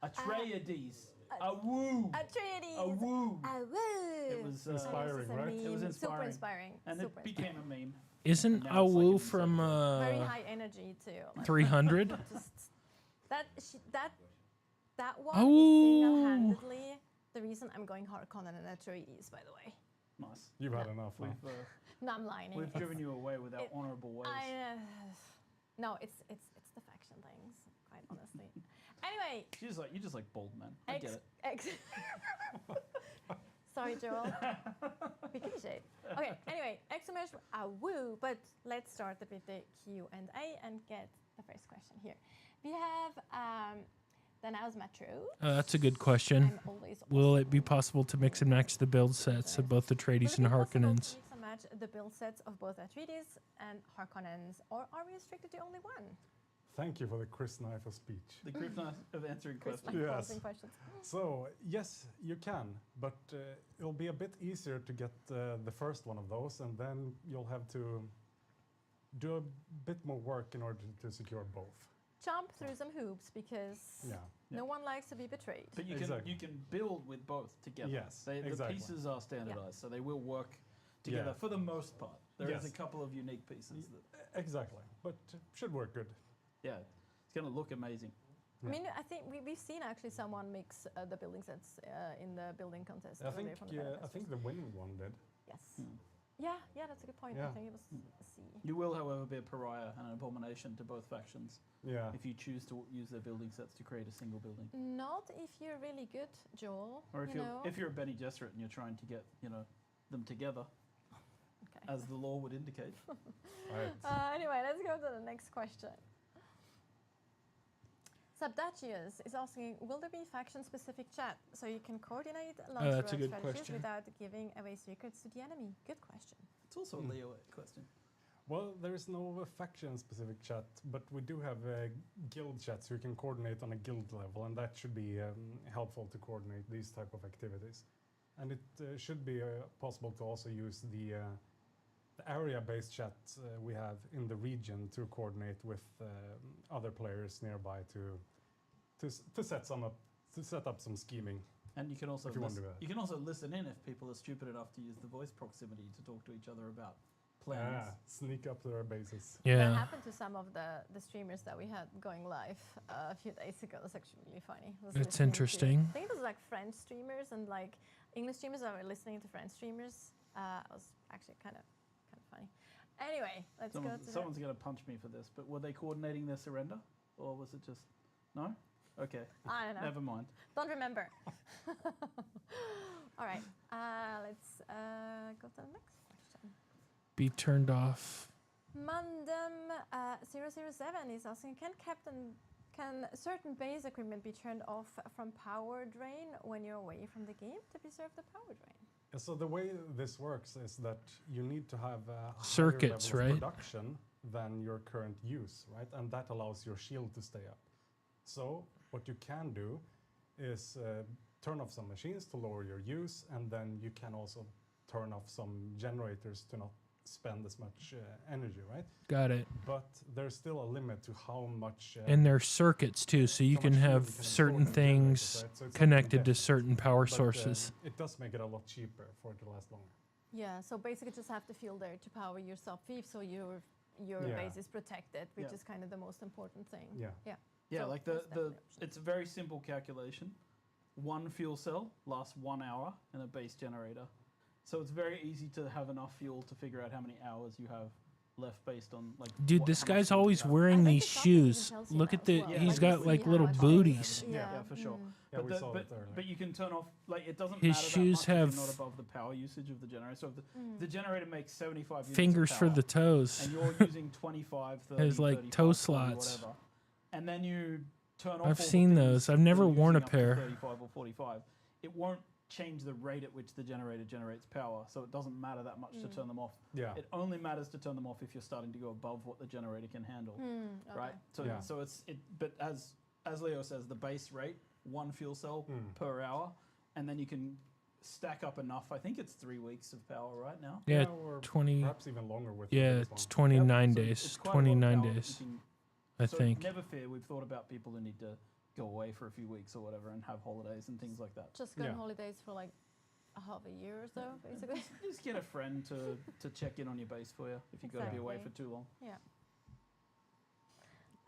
Atreides. Awoo. Atreides. Awoo. Awoo. It was inspiring, right? It was inspiring. Super inspiring. And super it became a meme. Isn't awoo from very high energy too. Like 300? that one is single-handedly the reason I'm going Harkonnen and Atreides, by the way. Nice. You've had enough. Huh? No, I'm lying. We've driven you away with our honourable ways. No, it's the faction things, quite honestly. Anyway. You just like bold men. I get it. Sorry, Joel. We can shade. Okay. Anyway, exclamation woo! But let's start with the Q&A and get the first question here. We have the Now's Metro. That's a good question. Will it be possible to mix and match the build sets of both Atreides and Harkonnens? Mix and match the build sets of both Atreides and Harkonnens, or are we restricted to only one? Thank you for the Chris knife of speech. The Chris knife of answering questions. Yes. So, yes, you can, but it'll be a bit easier to get the first one of those, and then you'll have to do a bit more work in order to secure both. Jump through some hoops because no one likes to be betrayed. But you can build with both together. Yes, The pieces are standardized, so they will work together for the most part. There is a couple of unique pieces. Exactly, but should work good. Yeah, it's going to look amazing. I mean, I think we've seen actually someone mix the building sets in the building contest. I think the winning one did. Yes. Yeah, that's a good point. I think it was a C. You will, however, be a pariah and an abomination to both factions. Yeah. If you choose to use their building sets to create a single building. Not if you're really good, Joel. Or if you're a Bene Gesserit and you're trying to get them together, as the law would indicate. Anyway, let's go to the next question. Subdacius is asking, will there be faction-specific chat so you can coordinate launch strategies without giving away secrets to the enemy? Good question. It's also a Leo question. Well, there is no faction-specific chat, but we do have guild chats so you can coordinate on a guild level, and that should be helpful to coordinate these type of activities. And it should be possible to also use the area-based chat we have in the region to coordinate with other players nearby to set up some scheming. And you can also listen in if people are stupid enough to use the voice proximity to talk to each other about plans. Sneak up to their bases. Yeah. That happened to some of the streamers that we had going live a few days ago. It was actually really funny. It's interesting. I think it was like French streamers and like English streamers that were listening to French streamers. It was actually kind of funny. Anyway, let's go to someone's going to punch me for this, but were they coordinating their surrender? Or was it just... No? Okay. I don't know. Never mind. Don't remember. All right. Let's go to the next question. Be turned off. Mandem007 is asking, can certain base equipment be turned off from power drain when you're away from the game to preserve the power drain? So the way this works is that you need to have a circuits, higher level right? of production than your current use, right? And that allows your shield to stay up. So what you can do is turn off some machines to lower your use, and then you can also turn off some generators to not spend as much energy, right? Got it. But there's still a limit to how much... and there's circuits too, so you can have certain things connected to certain power sources. It does make it a lot cheaper for it to last longer. Yeah, so basically just have the fuel there to power your sub-thief so your base is protected, which is kind of the most important thing. Yeah. Yeah, so like it's a very simple calculation. One fuel cell lasts 1 hour in a base generator. So it's very easy to have enough fuel to figure out how many hours you have left based on like. Dude, this guy's always wearing these shoes. Look at the, he's got like little booties. Yeah, for sure. Yeah, but you can turn off, like it doesn't His matter shoes that much have if you're not above the power usage of the generator. So if the generator makes 75 units fingers of for power, the toes. and you're using 25, 30, There's like 35, toe 40, slots. whatever, and then you turn off. I've all the seen things those. I've that never are worn a using up to pair. 35 or 45. It won't change the rate at which the generator generates power, so it doesn't matter that much to turn them off. Yeah. It only matters to turn them off if you're starting to go above what the generator can handle, right? So so but as Leo says, the base rate, 1 fuel cell per hour, and then you can stack up enough. I think it's 3 weeks of power right now. Yeah, or 20. Perhaps even longer with. Yeah, it's 29 days. It's quite a lot of 29 power. days. You can- I so think. never fear. We've thought about people who need to go away for a few weeks or whatever and have holidays and things like that. Just go on holidays for like a half a year or so, basically. Just get a friend to check in on your base for you if you've got to be away for too long. Yeah.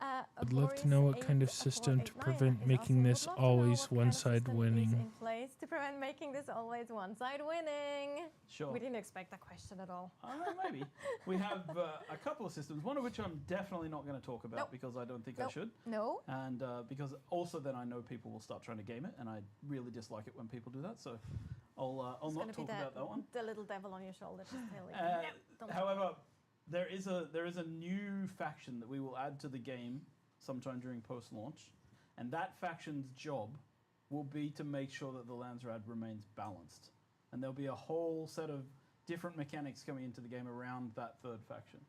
I'd love to know what kind of system to prevent making this always one side winning. In place to to prevent making this always one-side winning. Sure. We didn't expect that question at all. Maybe. We have a couple of systems, one of which I'm definitely not going to talk about Nope. because I don't think I Nope. should. No. And because also then I know people will start trying to game it, and I really dislike it when people do that. So I'll It's not gonna be talk about that one. The little devil on your shoulder just telling you. "No, don't However, there is a new faction that we will add to the game sometime during post-launch, and that faction's job will be to make sure that the Landsrad remains balanced. And there'll be a whole set of different mechanics coming into the game around that third faction.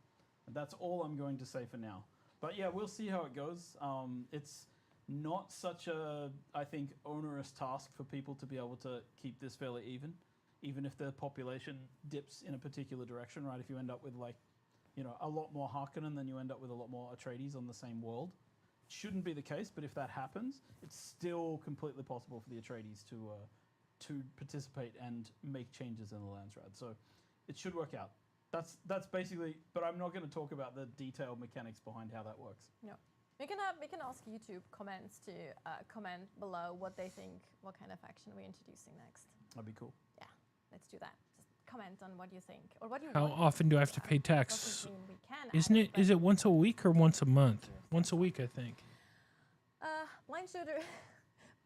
And that's all I'm going to say for now. But yeah, we'll see how it goes. It's not such a, I think, onerous task for people to be able to keep this fairly even if the population dips in a particular direction, right? If you end up with like, you know, a lot more Harkonnen, then you end up with a lot more Atreides on the same world. Shouldn't be the case, but if that happens, it's still completely possible for the Atreides to participate and make changes in the Landsrad. So it should work out. That's basically. But I'm not going to talk about the detailed mechanics behind how that works. No. We can ask YouTube comments to comment below what they think, what kind of action we're introducing next. That'd be cool. Yeah, let's do that. Just comment on what you think or what you How want. often do I have to pay tax? Doesn't mean we can Isn't add it? Is it once a week or once a month? Once a week, I think. Blind shooter,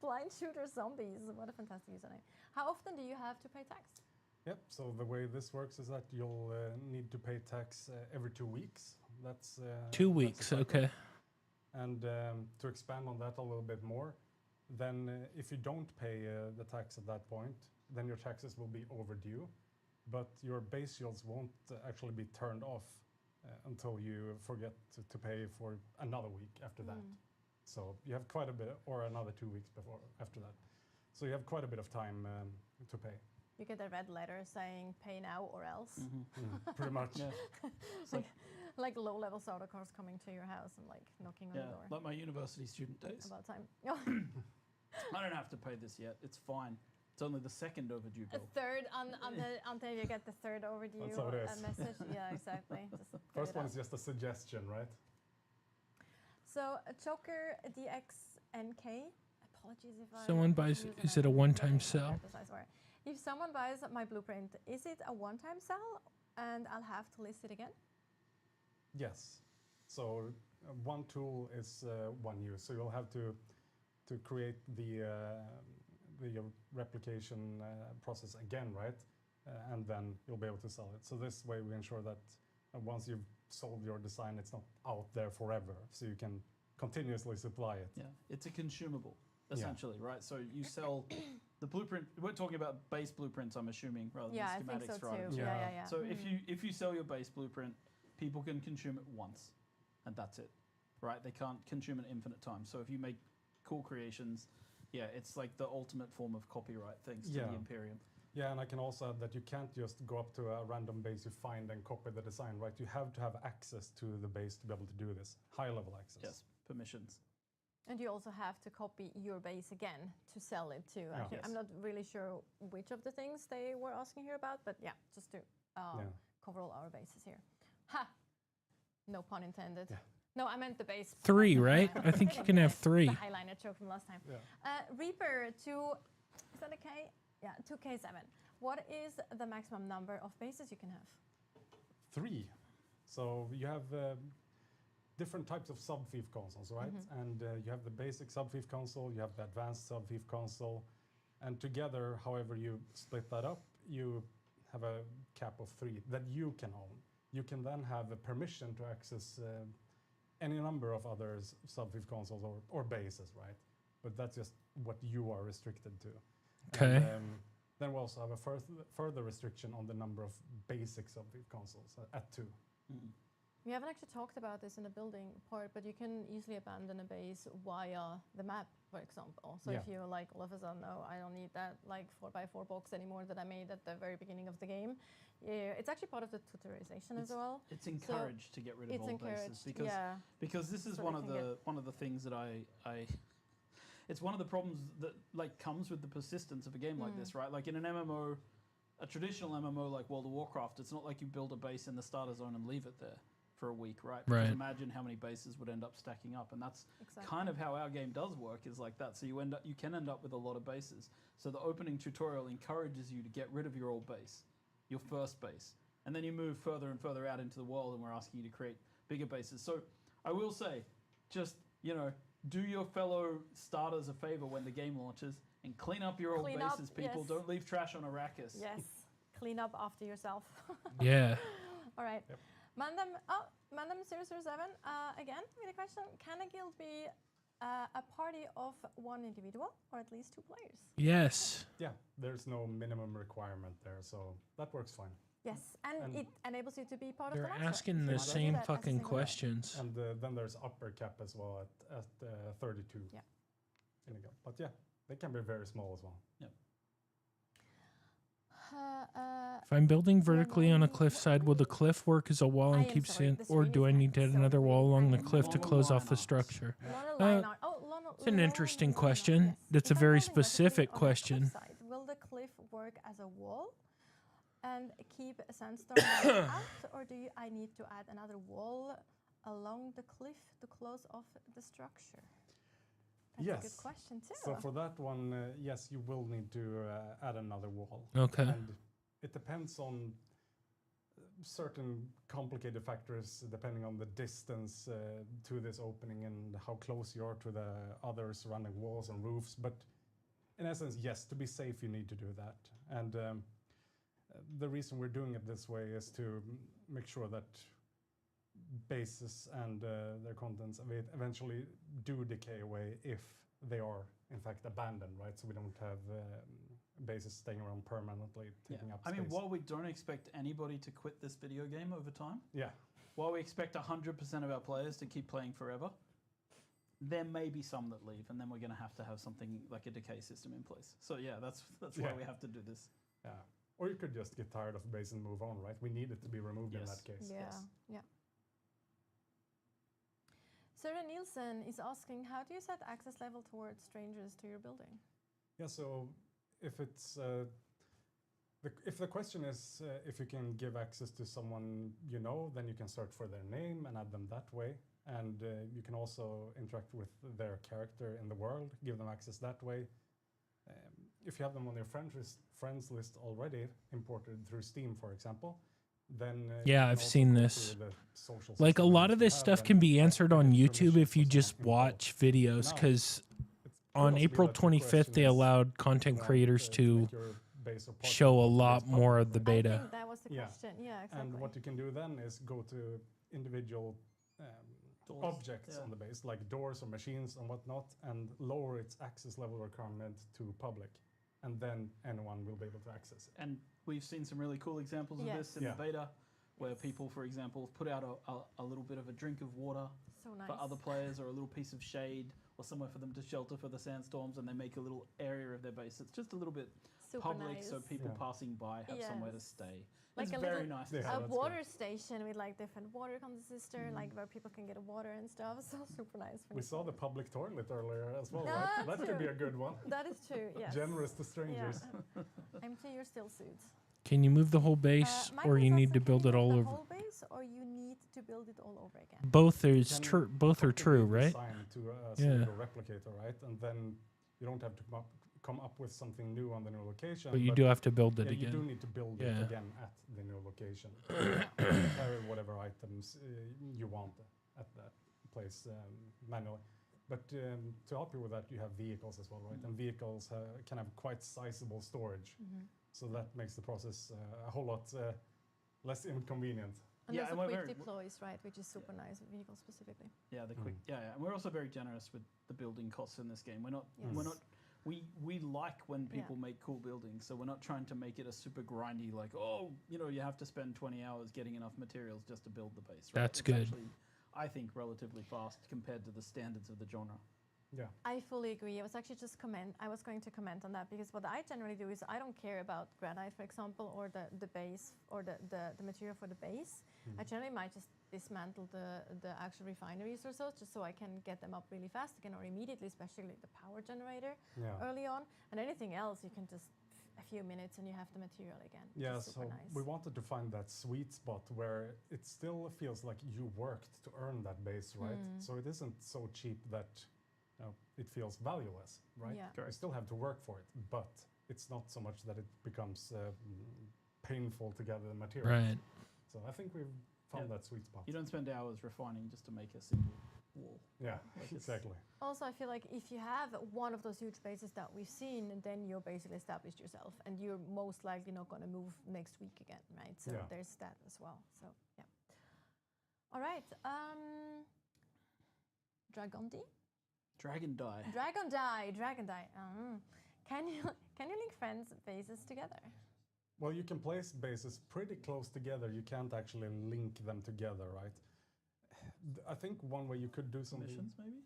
blind shooter zombies. What a fantastic username. How often do you have to pay tax? Yep, so the way this works is that you'll need to pay tax every 2 weeks. That's 2 weeks, okay. And to expand on that a little bit more, then if you don't pay the tax at that point, then your taxes will be overdue, but your base shields won't actually be turned off until you forget to pay for another week after that. So you have quite a bit, or another 2 weeks after that. So you have quite a bit of time to pay. You get a red letter saying "pay now or else." Pretty much. Yeah. like low-level soda cars coming to your house and like knocking on the door. Like my university student days. About time. I don't have to pay this yet. It's fine. It's only the second overdue A bill. third until you get the third overdue That's how it is. message. Yeah, exactly. Just First one is just a suggestion, right? So Choker DXNK. Apologies if I. Someone buys. Is it a one-time sell? If someone buys my blueprint, is it a one-time sell, and I'll have to list it again? Yes. So one tool is one use. So you'll have to create the replication process again, right? And then you'll be able to sell it. So this way we ensure that once you've sold your design, it's not out there forever. So you can continuously supply it. Yeah, it's a consumable, essentially, right? So you sell the blueprint. We're talking about base blueprints, I'm assuming, rather than schematics. I think so for too. items. Yeah. So if you sell your base blueprint, people can consume it once, and that's it, right? They can't consume it infinite times. So if you make cool creations, yeah, it's like the ultimate form of copyright thanks to the Imperium. Yeah, and I can also add that you can't just go up to a random base you find and copy the design, right? You have to have access to the base to be able to do this, high-level access. Yes, permissions. And you also have to copy your base again to sell it too. Yeah. I'm not really sure which of the things they were asking here about, but yeah, just to cover all our bases here. Ha! No pun intended. Yeah. No, I meant the base. 3, right? I think you can have 3. The highliner joke from last time. Yeah. Reaper is that a K? Yeah, 2K7. What is the maximum number of bases you can have? 3. So you have different types of sub-thief consoles, right? And you have the basic sub-thief console, you have the advanced sub-thief console, and together, however you split that up, you have a cap of 3 that you can own. You can then have a permission to access any number of other sub-thief consoles or bases, right? But that's just what you are restricted to. Okay. And, then we also have a further restriction on the number of basic sub-thief consoles at 2. We haven't actually talked about this in the building part, but you can easily abandon a base via the map, for example. So if you like all of a sudden, no, I don't need that like 4x4 box anymore that I made at the very beginning of the game. Yeah, it's actually part of the tutorization as well. It's encouraged to get rid of old bases because this is So one of the things that I it's one of the problems that like comes with the persistence of a game like this, right? Like in an MMO, a traditional MMO like World of Warcraft, it's not like you build a base in the starter zone and leave it there for a week, right? Right. Because imagine how many bases would end up stacking up, and that's kind of how our game does work, is like that. So you can end up with a lot of bases. So the opening tutorial encourages you to get rid of your old base, your first base, and then you move further and further out into the world, and we're asking you to create bigger bases. So I will say, just, you know, do your fellow starters a favor when the game launches and clean up your old bases, people. Yes. Don't leave trash on Arrakis. Yes, clean up after yourself. Yeah. All right. Yep. Mandem007, again with a question. Can a guild be a party of one individual or at least two players? Yes. Yeah, there's no minimum requirement there, so that works fine. Yes, and it enables you to be part of the They're match. asking the same fucking questions. And then there's upper cap as well at 32. Yeah. In a guild. But yeah, they can be very small as well. Yep. If I'm building vertically on a cliffside, will the cliff work as a wall and keep or do I need to add another wall along the cliff to close off the structure? It's an interesting question. That's a very specific question. Will the cliff work as a wall and keep a sandstorm out, or I need to add another wall along the cliff to close off the structure? That's a good question too. So for that one, yes, you will need to add another wall. Okay. And it depends on certain complicated factors, depending on the distance to this opening and how close you are to the other surrounding walls and roofs. But in essence, yes, to be safe, you need to do that. And the reason we're doing it this way is to make sure that bases and their contents eventually do decay away if they are in fact abandoned, right? So we don't have bases staying around permanently taking up space. I mean, while we don't expect anybody to quit this video game over time, while we expect 100% of our players to keep playing forever, there may be some that leave, and then we're going to have something like a decay system in place. So yeah, that's why we have to do this. Yeah. Or you could just get tired of the base and move on, right? We need it to be removed in that case. Yeah. Sarah Nielsen is asking, how do you set access level towards strangers to your building? Yeah, so if it's if the question is if you can give access to someone you know, then you can search for their name and add them that way. And you can also interact with their character in the world, give them access that way. If you have them on your friends list already, imported through Steam, for example, then yeah, I've seen this. Like a lot of this stuff can be answered on YouTube if you just watch videos, because on April 25th they allowed content creators to show a lot more of the beta. I think that was the question. Yeah, exactly. And what you can do then is go to individual objects on the base, like doors or machines and whatnot, and lower its access level requirement to public. And then anyone will be able to access it. And we've seen some really cool examples of this in the beta, where people, for example, put out a little bit of a drink of water for other players, or a little piece of shade, or somewhere for them to shelter for the sandstorms, and they make a little area of their base. It's just a little bit public, so people passing by have somewhere to stay. Like it's a very little, nice. A water station with like different water consistor, like where people can get water and stuff. So super nice. We saw the public toilet earlier as well, Yeah, right? That could be a good one. That is true, yes. Generous to strangers. Yeah. Empty your still suits. Can you move the whole base, or you need to build it all over? Whole base, or you need to build it all over again? Both is true. Both are true, right? To a single replicator, right? And then you don't have to come up with something new on the new location. But you do have to build it again. You do need to build it again at the new location. Carry whatever items you want at that place manually. But to help you with that, you have vehicles as well, right? And vehicles can have quite sizable storage. So that makes the process a whole lot less inconvenient. And also quick deploys, right, which is super nice, vehicle specifically. Yeah, the quick. Yeah, and we're also very generous with the building costs in this game. We're not. We like when people make cool buildings, so we're not trying to make it a super grindy, like, oh, you have to spend 20 hours getting enough materials just to build the base. Right? That's good. Actually, I think, relatively fast compared to the standards of the genre. Yeah, I fully agree. I was actually I was going to comment on that, because what I generally do is I don't care about granite, for example, or the base, or the material for the base. I generally might just dismantle the actual refineries or so, just so I can get them up really fast again, or immediately, especially the power generator early on. And anything else you can just a few minutes and you have the material again. which Yeah, is super so nice. we wanted to find that sweet spot where it still feels like you worked to earn that base, right? So it isn't so cheap that it feels valueless, right? Yeah. You still have to work for it, but it's not so much that it becomes painful to gather the materials. Right. So I think we've found that sweet spot. You don't spend hours refining just to make a single wall. Yeah, Like exactly. Also, I feel like if you have one of those huge bases that we've seen, then you're basically established yourself, and you're most likely not going to move next week again, right? So Yeah. there's that as well. So yeah. All right. Dragon D. Dragon die. Dragon die. Dragon die. Can you link friends' bases together? Well, you can place bases pretty close together. You can't actually link them together, right? I think one way you could do something. Permissions, maybe?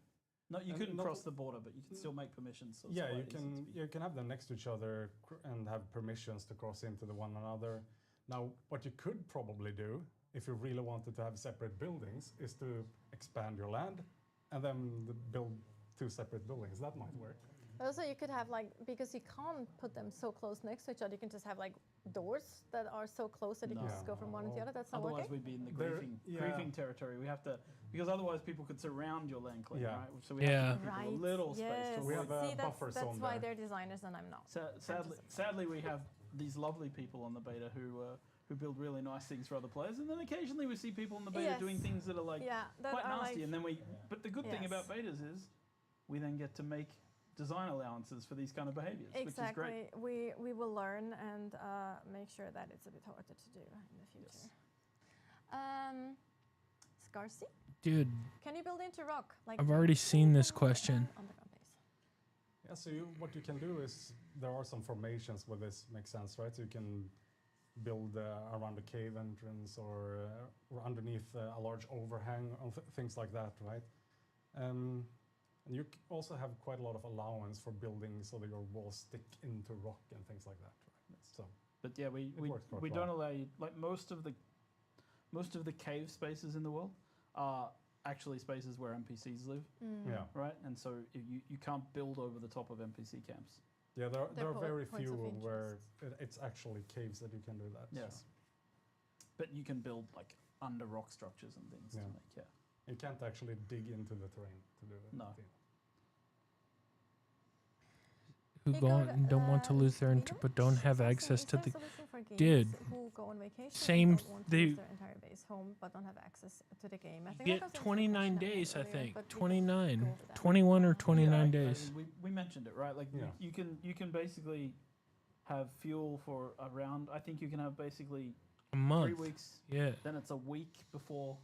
No, you couldn't cross the border, but you can still make permissions. So it's Yeah, quite you easy to can. be- You can have them next to each other and have permissions to cross into the one another. Now, what you could probably do, if you really wanted to have separate buildings, is to expand your land and then build 2 separate buildings. That might work. Also, you could have because you can't put them so close next to each other, you can just have doors that are so close that you can just go from one to the other. That's not Otherwise, working. we'd be in the There- griefing, yeah. griefing territory. We have to, because otherwise people could surround your land claim, Yeah. right? So we have to give people a little space Yes. to We avoid. have a See, buffer that's zone why there. they're designers and I'm not. Sadly, we have these lovely people on the beta who build really nice things for other players, and then occasionally we see people in the beta Yes. doing things that are that quite are nasty, and then we. But the good thing Yes. about betas is, we then get to make design allowances for these kind of behaviors, which is great. Exactly. We will learn and make sure that it's a bit harder to do in the future. Scarsy? Dude, Can you build into rock? I've already seen this question. Underground base. Yeah, so what you can do is, there are some formations where this makes sense, right? So you can build around a cave entrance or underneath a large overhang, or things like that, right? And you also have quite a lot of allowance for building so that your walls stick into rock and things like that, right? So, But yeah, we works quite don't well. allow you, like most of the cave spaces in the world are actually spaces where NPCs live. Yeah. Right? And so you can't build over the top of NPC camps. Yeah, there are very points few of where it's actually caves that you can do that. Yes. So. But you can build under rock structures and things Yeah. to make, You can't actually dig into the terrain to do it. No. Who He go got, and don't want to lose their but don't have access to the. Dude, Who go on vacation same. and don't want to They use their entire base home but don't have access to the game. I think that get goes into the 29 question days, I earlier, think. but we can 29, go over that. 21 or 29 Yeah, days. we mentioned it, right? Like you can basically have fuel for around. I think you can have basically A month. 3 weeks. Yeah. Then it's a week before.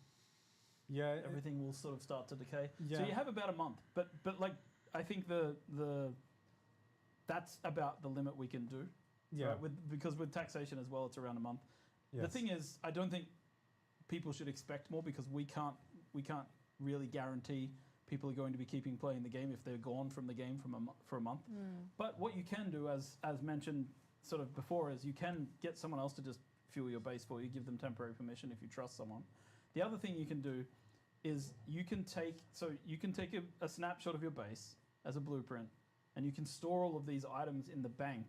Yeah. Everything will sort of start to decay. So Yeah. you have about a month, but I think that's about the limit we can do. Yeah. Right? Because with taxation as well, it's around a month. The Yes. thing is, I don't think people should expect more because we can't really guarantee people are going to be keeping playing the game if they're gone from the game for a month. But what you can do, as mentioned sort of before, is you can get someone else to just fuel your base for you, give them temporary permission if you trust someone. The other thing you can do is you can take a snapshot of your base as a blueprint, and you can store all of these items in the bank,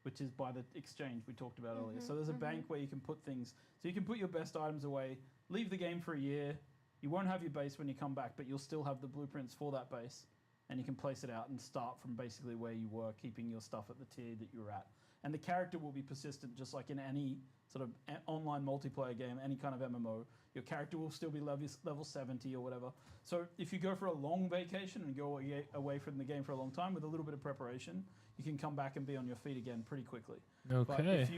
which is by the exchange we talked about earlier. So there's a bank where you can put things. So you can put your best items away, leave the game for a year. You won't have your base when you come back, but you'll still have the blueprints for that base, and you can place it out and start from basically where you were, keeping your stuff at the tier that you're at. And the character will be persistent, just like in any sort of online multiplayer game, any kind of MMO. Your character will still be level 70 or whatever. So if you go for a long vacation and go away from the game for a long time with a little bit of preparation, you can come back and be on your feet again pretty quickly. But Okay. if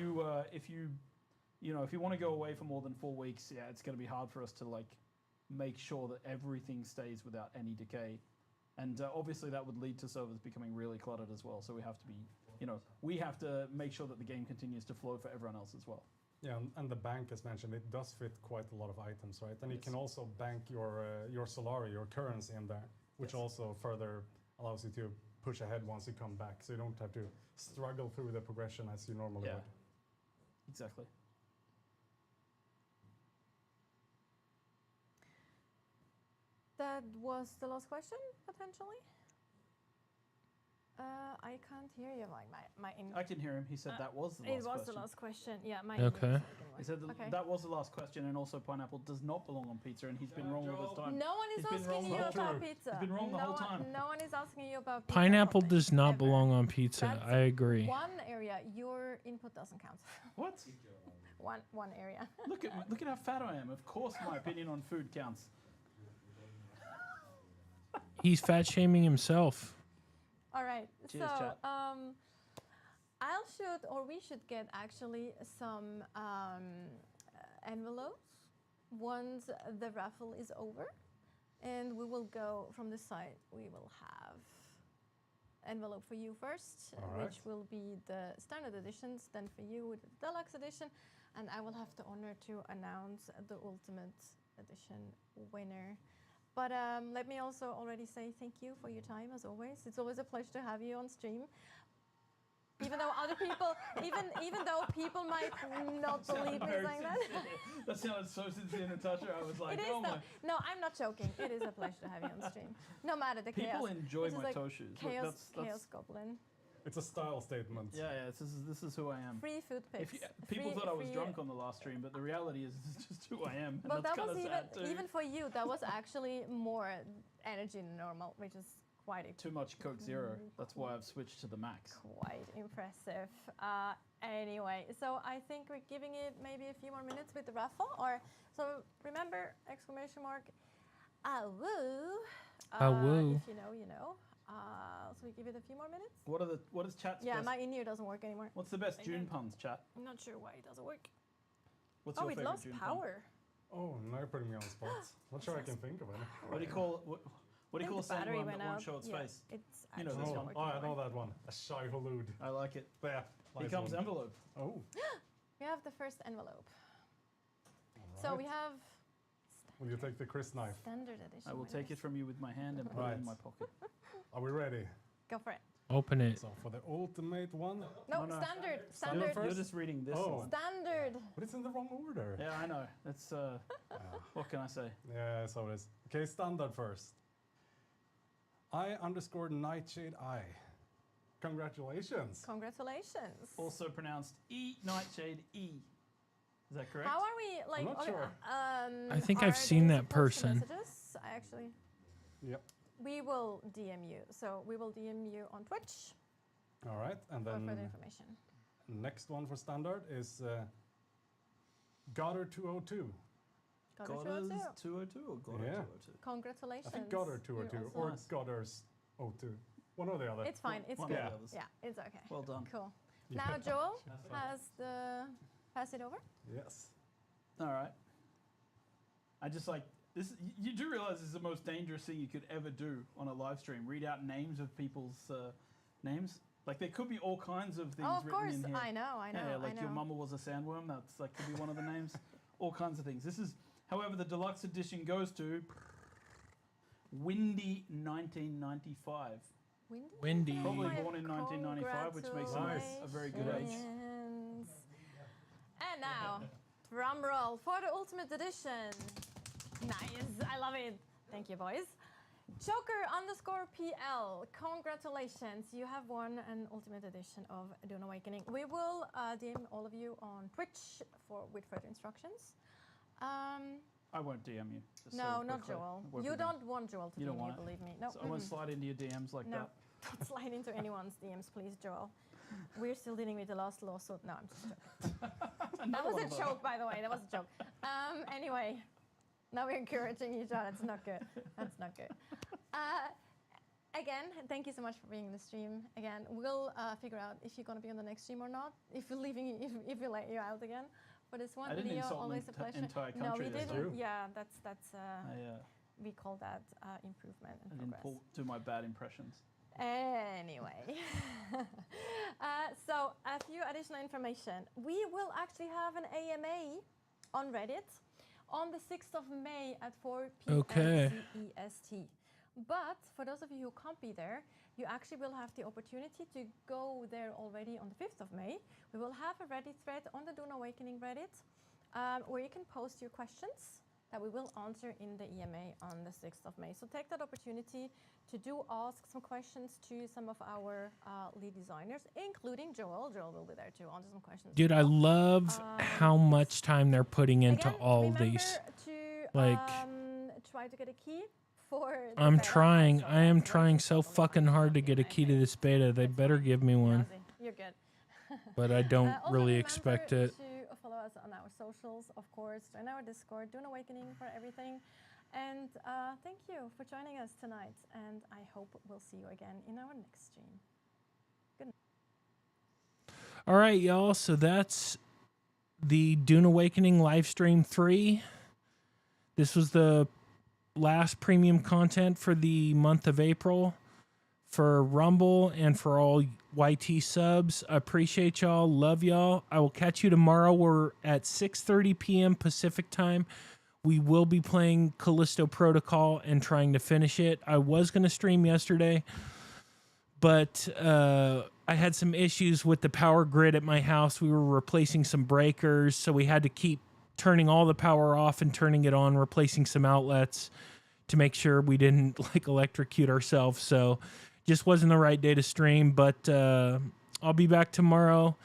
you want to go away for more than 4 weeks, yeah, it's going to be hard for us to make sure that everything stays without any decay. And obviously that would lead to servers becoming really cluttered as well. So we have to be, we have to make sure that the game continues to flow for everyone else as well. Yeah, and the bank, as mentioned, it does fit quite a lot of items, right? And you can also bank your Solari, your currency in there, which also further allows you to push ahead once you come back, so you don't have to struggle through the progression as you normally would. Exactly. That was the last question, potentially. I can't hear you. Like my I can hear him. He said that was the last It was question. the last question. Yeah, my Okay. He said that was the last question, and also pineapple does not belong on pizza, and he's been wrong all this time. No one is He's been wrong asking the you whole about time. pizza. He's been wrong the whole time. No one is asking you about pizza. Pineapple does not belong on pizza. That's I agree. One area, your input doesn't count. What? One area. Look at how fat I am. Of course, my opinion on food counts. He's fat shaming himself. All right. Cheers, so chat. we should get actually some envelopes once the raffle is over, and we will go from the side. We will have envelope for you first, which will be the standard editions. Then for you with the deluxe edition, and I will have the honor to announce the ultimate edition winner. But let me also already say thank you for your time, as always. It's always a pleasure to have you on stream. Even though other people, even though people might not believe me saying that. That sounded so sincere, Natasha. I was like, It is oh my. no, I'm not joking. It is a pleasure to have you on stream. No matter the People chaos. enjoy This is my like toe shoes. Look, Chaos, that's- chaos goblin. It's a style statement. Yeah. This is who I am. Free food pics. People thought I was drunk on the last stream, but the reality is this is just who I am. And Well, that's that was kinda sad too. even for you. That was actually more energy than normal, which is quite Too much Coke Zero. That's why I've switched to the max. quite impressive. Anyway, so I think we're giving it maybe a few more minutes with the raffle. Or so remember exclamation mark. Awoo. Awoo. If you know, you know. So we give it a few more minutes. What is chat's Yeah, best? my in-ear doesn't work anymore. What's the best June puns, chat? I'm not sure why it doesn't work. What's Oh, your it favorite lost June power. Oh, now you're putting me on the spot. Not sure I can think of any. What do you call what do you call a the battery sandworm went that won't out. show its Yeah, face? it's You know actually this not one. Oh, I know that one. A shy halud. I like it. There. Here nice comes one. envelope. Oh. We have the first envelope. So we have Will you take the Chris knife? standard edition. I will take it from you with my hand and put it in my pocket. Are we ready? Go for it. Open it. So for the ultimate one. No, standard. Standard. You're just reading this Oh. one. Standard. But it's in the wrong order. Yeah, I know. It's what can I say? Yeah, so it is. Okay, standard first. I_Nightshade I. Congratulations. Congratulations. Also pronounced E Nightshade E. Is that correct? How are we like? not okay, sure. I think are I've seen they that supposed to person. message us? I actually. Yep. We will DM you. So we will DM you on Twitch All right, and for further then information. next one for standard is Goddard 202. Goddard's 202 or Goddard Yeah. 202? Congratulations. I think Goddard You're 202 also- or Goddard's 02. One or the other. It's fine. It's One of good. the others. Yeah, it's okay. Well done. Cool. Yeah. Now Joel has the pass it over. Yes. All right. I just like this. You do realize this is the most dangerous thing you could ever do on a live stream. Read out names of people's names. Like there could be all kinds of things Oh, of written course. in here. I know. Yeah, like I your know. mama was a sandworm. That's like could be one of the names. All kinds of things. This is, however, the deluxe edition goes to Windy 1995. Windy. Probably born in 1995, which makes him a very good age. Congratulations. And now, drum roll for the Ultimate Edition. Nice, I love it. Thank you, boys. Joker_PL, congratulations. You have won an Ultimate Edition of Dune Awakening. We will DM all of you on Twitch with further instructions. I won't DM you. just No, so we're not clear. Joel. It won't You be me. don't want Joel to You DM don't you, want it? believe me. No. So I won't slide into your DMs like No, that. don't slide into anyone's DMs, please, Joel. We're still dealing with the last lawsuit. No, I'm just joking. That was a joke, by the way. That was a joke. Anyway, now we're encouraging each other. That's not good. That's not good. Again, thank you so much for being in the stream. Again, we'll figure out if you're going to be on the next stream or not. If you're leaving, if we let you out again. For this one, I didn't Leo, insult an always a pleasure. entire No, country we this didn't. time. Yeah, that's I we call that improvement and didn't progress. do my bad impressions. Anyway, so a few additional information. We will actually have an AMA on Reddit on the 6th of May at 4 p.m. Okay. CEST. But for those of you who can't be there, you actually will have the opportunity to go there already on the 5th of May. We will have a Reddit thread on the Dune Awakening Reddit where you can post your questions that we will answer in the EMA on the 6th of May. So take that opportunity to ask some questions to some of our lead designers, including Joel. Joel will be there to answer some questions. Dude, I love how much time they're putting into all these. Like, try to get a key for the I'm beta. trying. I am trying so fucking hard to get a key to this beta. They better give me one. You're good. But I don't Also really remember expect it. to follow us on our socials, of course, join our Discord, Dune Awakening for everything. And thank you for joining us tonight. And I hope we'll see you again in our next stream. Good night. All right, y'all. So that's the Dune Awakening live stream 3. This was the last premium content for the month of April for Rumble and for all YT subs. I appreciate y'all. Love y'all. I will catch you tomorrow. We're at 6:30 p.m. Pacific time. We will be playing Callisto Protocol and trying to finish it. I was going to stream yesterday, but I had some issues with the power grid at my house. We were replacing some breakers, so we had to keep turning all the power off and turning it on, replacing some outlets to make sure we didn't like electrocute ourselves. So just wasn't the right day to stream, but I'll be back tomorrow.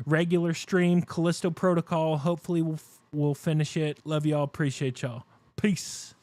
Regular stream, Callisto Protocol. Hopefully we'll finish it. Love y'all. Appreciate y'all. Peace.